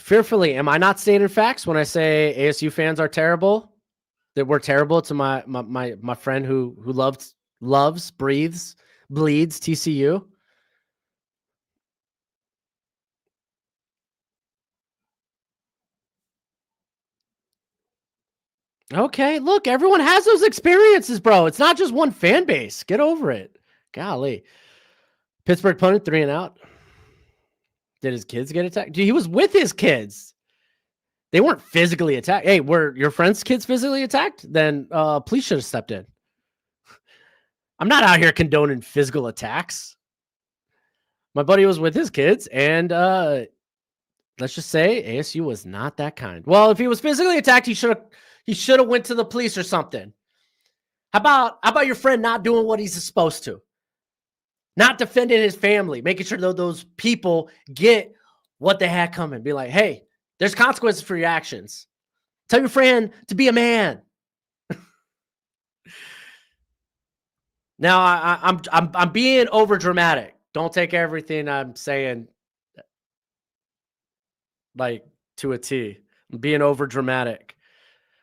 Fearfully, am I not stating facts when I say ASU fans are terrible? That we're terrible to my friend who loves, breathes, bleeds TCU? Okay, look, everyone has those experiences, bro. It's not just one fan base. Get over it. Golly. Pittsburgh punted 3 and out. Did his kids get attacked? Dude, he was with his kids. They weren't physically attacked. Hey, were your friend's kids physically attacked? Then police should have stepped in. I'm not out here condoning physical attacks. My buddy was with his kids, and let's just say ASU was not that kind. Well, if he was physically attacked, he should have went to the police or something. How about your friend not doing what he's supposed to? Not defending his family, making sure that those people get what they had coming. Be like, hey, there's consequences for your actions. Tell your friend to be a man. Now I'm being over dramatic. Don't take everything I'm saying like to a T. I'm being over dramatic.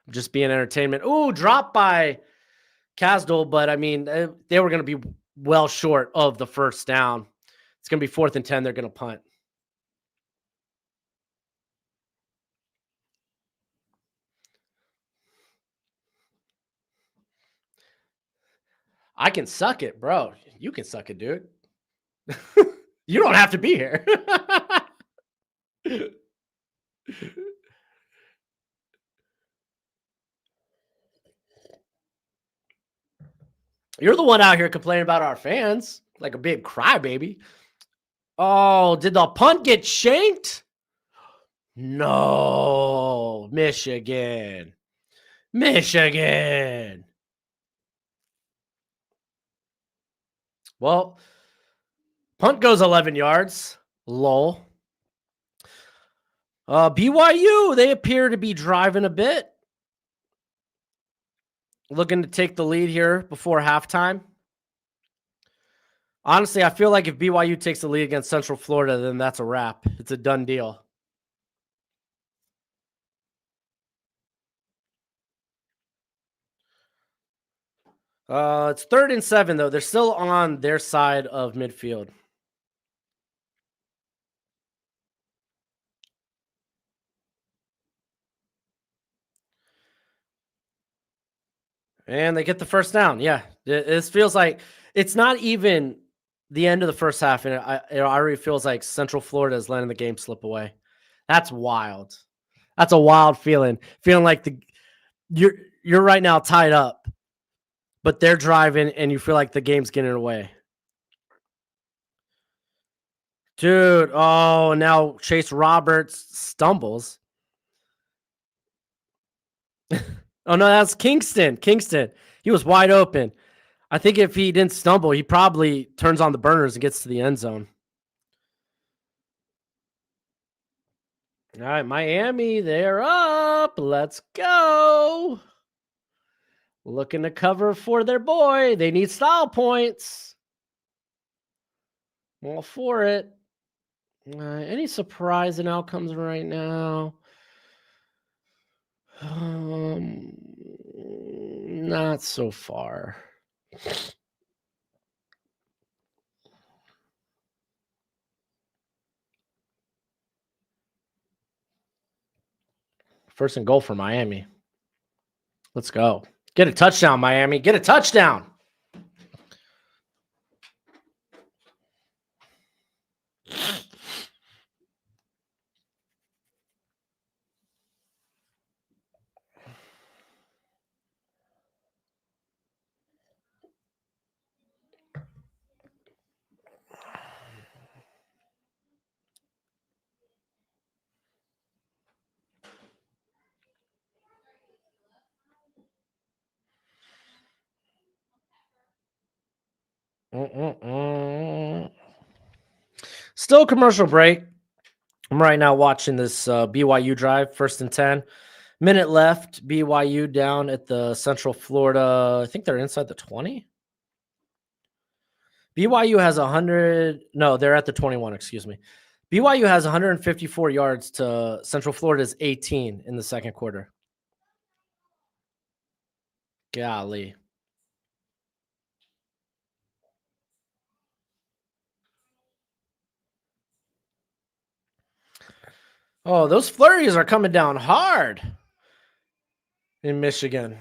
I'm just being entertainment. Ooh, dropped by Casdell, but I mean they were going to be well short of the first down. It's going to be 4th and 10. They're going to punt. I can suck it, bro. You can suck it, dude. You don't have to be here. You're the one out here complaining about our fans like a big crybaby. Oh, did the punt get shanked? No, Michigan. Well, punt goes 11 yards. Lol. BYU, they appear to be driving a bit. Looking to take the lead here before halftime. Honestly, I feel like if BYU takes the lead against Central Florida, then that's a wrap. It's a done deal. It's 3rd and 7 though. They're still on their side of midfield. And they get the first down. Yeah, this feels like it's not even the end of the first half, and it already feels like Central Florida is letting the game slip away. That's wild. That's a wild feeling. Feeling like you're right now tied up, but they're driving, and you feel like the game's getting away. Dude, oh, now Chase Roberts stumbles. Oh, no, that's Kingston. Kingston. He was wide open. I think if he didn't stumble, he probably turns on the burners and gets to the end zone. All right, Miami, they're up. Let's go. Looking to cover for their boy. They need style points. I'm all for it. Any surprising outcomes right now? Not so far. First and goal for Miami. Let's go. Get a touchdown, Miami. Get a touchdown. Still commercial break. I'm right now watching this BYU drive, 1st and 10. Minute left. BYU down at the Central Florida. I think they're inside the 20. BYU has 100. No, they're at the 21. Excuse me. BYU has 154 yards to Central Florida's 18 in the second quarter. Golly. Oh, those flurries are coming down hard in Michigan.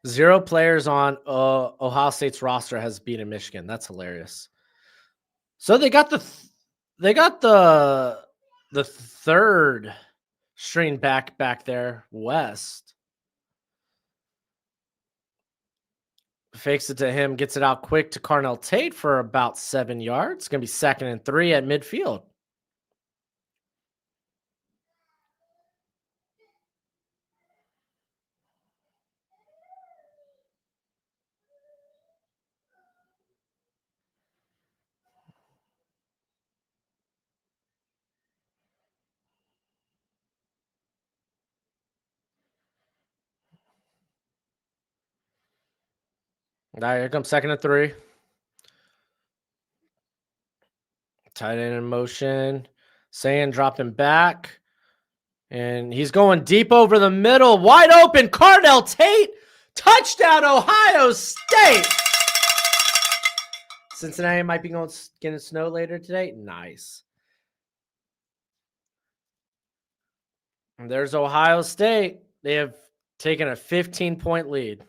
0 players on Ohio State's roster has beaten Michigan. That's hilarious. So they got the 3rd string back there, West. Fakes it to him, gets it out quick to Carnell Tate for about 7 yards. It's going to be 2nd and 3 at midfield. All right, here comes 2nd and 3. Tight end in motion. Sand dropping back. And he's going deep over the middle. Wide open. Carnell Tate. Touchdown, Ohio State. Cincinnati might be getting snow later today. Nice. And there's Ohio State. They have taken a 15-point lead.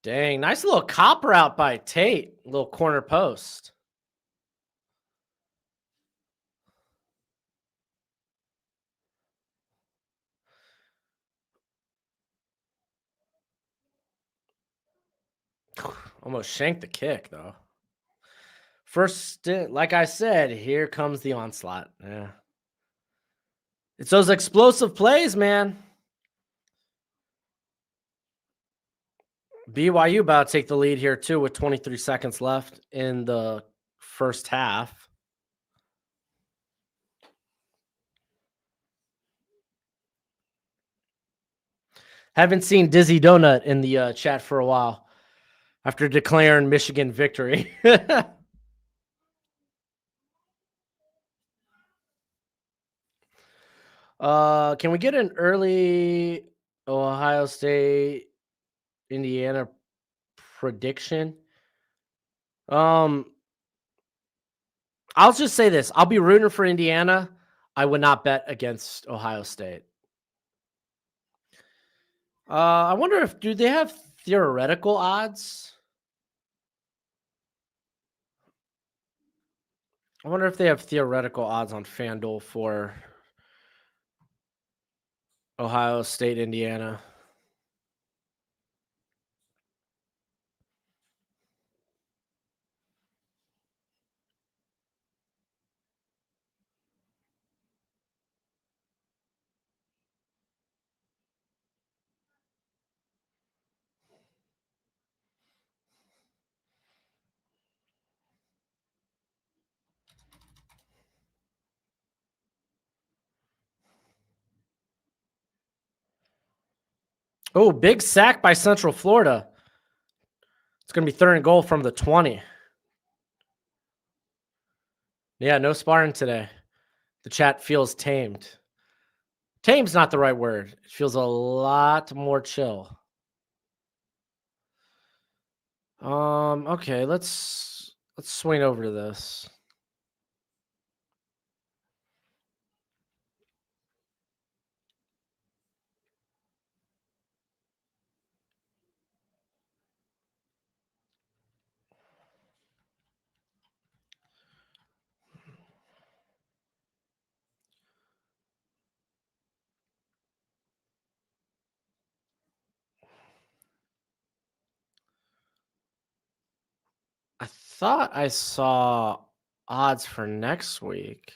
Dang, nice little copper out by Tate. Little corner post. Almost shanked the kick, though. First, like I said, here comes the onslaught. Yeah. It's those explosive plays, man. BYU about to take the lead here, too, with 23 seconds left in the first half. Haven't seen Dizzy Donut in the chat for a while after declaring Michigan victory. Can we get an early Ohio State Indiana prediction? I'll just say this. I'll be rooting for Indiana. I would not bet against Ohio State. I wonder if do they have theoretical odds? I wonder if they have theoretical odds on FanDuel for Ohio State, Indiana. Oh, big sack by Central Florida. It's going to be 3rd and goal from the 20. Yeah, no sparring today. The chat feels tamed. Tame's not the right word. It feels a lot more chill. Okay, let's swing over to this. I thought I saw odds for next week.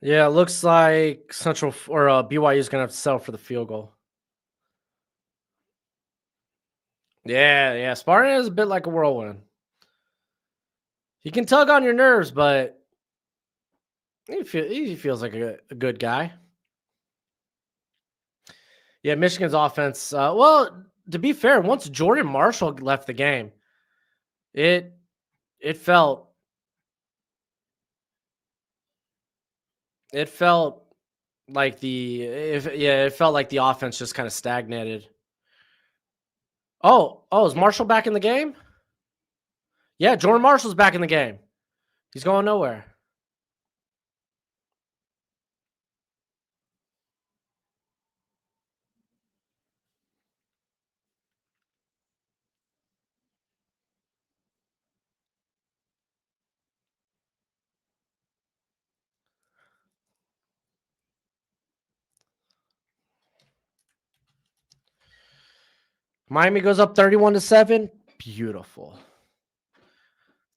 Yeah, it looks like Central or BYU is going to have to settle for the field goal. Yeah. Spartan is a bit like a whirlwind. He can tug on your nerves, but he feels like a good guy. Yeah, Michigan's offense. Well, to be fair, once Jordan Marshall left the game, it felt like it felt like the offense just kind of stagnated. Oh, is Marshall back in the game? Yeah, Jordan Marshall's back in the game. He's going nowhere. Miami goes up 31-7. Beautiful.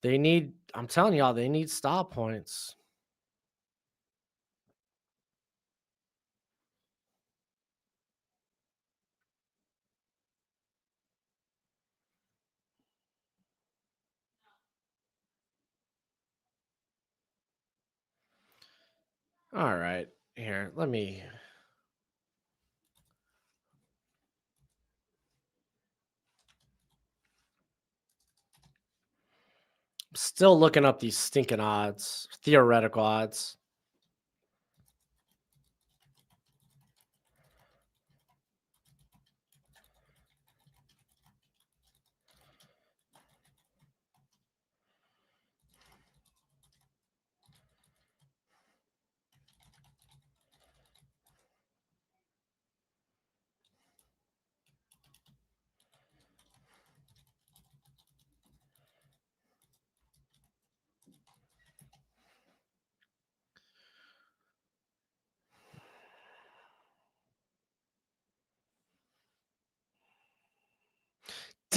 I'm telling y'all, they need stop points. All right. Here, let me. I'm still looking up these stinking odds, theoretical odds.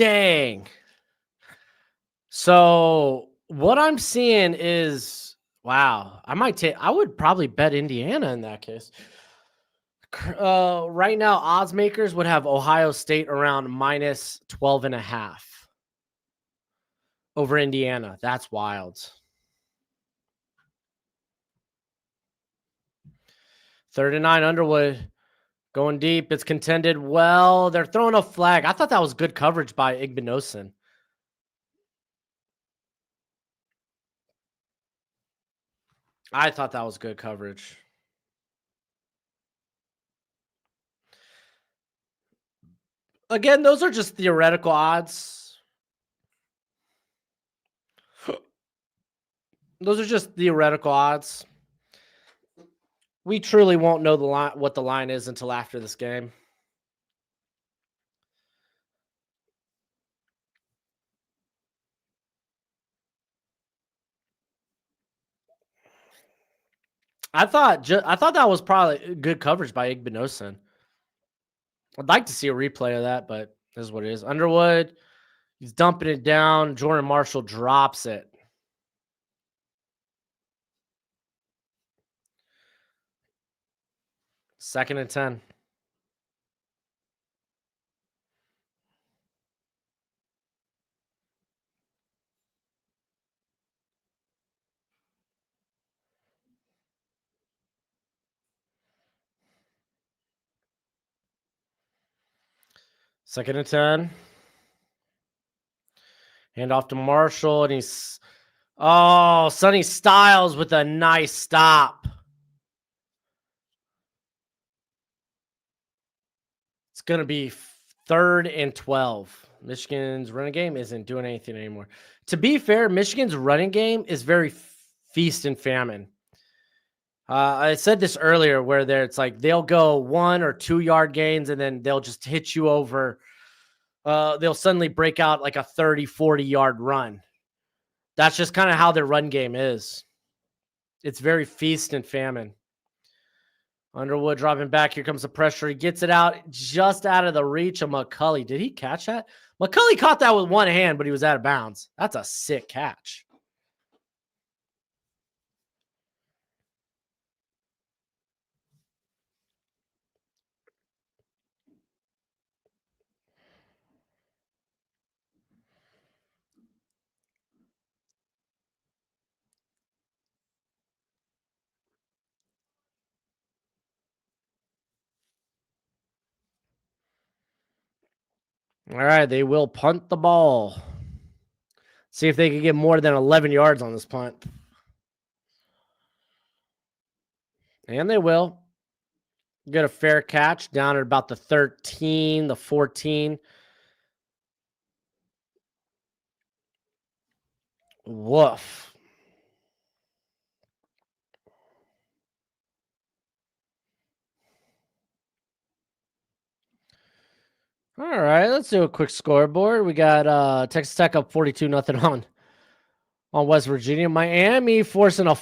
Dang. So what I'm seeing is, wow, I would probably bet Indiana in that case. Right now, odds makers would have Ohio State around minus 12.5 over Indiana. That's wild. 39 Underwood going deep. It's contended well. They're throwing a flag. I thought that was good coverage by Igbinosun. I thought that was good coverage. Again, those are just theoretical odds. Those are just theoretical odds. We truly won't know what the line is until after this game. I thought that was probably good coverage by Igbinosun. I'd like to see a replay of that, but this is what it is. Underwood, he's dumping it down. Jordan Marshall drops it. Second and 10. Second and 10. Hand off to Marshall, and he's Sonny Styles with a nice stop. It's going to be 3rd and 12. Michigan's running game isn't doing anything anymore. To be fair, Michigan's running game is very feast and famine. I said this earlier where it's like they'll go 1 or 2 yard gains and then they'll just hit you over. They'll suddenly break out like a 30, 40 yard run. That's just kind of how their run game is. It's very feast and famine. Underwood dropping back. Here comes the pressure. He gets it out just out of the reach of McCulley. Did he catch that? McCulley caught that with one hand, but he was out of bounds. That's a sick catch. All right, they will punt the ball. See if they can get more than 11 yards on this punt. And they will. Get a fair catch down at about the 13, the 14. Woof. All right, let's do a quick scoreboard. We got Texas Tech up 42-0 on West Virginia. Miami forcing a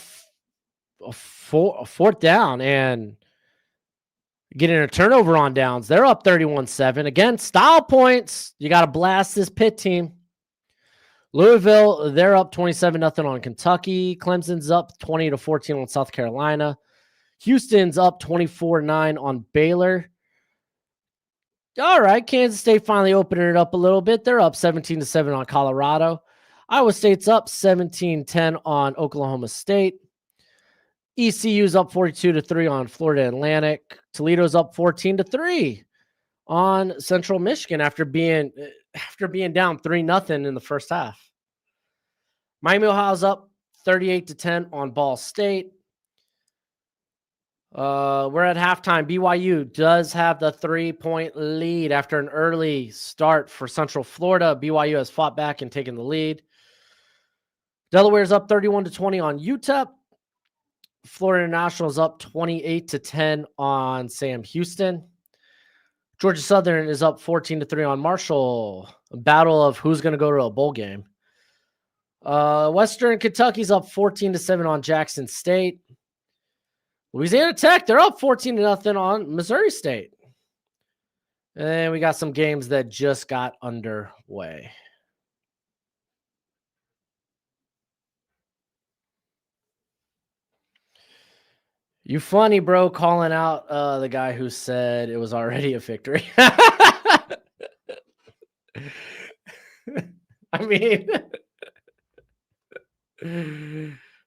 fourth down and getting a turnover on downs. They're up 31-7. Again, style points. You got to blast this Pitt team. Louisville, they're up 27-0 on Kentucky. Clemson's up 20-14 on South Carolina. Houston's up 24-9 on Baylor. All right, Kansas State finally opening it up a little bit. They're up 17-7 on Colorado. Iowa State's up 17-10 on Oklahoma State. ECU's up 42-3 on Florida Atlantic. Toledo's up 14-3 on Central Michigan after being down 3-0 in the first half. Miami, Ohio's up 38-10 on Ball State. We're at halftime. BYU does have the 3-point lead after an early start for Central Florida. BYU has fought back and taken the lead. Delaware's up 31-20 on UTEP. Florida International is up 28-10 on Sam Houston. Georgia Southern is up 14-3 on Marshall. A battle of who's going to go to a bowl game. Western Kentucky's up 14-7 on Jackson State. Louisiana Tech, they're up 14-0 on Missouri State. And then we got some games that just got underway. You funny, bro, calling out the guy who said it was already a victory. I mean,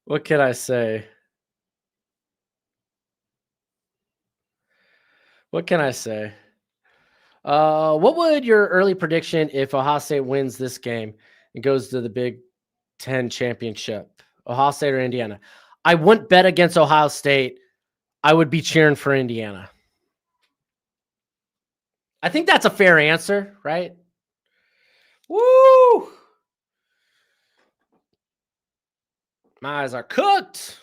what can I say? What can I say? What would your early prediction if Ohio State wins this game and goes to the Big Ten championship? Ohio State or Indiana? I wouldn't bet against Ohio State. I would be cheering for Indiana. I think that's a fair answer, right? Woo! My eyes are cooked.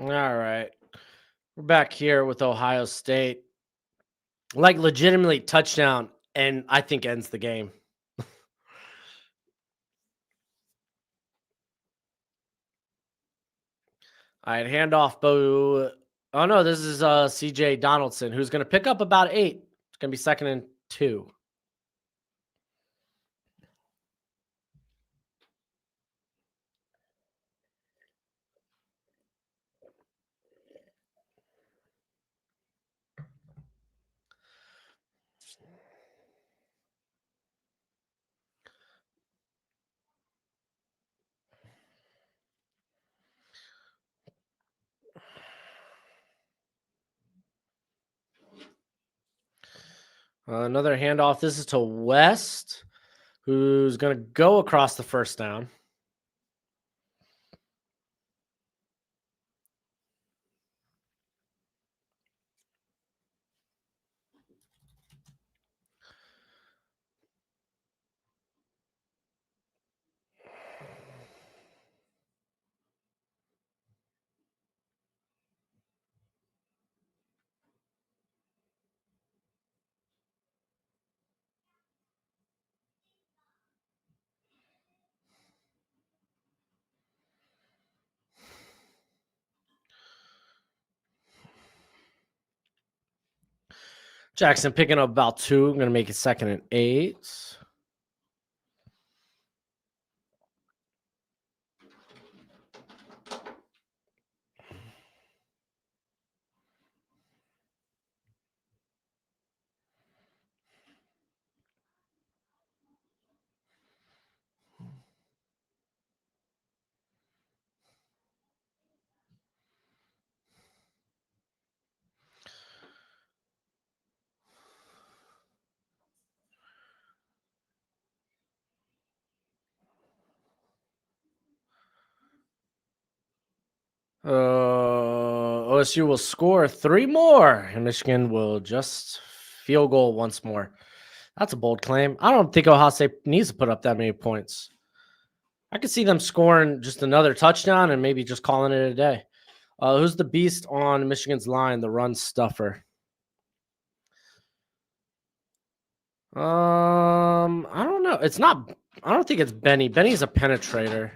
All right. We're back here with Ohio State. Like legitimately touchdown, and I think ends the game. All right, handoff, Bo. Oh no, this is CJ Donaldson, who's going to pick up about 8. It's going to be 2nd and 2. Another handoff. This is to West, who's going to go across the first down. Jackson picking up about 2. I'm going to make it 2nd and 8. OSU will score 3 more, and Michigan will just field goal once more. That's a bold claim. I don't think Ohio State needs to put up that many points. I could see them scoring just another touchdown and maybe just calling it a day. Who's the beast on Michigan's line, the run stuffer? I don't know. It's not. I don't think it's Benny. Benny's a penetrator.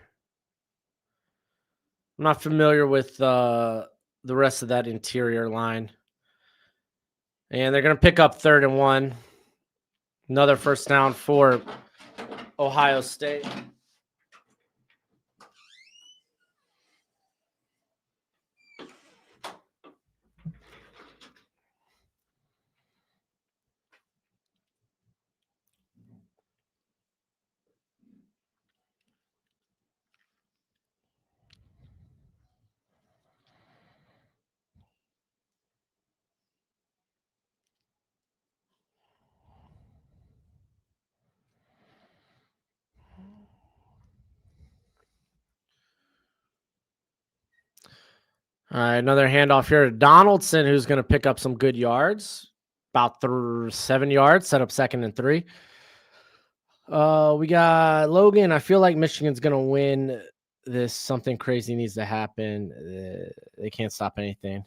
I'm not familiar with the rest of that interior line. And they're going to pick up 3rd and 1. Another first down for Ohio State. All right, another handoff here to Donaldson, who's going to pick up some good yards. About 7 yards, set up 2nd and 3. We got Logan. I feel like Michigan's going to win this. Something crazy needs to happen. They can't stop anything.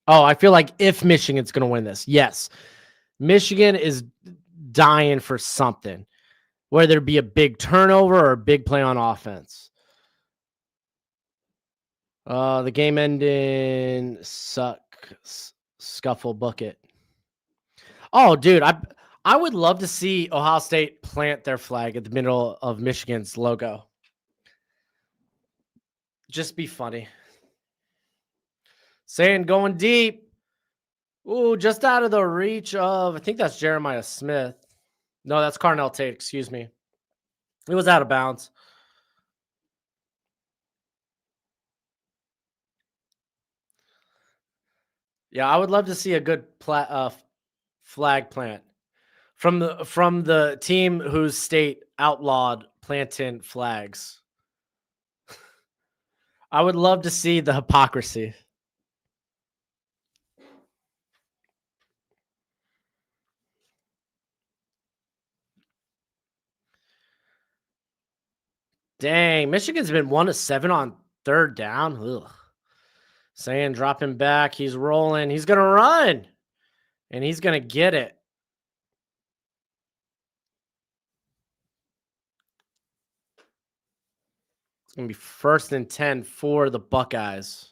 Oh, I feel like if Michigan's going to win this, yes. Michigan is dying for something, whether it be a big turnover or a big play on offense. The game ending scuffle bucket. Oh, dude, I would love to see Ohio State plant their flag at the middle of Michigan's logo. Just be funny. Saying going deep. Ooh, just out of the reach of, I think that's Jeremiah Smith. No, that's Carnell Tate, excuse me. It was out of bounds. Yeah, I would love to see a good flag plant from the team whose state outlawed planting flags. I would love to see the hypocrisy. Dang, Michigan's been 1 of 7 on 3rd down. Ugh. Saying dropping back, he's rolling, he's gonna run, and he's gonna get it. It's gonna be 1st and 10 for the Buckeyes.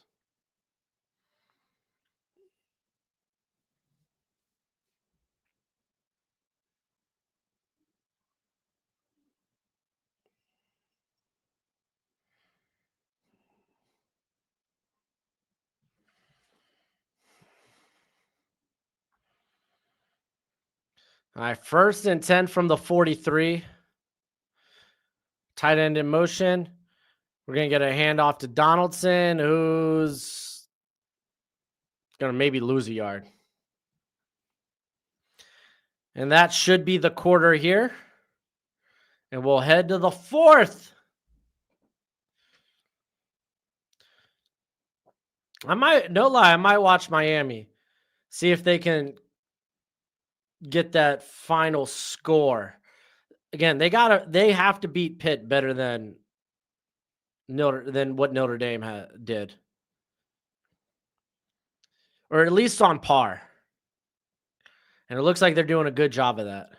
All right, 1st and 10 from the 43. Tight end in motion. We're going to get a handoff to Donaldson, who's going to maybe lose a yard. And that should be the quarter here. And we'll head to the 4th. I might watch Miami. See if they can get that final score. Again, they have to beat Pitt better than what Notre Dame did. Or at least on par. And it looks like they're doing a good job of that.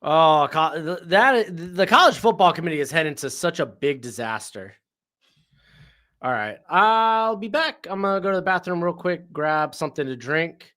Oh, the college football committee is heading to such a big disaster. All right, I'll be back. I'm going to go to the bathroom real quick, grab something to drink.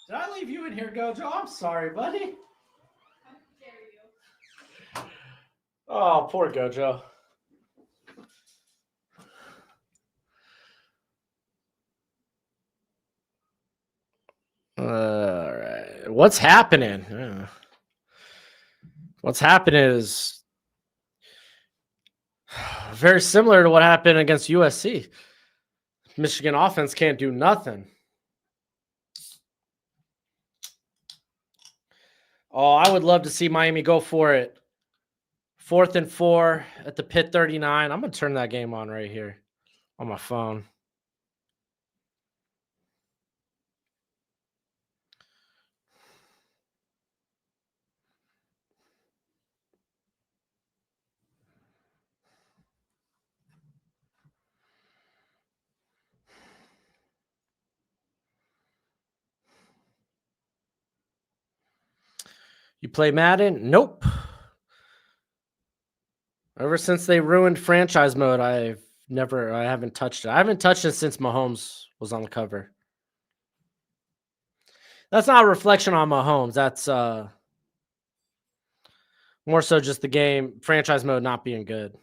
Did I leave you in here, Gojo? I'm sorry, buddy. How dare you? Oh, poor Gojo. All right. What's happening? What's happening is very similar to what happened against USC. Michigan offense can't do nothing. Oh, I would love to see Miami go for it. 4th and 4 at the Pit 39. I'm going to turn that game on right here on my phone. You play Madden? Nope. Ever since they ruined franchise mode, I haven't touched it. I haven't touched it since Mahomes was on the cover. That's not a reflection on Mahomes. That's more so just the game franchise mode not being good.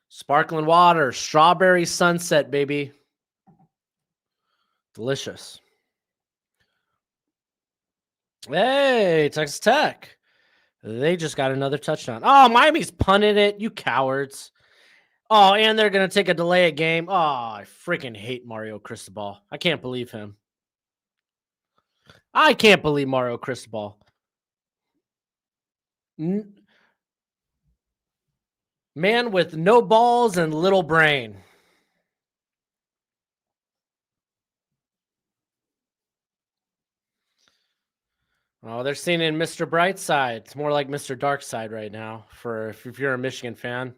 Sparkling water, strawberry sunset, baby. Delicious. Hey, Texas Tech. They just got another touchdown. Oh, Miami's punted it, you cowards. Oh, and they're going to take a delay a game. Oh, I freaking hate Mario Cristobal. I can't believe him. I can't believe Mario Cristobal. Man with no balls and little brain. Oh, they're seeing it in Mr. Brightside. It's more like Mr. Darkside right now for if you're a Michigan fan.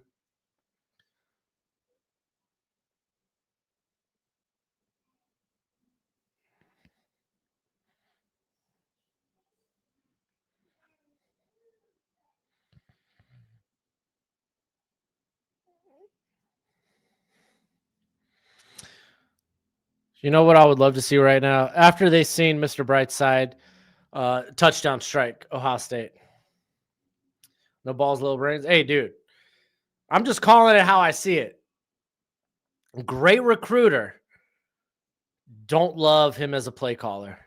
You know what I would love to see right now? After they seen Mr. Brightside, touchdown strike, Ohio State. No balls, little brains. Hey, dude, I'm just calling it how I see it. Great recruiter. Don't love him as a play caller.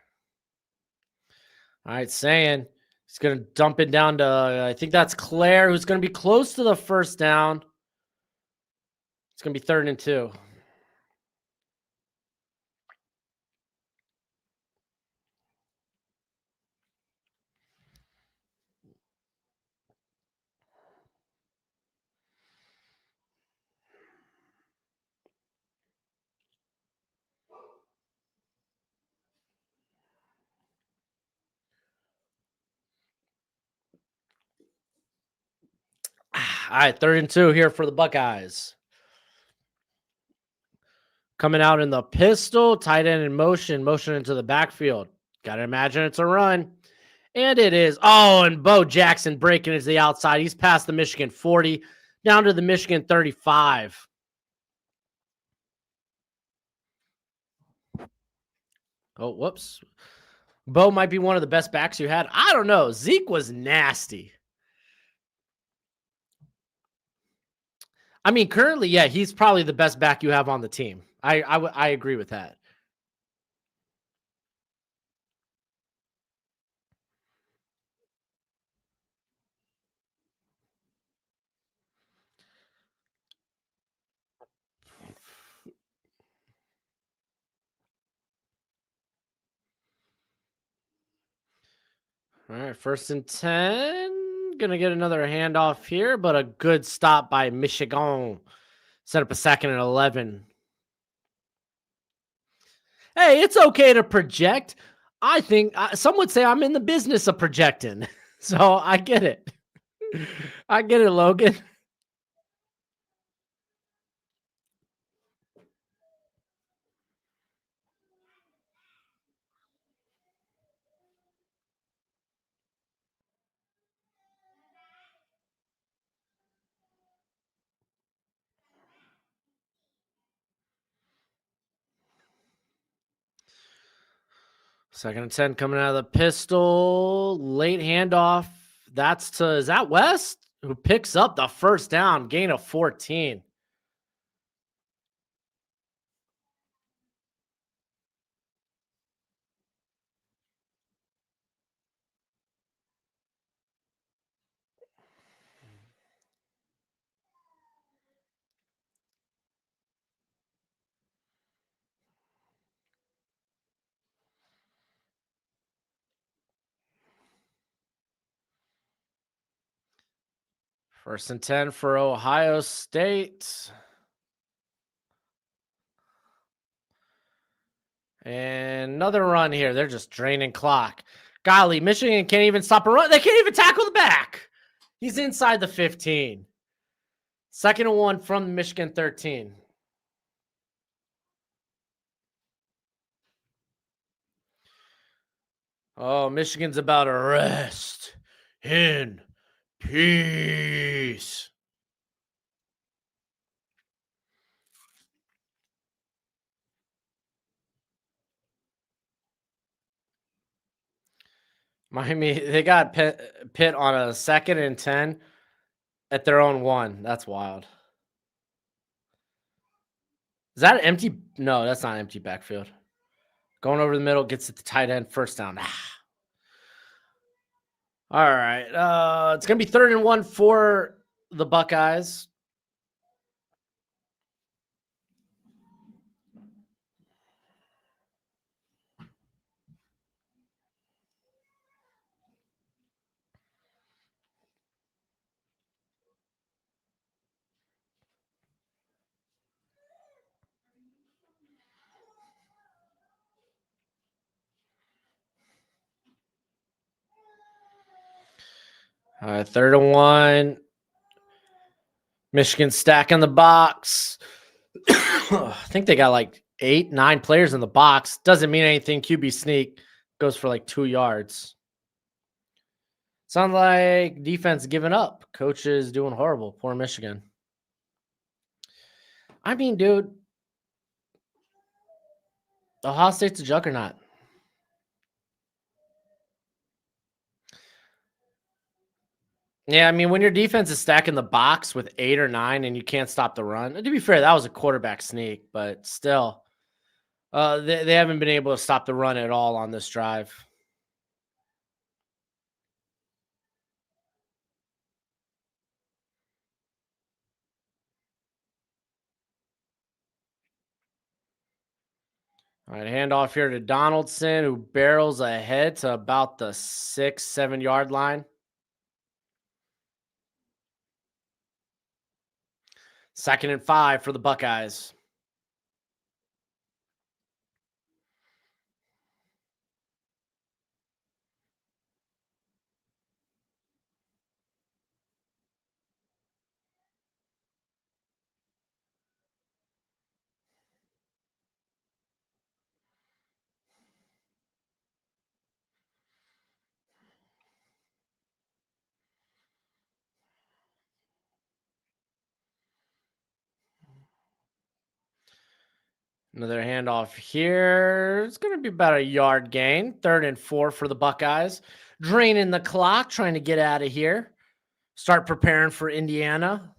All right, saying he's going to dump it down to, I think that's Claire, who's going to be close to the first down. It's going to be 3rd and 2. All right, 3rd and 2 here for the Buckeyes. Coming out in the pistol, tight end in motion into the backfield. Got to imagine it's a run. And it is. Oh, and Bo Jackson breaking into the outside. He's past the Michigan 40, down to the Michigan 35. Oh, whoops. Bo might be one of the best backs you had. I don't know. Zeke was nasty. I mean, currently, yeah, he's probably the best back you have on the team. I agree with that. All right, 1st and 10. Gonna get another handoff here, but a good stop by Michigan. Set up a 2nd and 11. Hey, it's okay to project. I think some would say I'm in the business of projecting. So I get it. I get it, Logan. 2nd and 10 coming out of the pistol. Late handoff. Is that West? Who picks up the first down, gain of 14. First and 10 for Ohio State. And another run here. They're just draining clock. Golly, Michigan can't even stop a run. They can't even tackle the back. He's inside the 15. 2nd and 1 from the Michigan 13. Oh, Michigan's about to rest in peace. Miami, they got Pitt on a 2nd and 10 at their own 1. That's wild. Is that an empty? No, that's not an empty backfield. Going over the middle, gets it to tight end, first down. All right. It's going to be 3rd and 1 for the Buckeyes. All right, 3rd and 1. Michigan stacking the box. I think they got like 8, 9 players in the box. Doesn't mean anything. QB sneak goes for like 2 yards. Sounds like defense giving up. Coach is doing horrible. Poor Michigan. I mean, dude, Ohio State's a juggernaut. Yeah, I mean, when your defense is stacking the box with 8 or 9 and you can't stop the run, and to be fair, that was a quarterback sneak, but still, they haven't been able to stop the run at all on this drive. All right, handoff here to Donaldson, who barrels ahead to about the 6, 7 yard line. 2nd and 5 for the Buckeyes. Another handoff here. It's going to be about a yard gain. 3rd and 4 for the Buckeyes. Draining the clock, trying to get out of here. Start preparing for Indiana.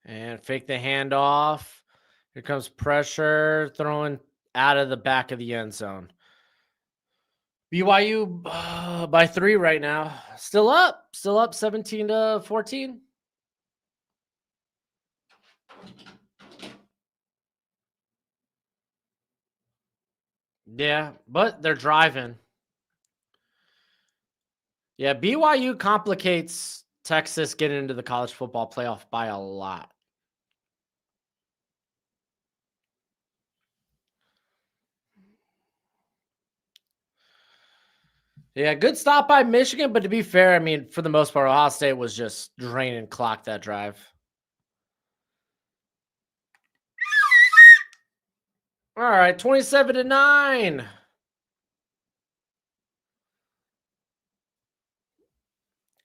And fake the handoff. Here comes pressure, throwing out of the back of the end zone. BYU by 3 right now. Still up 17-14. Yeah, but they're driving. Yeah, BYU complicates Texas getting into the college football playoff by a lot. Yeah, good stop by Michigan, but to be fair, I mean, for the most part, Ohio State was just draining clock that drive. All right, 27-9.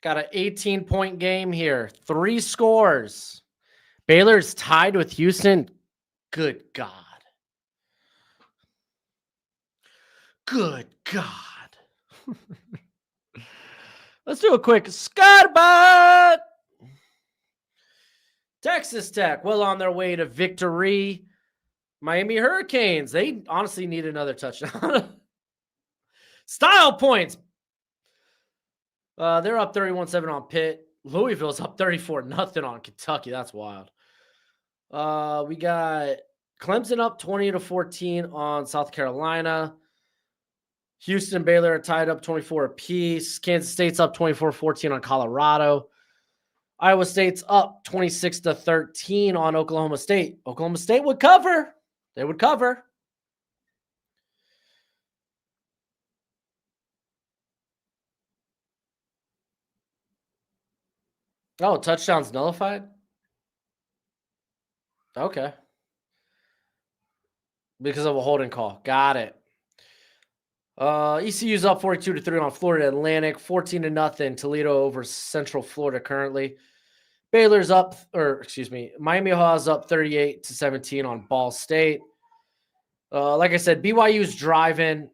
Got an 18-point game here. 3 scores. Baylor's tied with Houston. Good God. Good God. Let's do a quick scuttlebutt. Texas Tech, well on their way to victory. Miami Hurricanes, they honestly need another touchdown. Style points. They're up 31-7 on Pitt. Louisville's up 34-0 on Kentucky. That's wild. We got Clemson up 20-14 on South Carolina. Houston, Baylor are tied up 24 apiece. Kansas State's up 24-14 on Colorado. Iowa State's up 26-13 on Oklahoma State. Oklahoma State would cover. They would cover. Oh, touchdowns nullified? Okay. Because of a holding call. Got it. ECU's up 42-3 on Florida Atlantic, 14-0 Toledo over Central Florida currently. Baylor's up, Miami Ohio's up 38-17 on Ball State. Like I said, BYU's driving.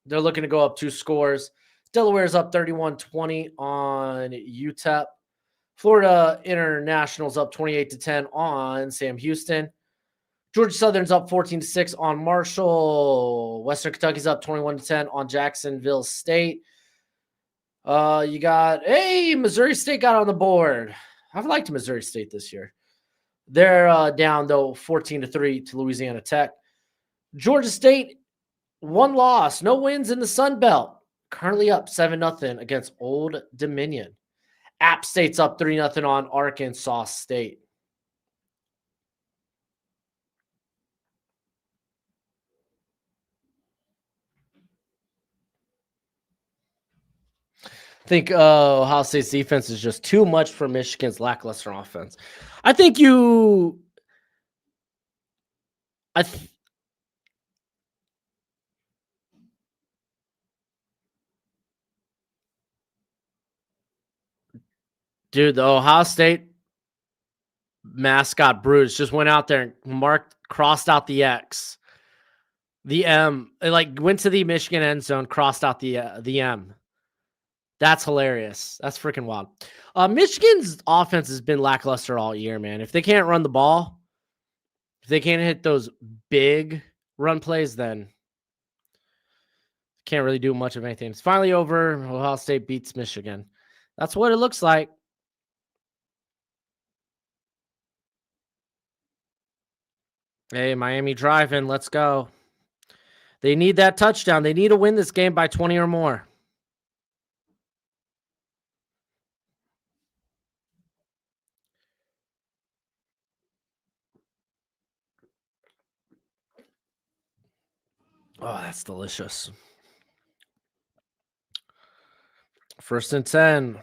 They're looking to go up 2 scores. Delaware's up 31-20 on UTEP. Florida International's up 28-10 on Sam Houston. Georgia Southern's up 14-6 on Marshall. Western Kentucky's up 21-10 on Jacksonville State. You got, Missouri State got on the board. I've liked Missouri State this year. They're down, though, 14-3 to Louisiana Tech. Georgia State, 1 loss, no wins in the Sun Belt. Currently up 7-0 against Old Dominion. App State's up 3-0 on Arkansas State. I think Ohio State's defense is just too much for Michigan's lackluster offense. I think you... Dude, the Ohio State mascot Bruce just went out there and crossed out the X. The M. It went to the Michigan end zone, crossed out the M. That's hilarious. That's freaking wild. Michigan's offense has been lackluster all year, man. If they can't run the ball, if they can't hit those big run plays, then can't really do much of anything. It's finally over. Ohio State beats Michigan. That's what it looks like. Hey, Miami driving. Let's go. They need that touchdown. They need to win this game by 20 or more. Oh, that's delicious. 1st and 10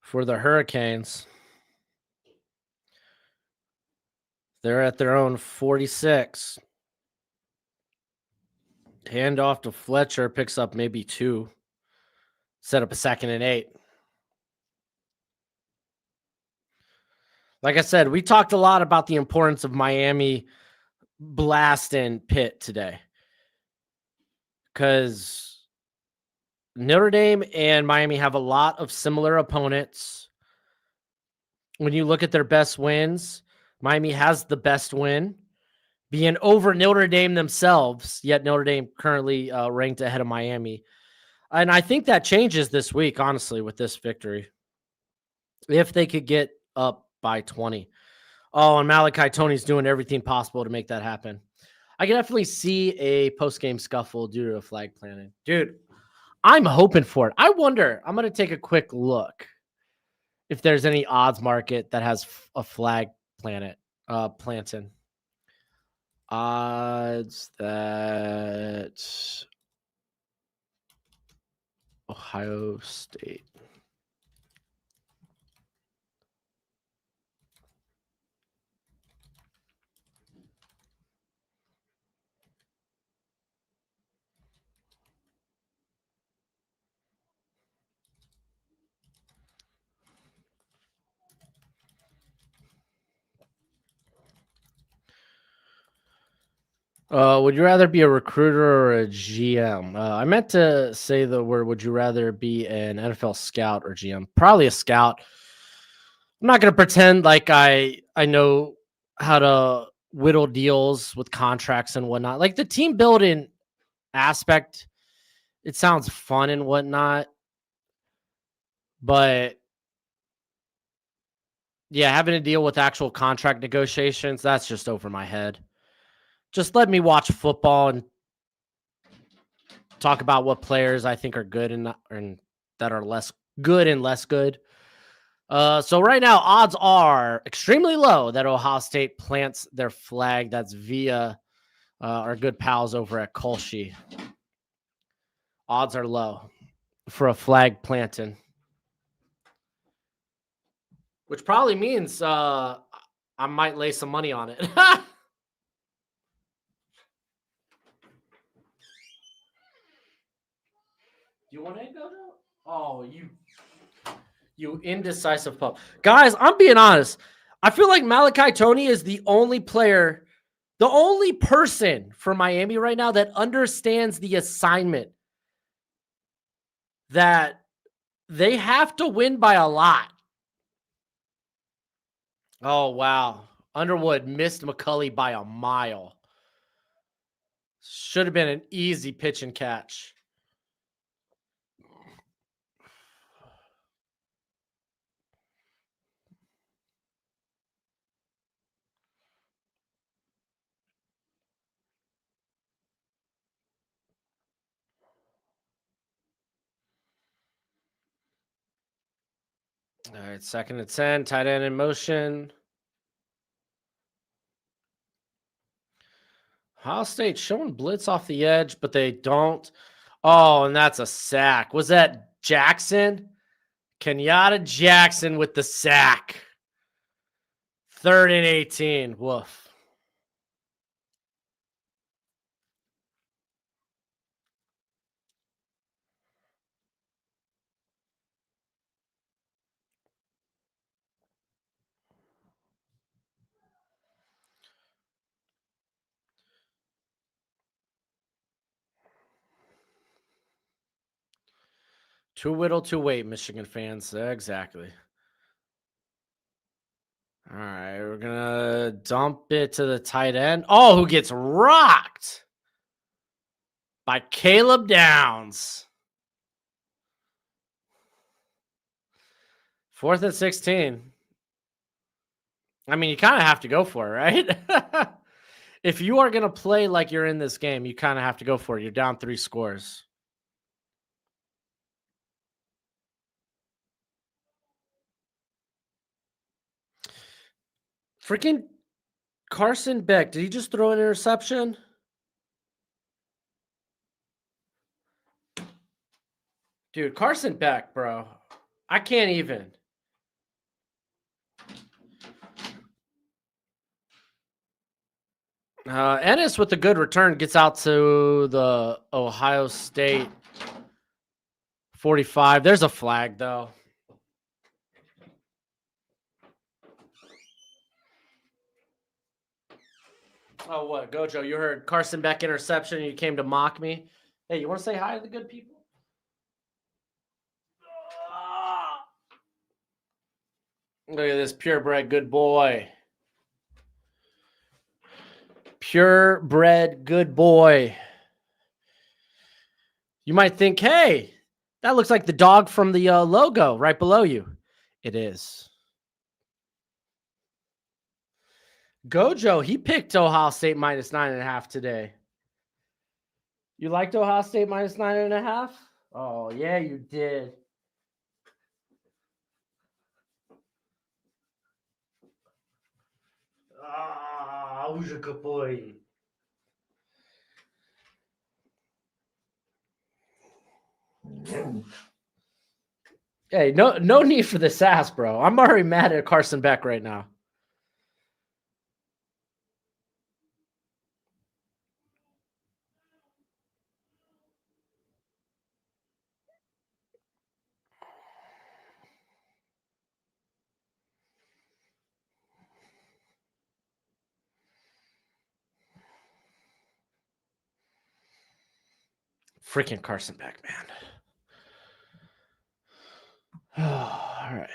for the Hurricanes. They're at their own 46. Hand off to Fletcher, picks up maybe 2. Set up a 2nd and 8. Like I said, we talked a lot about the importance of Miami blasting Pitt today. Because Notre Dame and Miami have a lot of similar opponents. When you look at their best wins, Miami has the best win, being over Notre Dame themselves, yet Notre Dame currently ranked ahead of Miami. And I think that changes this week, honestly, with this victory. If they could get up by 20. Oh, and Malachi Tony's doing everything possible to make that happen. I can definitely see a post-game scuffle due to a flag planting. Dude, I'm hoping for it. I wonder, I'm going to take a quick look if there's any odds market that has a flag planting. Odds that Ohio State. Would you rather be a recruiter or a GM? I meant to say the word, would you rather be an NFL scout or GM? Probably a scout. I'm not gonna pretend like I know how to whittle deals with contracts and whatnot. Like the team building aspect, it sounds fun and whatnot, but yeah, having to deal with actual contract negotiations, that's just over my head. Just let me watch football and talk about what players I think are good and that are less good and less good. So right now, odds are extremely low that Ohio State plants their flag. That's via our good pals over at Kolschi. Odds are low for a flag planting, which probably means I might lay some money on it. You want to go? Oh, you indecisive pup. Guys, I'm being honest. I feel like Malachi Tony is the only player, the only person for Miami right now that understands the assignment that they have to win by a lot. Oh, wow. Underwood missed McCulley by a mile. Should have been an easy pitch and catch. All right, 2nd and 10, tight end in motion. Ohio State showing blitz off the edge, but they don't. Oh, and that's a sack. Was that Jackson? Kenyatta Jackson with the sack. 3rd and 18. Woof. Too whittle, too wait, Michigan fans. Exactly. All right, we're going to dump it to the tight end. Oh, who gets rocked by Caleb Downs. 4th and 16. I mean, you kind of have to go for it, right? If you are going to play like you're in this game, you kind of have to go for it. You're down 3 scores. Freaking Carson Beck. Did he just throw an interception? Dude, Carson Beck, bro. I can't even. Ennis with a good return gets out to the Ohio State 45. There's a flag, though. Oh, what? Gojo, you heard Carson Beck interception and you came to mock me? Hey, you want to say hi to the good people? Look at this purebred good boy. Purebred good boy. You might think, hey, that looks like the dog from the logo right below you. It is. Gojo, he picked Ohio State minus 9.5 today. You liked Ohio State minus 9.5? Oh, yeah, you did. Who's a good boy? Hey, no need for the sass, bro. I'm already mad at Carson Beck right now. Freaking Carson Beck, man. All right.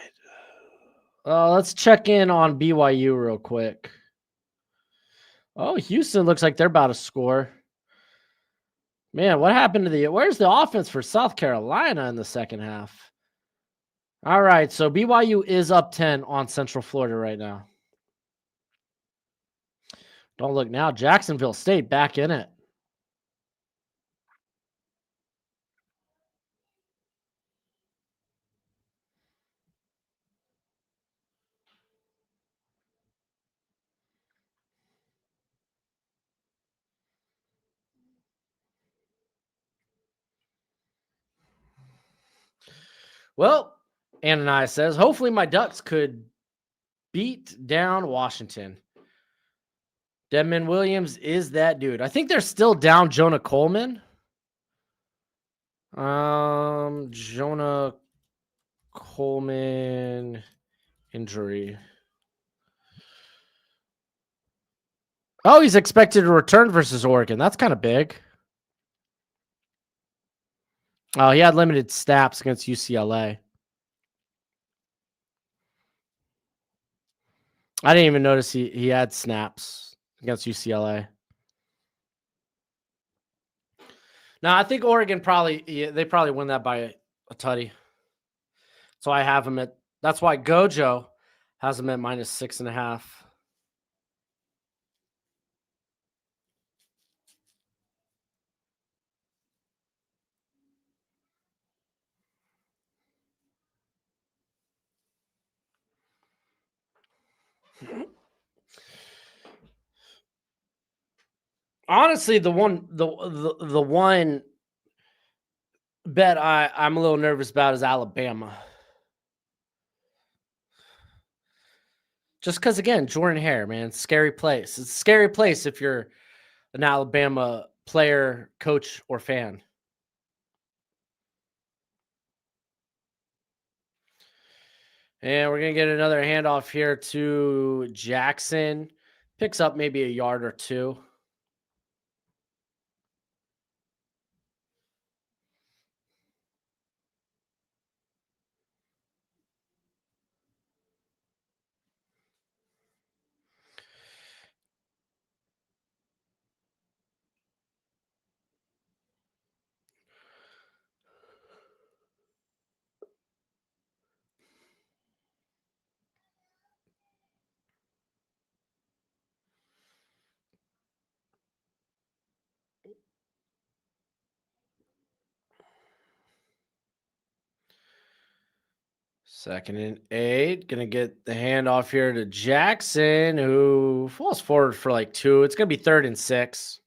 Let's check in on BYU real quick. Oh, Houston looks like they're about to score. Man, what happened to where's the offense for South Carolina in the second half? All right, so BYU is up 10 on Central Florida right now. Don't look now. Jacksonville State back in it. Well, Ananias says, hopefully my Ducks could beat down Washington. Dedmon Williams is that dude. I think they're still down Jonah Coleman. Jonah Coleman injury. Oh, he's expected to return versus Oregon. That's kind of big. Oh, he had limited snaps against UCLA. I didn't even notice he had snaps against UCLA. No, I think Oregon they probably win that by a tutty. So I have him that's why Gojo has him at -6.5. Honestly, the one bet I'm a little nervous about is Alabama. Just because, again, Jordan Hare, man, scary place. It's a scary place if you're an Alabama player, coach, or fan. And we're going to get another handoff here to Jackson. Picks up maybe a yard or two. Second and 8. Going to get the handoff here to Jackson, who falls forward for like 2. It's going to be 3rd and 6.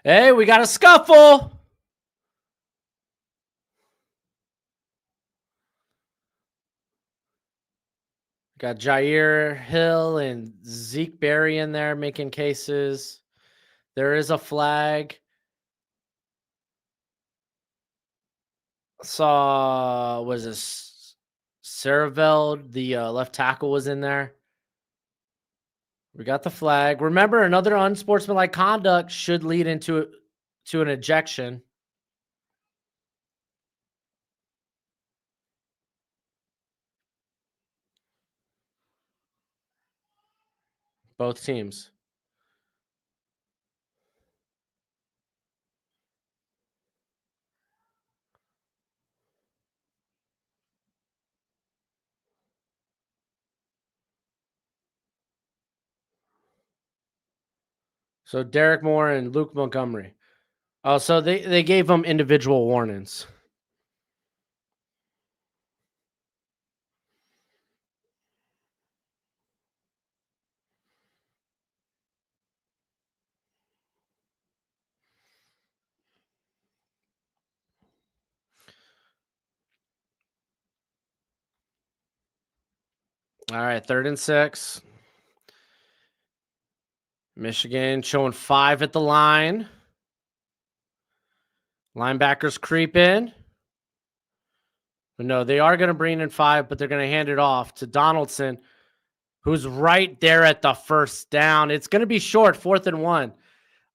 Hey, we got a scuffle. Got Jair Hill and Zeke Berry in there making cases. There is a flag. Was this Saraveld, the left tackle, was in there. We got the flag. Remember, another unsportsmanlike conduct should lead into an ejection. Both teams. So Derek Moore and Luke Montgomery. Oh, so they gave them individual warnings. All right, 3rd and 6. Michigan showing 5 at the line. Linebackers creep in. But no, they are going to bring in 5, but they're going to hand it off to Donaldson. who's right there at the first down. It's going to be short, 4th and 1.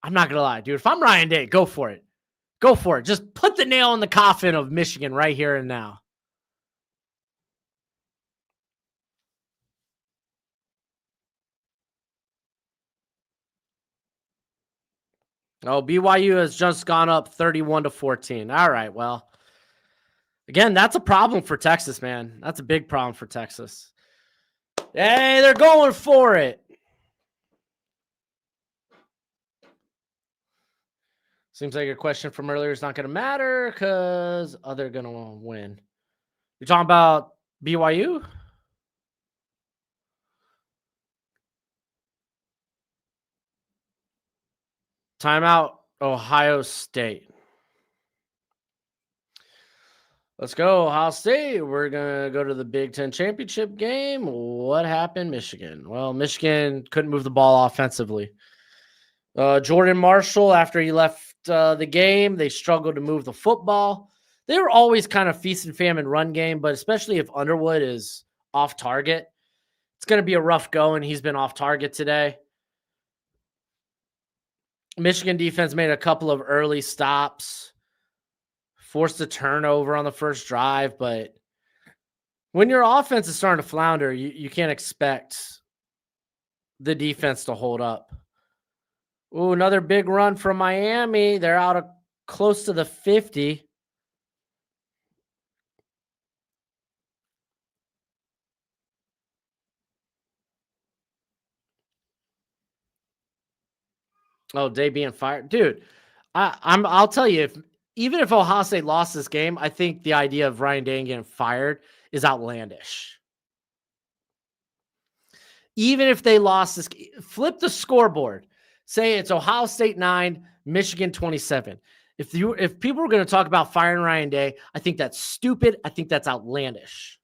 I'm not going to lie, dude. If I'm Ryan Day, go for it. Go for it. Just put the nail in the coffin of Michigan right here and now. Oh, BYU has just gone up 31-14. All right, well, again, that's a problem for Texas, man. That's a big problem for Texas. Hey, they're going for it. Seems like your question from earlier is not going to matter because they're going to win. You're talking about BYU? Timeout, Ohio State. Let's go, Ohio State. We're going to go to the Big Ten championship game. What happened, Michigan? Well, Michigan couldn't move the ball offensively. Jordan Marshall, after he left the game, they struggled to move the football. They were always kind of feast and famine run game, but especially if Underwood is off target, it's going to be a rough go, and he's been off target today. Michigan defense made a couple of early stops, forced a turnover on the first drive, but when your offense is starting to flounder, you can't expect the defense to hold up. Ooh, another big run from Miami. They're out of close to the 50. Oh, Day being fired. Dude, I'll tell you, even if Ohio State lost this game, I think the idea of Ryan Day getting fired is outlandish. Even if they lost this, flip the scoreboard. Say it's Ohio State 9, Michigan 27. If people are going to talk about firing Ryan Day, I think that's stupid. I think that's outlandish.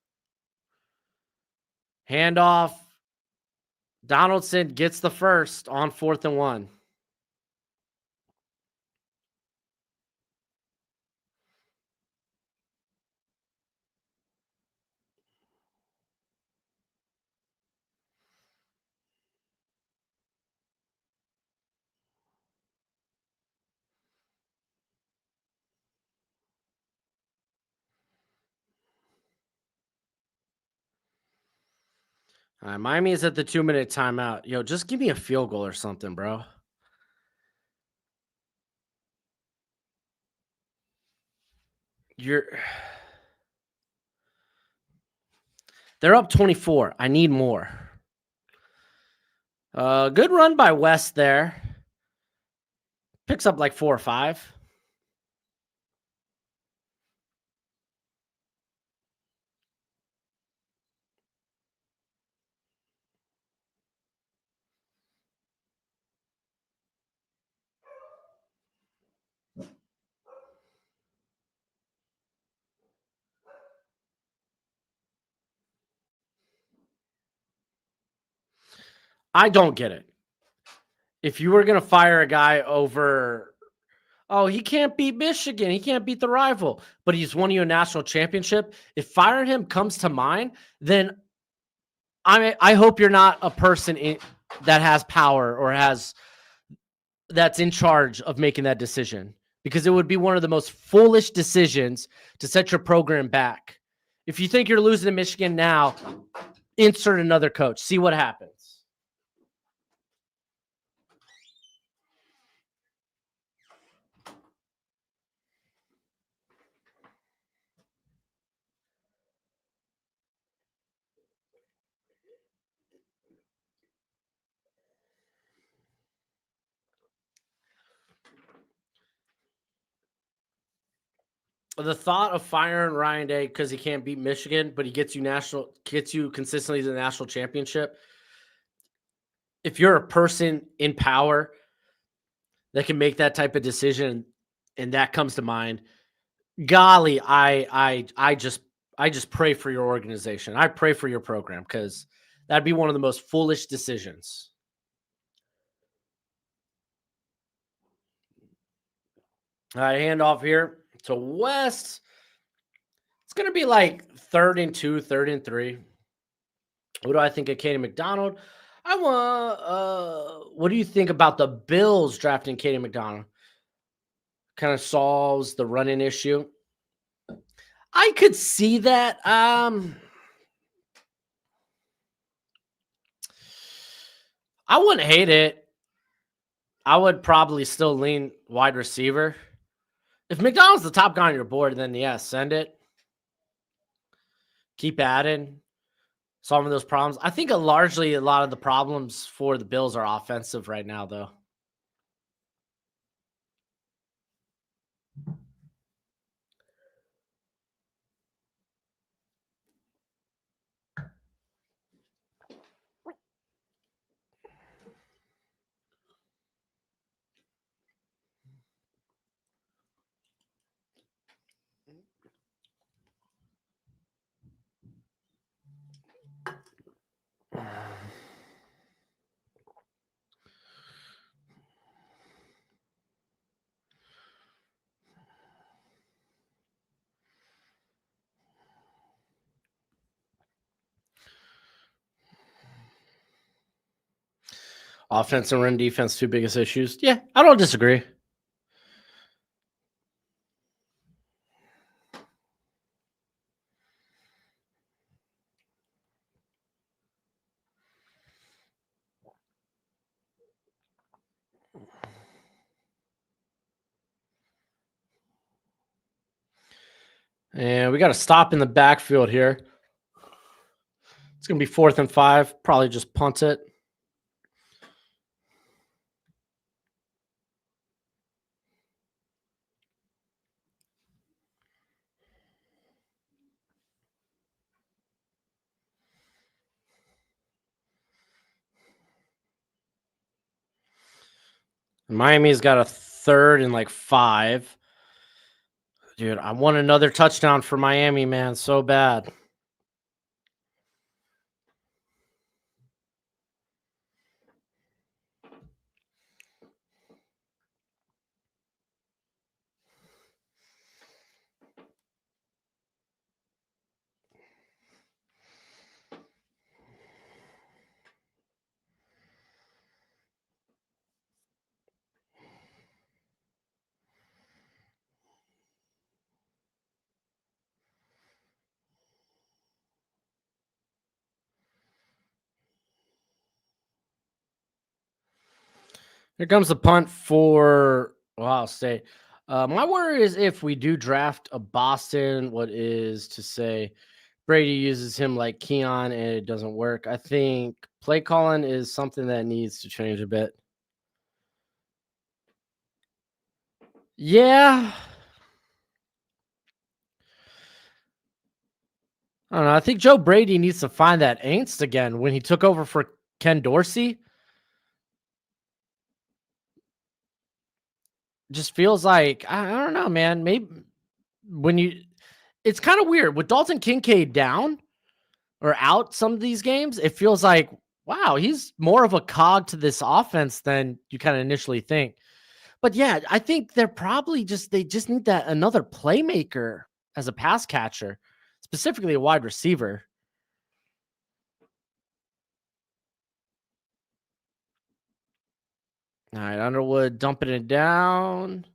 Handoff. Donaldson gets the first on 4th and 1. All right, Miami is at the 2-minute timeout. Yo, just give me a field goal or something, bro. They're up 24. I need more. Good run by West there. Picks up like 4 or 5. I don't get it. If you were going to fire a guy over, oh, he can't beat Michigan, he can't beat the rival, but he's won you a national championship. If firing him comes to mind, then I hope you're not a person that has power or that's in charge of making that decision, because it would be one of the most foolish decisions to set your program back. If you think you're losing to Michigan now, insert another coach. See what happens. The thought of firing Ryan Day because he can't beat Michigan, but he gets you consistently to the national championship. If you're a person in power that can make that type of decision, and that comes to mind, golly, I just pray for your organization. I pray for your program, because that'd be one of the most foolish decisions. All right, handoff here to West. It's going to be like 3rd and 2, 3rd and 3. What do I think of Katie McDonald? I want. What do you think about the Bills drafting Katie McDonald? Kind of solves the running issue. I could see that. I wouldn't hate it. I would probably still lean wide receiver. If McDonald's the top guy on your board, then yeah, send it. Keep adding, solving those problems. I think largely a lot of the problems for the Bills are offensive right now, though. Offense and run defense, two biggest issues. Yeah, I don't disagree. And we got to stop in the backfield here. It's going to be 4th and 5. Probably just punt it. Miami's got a 3rd and like 5. Dude, I want another touchdown for Miami, man. So bad. Here comes the punt for Ohio State. My worry is if we do draft a Boston, what is to say Brady uses him like Keon and it doesn't work. I think play calling is something that needs to change a bit. Yeah. I don't know. I think Joe Brady needs to find that angst again when he took over for Ken Dorsey. Just feels like, I don't know, man. Maybe when it's kind of weird with Dalton Kincaid down or out some of these games, it feels like, wow, he's more of a cog to this offense than you kind of initially think. But yeah, I think they're probably they just need that another playmaker as a pass catcher, specifically a wide receiver. All right, Underwood dumping it down.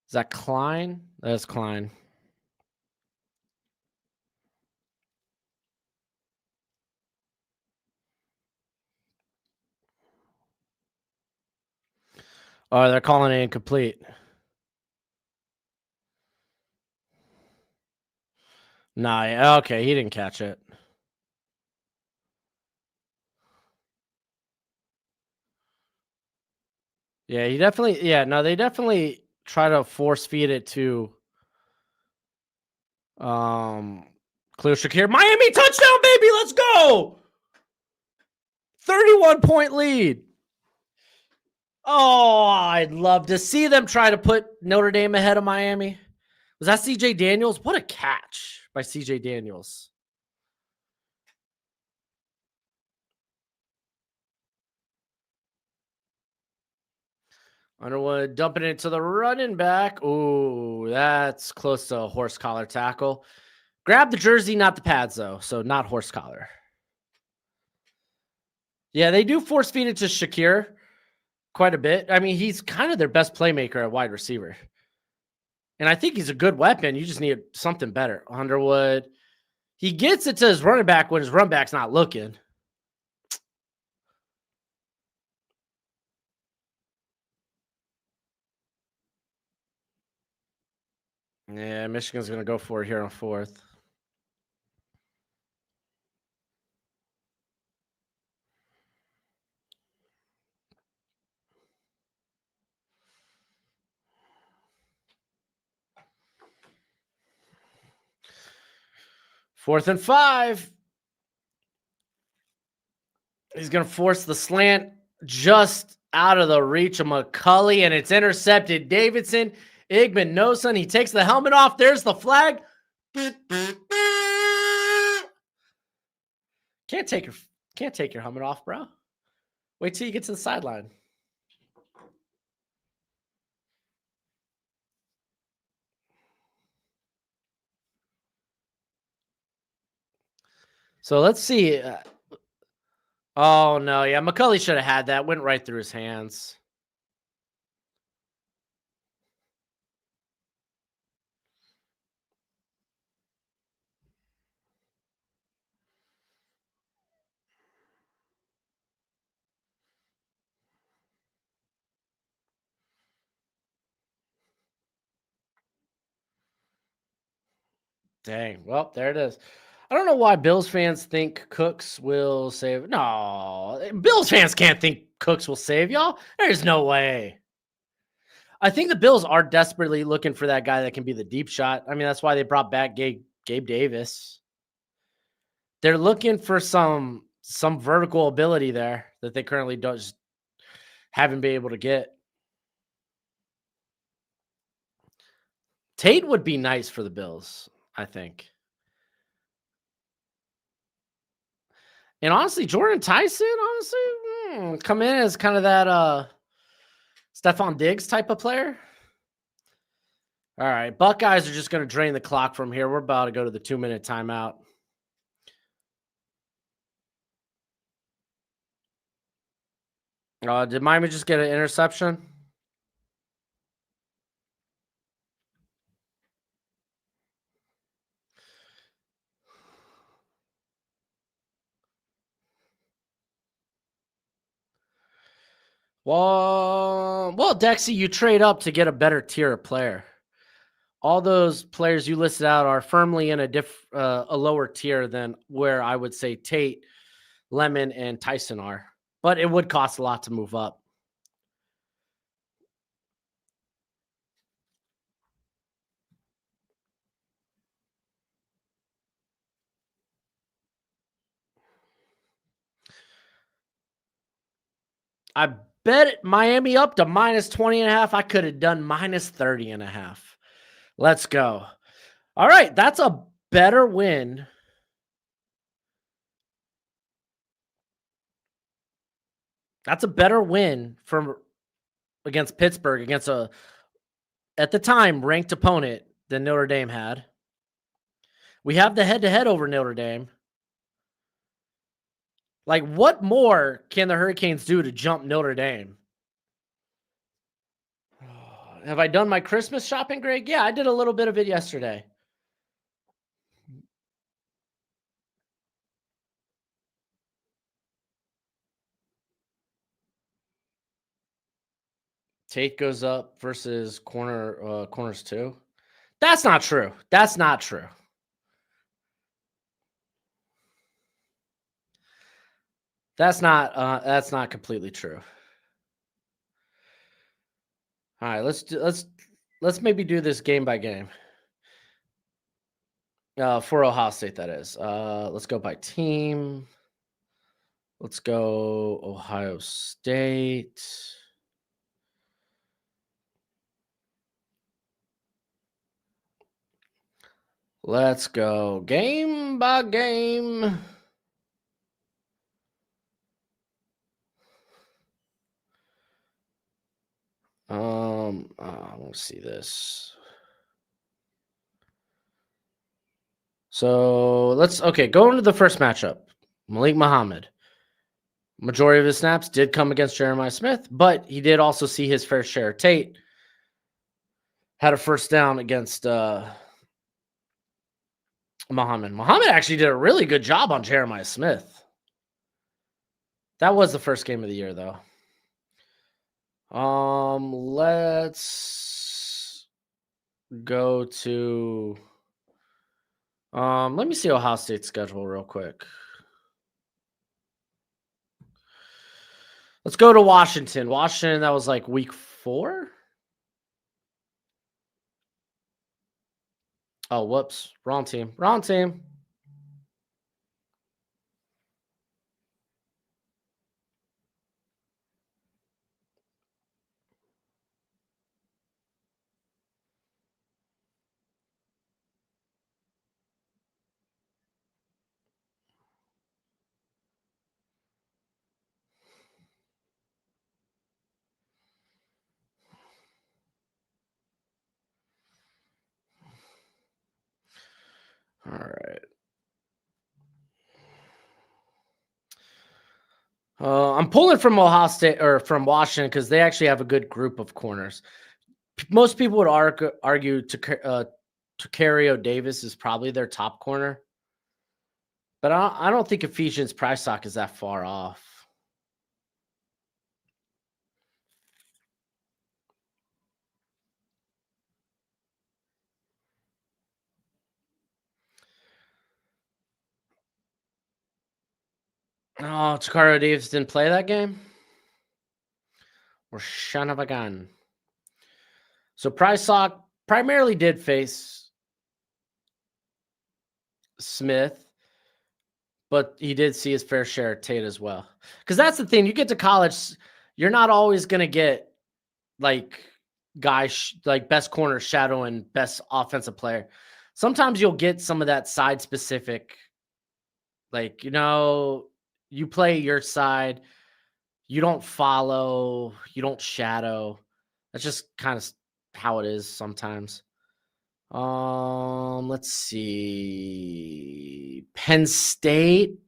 Is that Klein? That's Klein. Oh, they're calling it incomplete. Nah, okay, he didn't catch it. Yeah, he definitely. Yeah, no, they definitely try to force feed it to Cleo Shakir. Miami touchdown, baby! Let's go! 31-point lead. Oh, I'd love to see them try to put Notre Dame ahead of Miami. Was that CJ Daniels? What a catch by CJ Daniels. Underwood dumping it to the running back. Ooh, that's close to a horse collar tackle. Grab the jersey, not the pads, though. So not horse collar. Yeah, they do force feed it to Shakir quite a bit. I mean, he's kind of their best playmaker at wide receiver. And I think he's a good weapon. You just need something better. Underwood, he gets it to his running back when his running back's not looking. Yeah, Michigan's going to go for it here on 4th. Fourth and 5. He's going to force the slant just out of the reach of McCulley, and it's intercepted. Davidson, Igbenogson, he takes the helmet off. There's the flag. Can't take your helmet off, bro. Wait till you get to the sideline. So let's see. Oh, no. Yeah, McCulley should have had that. Went right through his hands. Dang. Well, there it is. I don't know why Bills fans think Cooks will save. No, Bills fans can't think Cooks will save y'all. There's no way. I think the Bills are desperately looking for that guy that can be the deep shot. I mean, that's why they brought back Gabe Davis. They're looking for some vertical ability there that they currently haven't been able to get. Tate would be nice for the Bills, I think. And honestly, Jordan Tyson, come in as kind of that Stephon Diggs type of player. All right, Buckeyes are just going to drain the clock from here. We're about to go to the 2-minute timeout. Did Miami just get an interception? Well, Dexy, you trade up to get a better tier of player. All those players you listed out are firmly in a lower tier than where I would say Tate, Lemon, and Tyson are. But it would cost a lot to move up. I bet Miami up to minus 20.5. I could have done minus 30.5. Let's go. All right, that's a better win. That's a better win against Pittsburgh, against at the time, ranked opponent than Notre Dame had. We have the head-to-head over Notre Dame. Like, what more can the Hurricanes do to jump Notre Dame? Have I done my Christmas shopping, Greg? Yeah, I did a little bit of it yesterday. Tate goes up versus corners 2. That's not true. That's not true. That's not completely true. All right, let's maybe do this game by game. For Ohio State, that is. Let's go by team. Let's go Ohio State. Let's go game by game. I want to see this. So go into the first matchup. Malik Muhammad. Majority of his snaps did come against Jeremiah Smith, but he did also see his fair share. Tate had a first down against Muhammad. Muhammad actually did a really good job on Jeremiah Smith. That was the first game of the year, though. Let's go to let me see Ohio State's schedule real quick. Let's go to Washington. Washington, that was like week 4. Oh, whoops. Wrong team. Wrong team. All right. I'm pulling from Ohio State or from Washington because they actually have a good group of corners. Most people would argue Tacario Davis is probably their top corner, but I don't think Ephesians Prysock is that far off. Oh, Tacario Davis didn't play that game? Or son of a gun. So Prysock primarily did face Smith, but he did see his fair share of Tate as well. Because that's the thing. You get to college, you're not always going to get like guys like best corner shadowing best offensive player. Sometimes you'll get some of that side specific, like, you play your side, you don't follow, you don't shadow. That's just kind of how it is sometimes. Let's see. Penn State.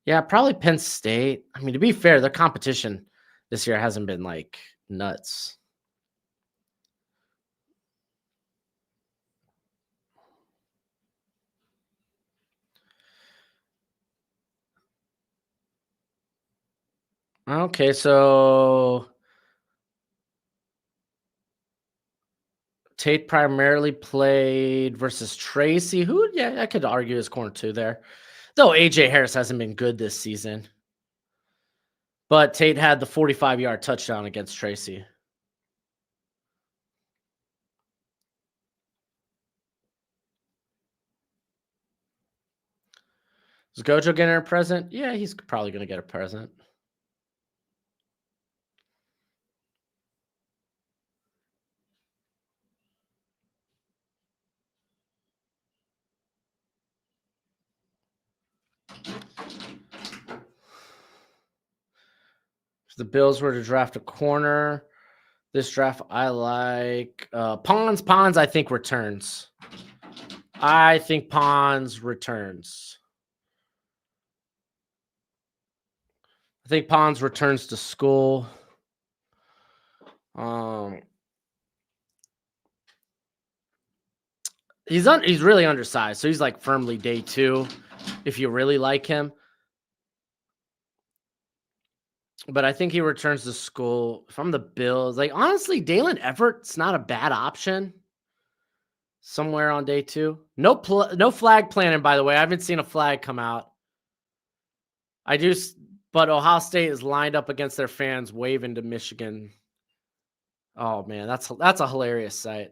Yeah, probably Penn State. I mean, to be fair, their competition this year hasn't been like nuts. Okay, so Tate primarily played versus Tracy, who, yeah, I could argue is corner 2 there. Though AJ Harris hasn't been good this season. But Tate had the 45-yard touchdown against Tracy. Is Gojo getting a present? Yeah, he's probably going to get a present. If the Bills were to draft a corner, this draft I like Pons. Pons, I think, returns. I think Pons returns. I think Pons returns to school. He's really undersized, so he's like firmly day 2 if you really like him. But I think he returns to school from the Bills. Like, honestly, Dalen Everett's not a bad option. Somewhere on day 2. No flag planning, by the way. I haven't seen a flag come out. But Ohio State is lined up against their fans waving to Michigan. Oh man, that's a hilarious sight.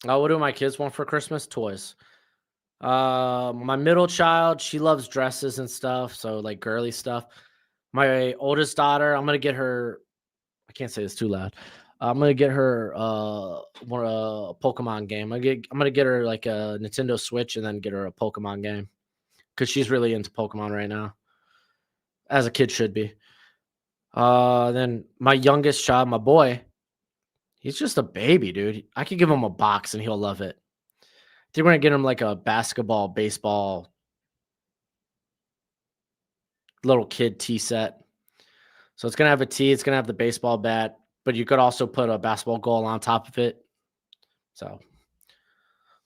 Oh, what do my kids want for Christmas? Toys. My middle child, she loves dresses and stuff, so like girly stuff. My oldest daughter, I'm gonna get her. I can't say this too loud. I'm gonna get her a Pokemon game. I'm gonna get her like a Nintendo Switch and then get her a Pokemon game because she's really into Pokemon right now, as a kid should be. Then my youngest child, my boy, he's just a baby, dude. I could give him a box and he'll love it. think we're going to get him like a basketball, baseball, little kid tee set. So it's going to have a tee. It's going to have the baseball bat, but you could also put a basketball goal on top of it. So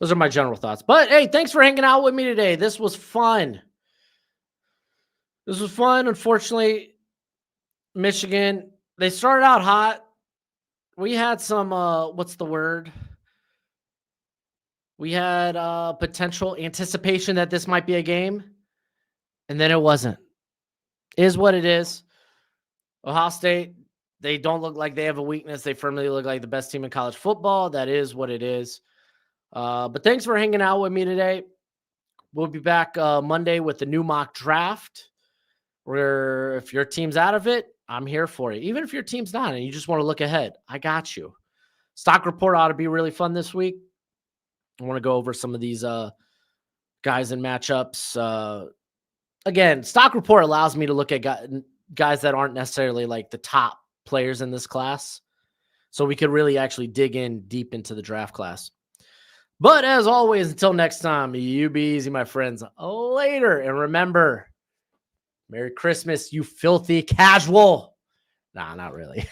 those are my general thoughts. But hey, thanks for hanging out with me today. This was fun. Unfortunately, Michigan, they started out hot. We had some, what's the word? We had potential anticipation that this might be a game, and then it wasn't. It is what it is. Ohio State, they don't look like they have a weakness. They firmly look like the best team in college football. That is what it is. But thanks for hanging out with me today. We'll be back Monday with the new mock draft, where if your team's out of it, I'm here for you. Even if your team's not and you just want to look ahead, I got you. Stock report ought to be really fun this week. I want to go over some of these guys and matchups. Again, stock report allows me to look at guys that aren't necessarily like the top players in this class. So we could really actually dig in deep into the draft class. But as always, until next time, you be easy, my friends. Later. And remember, Merry Christmas, you filthy casual. Nah, not really.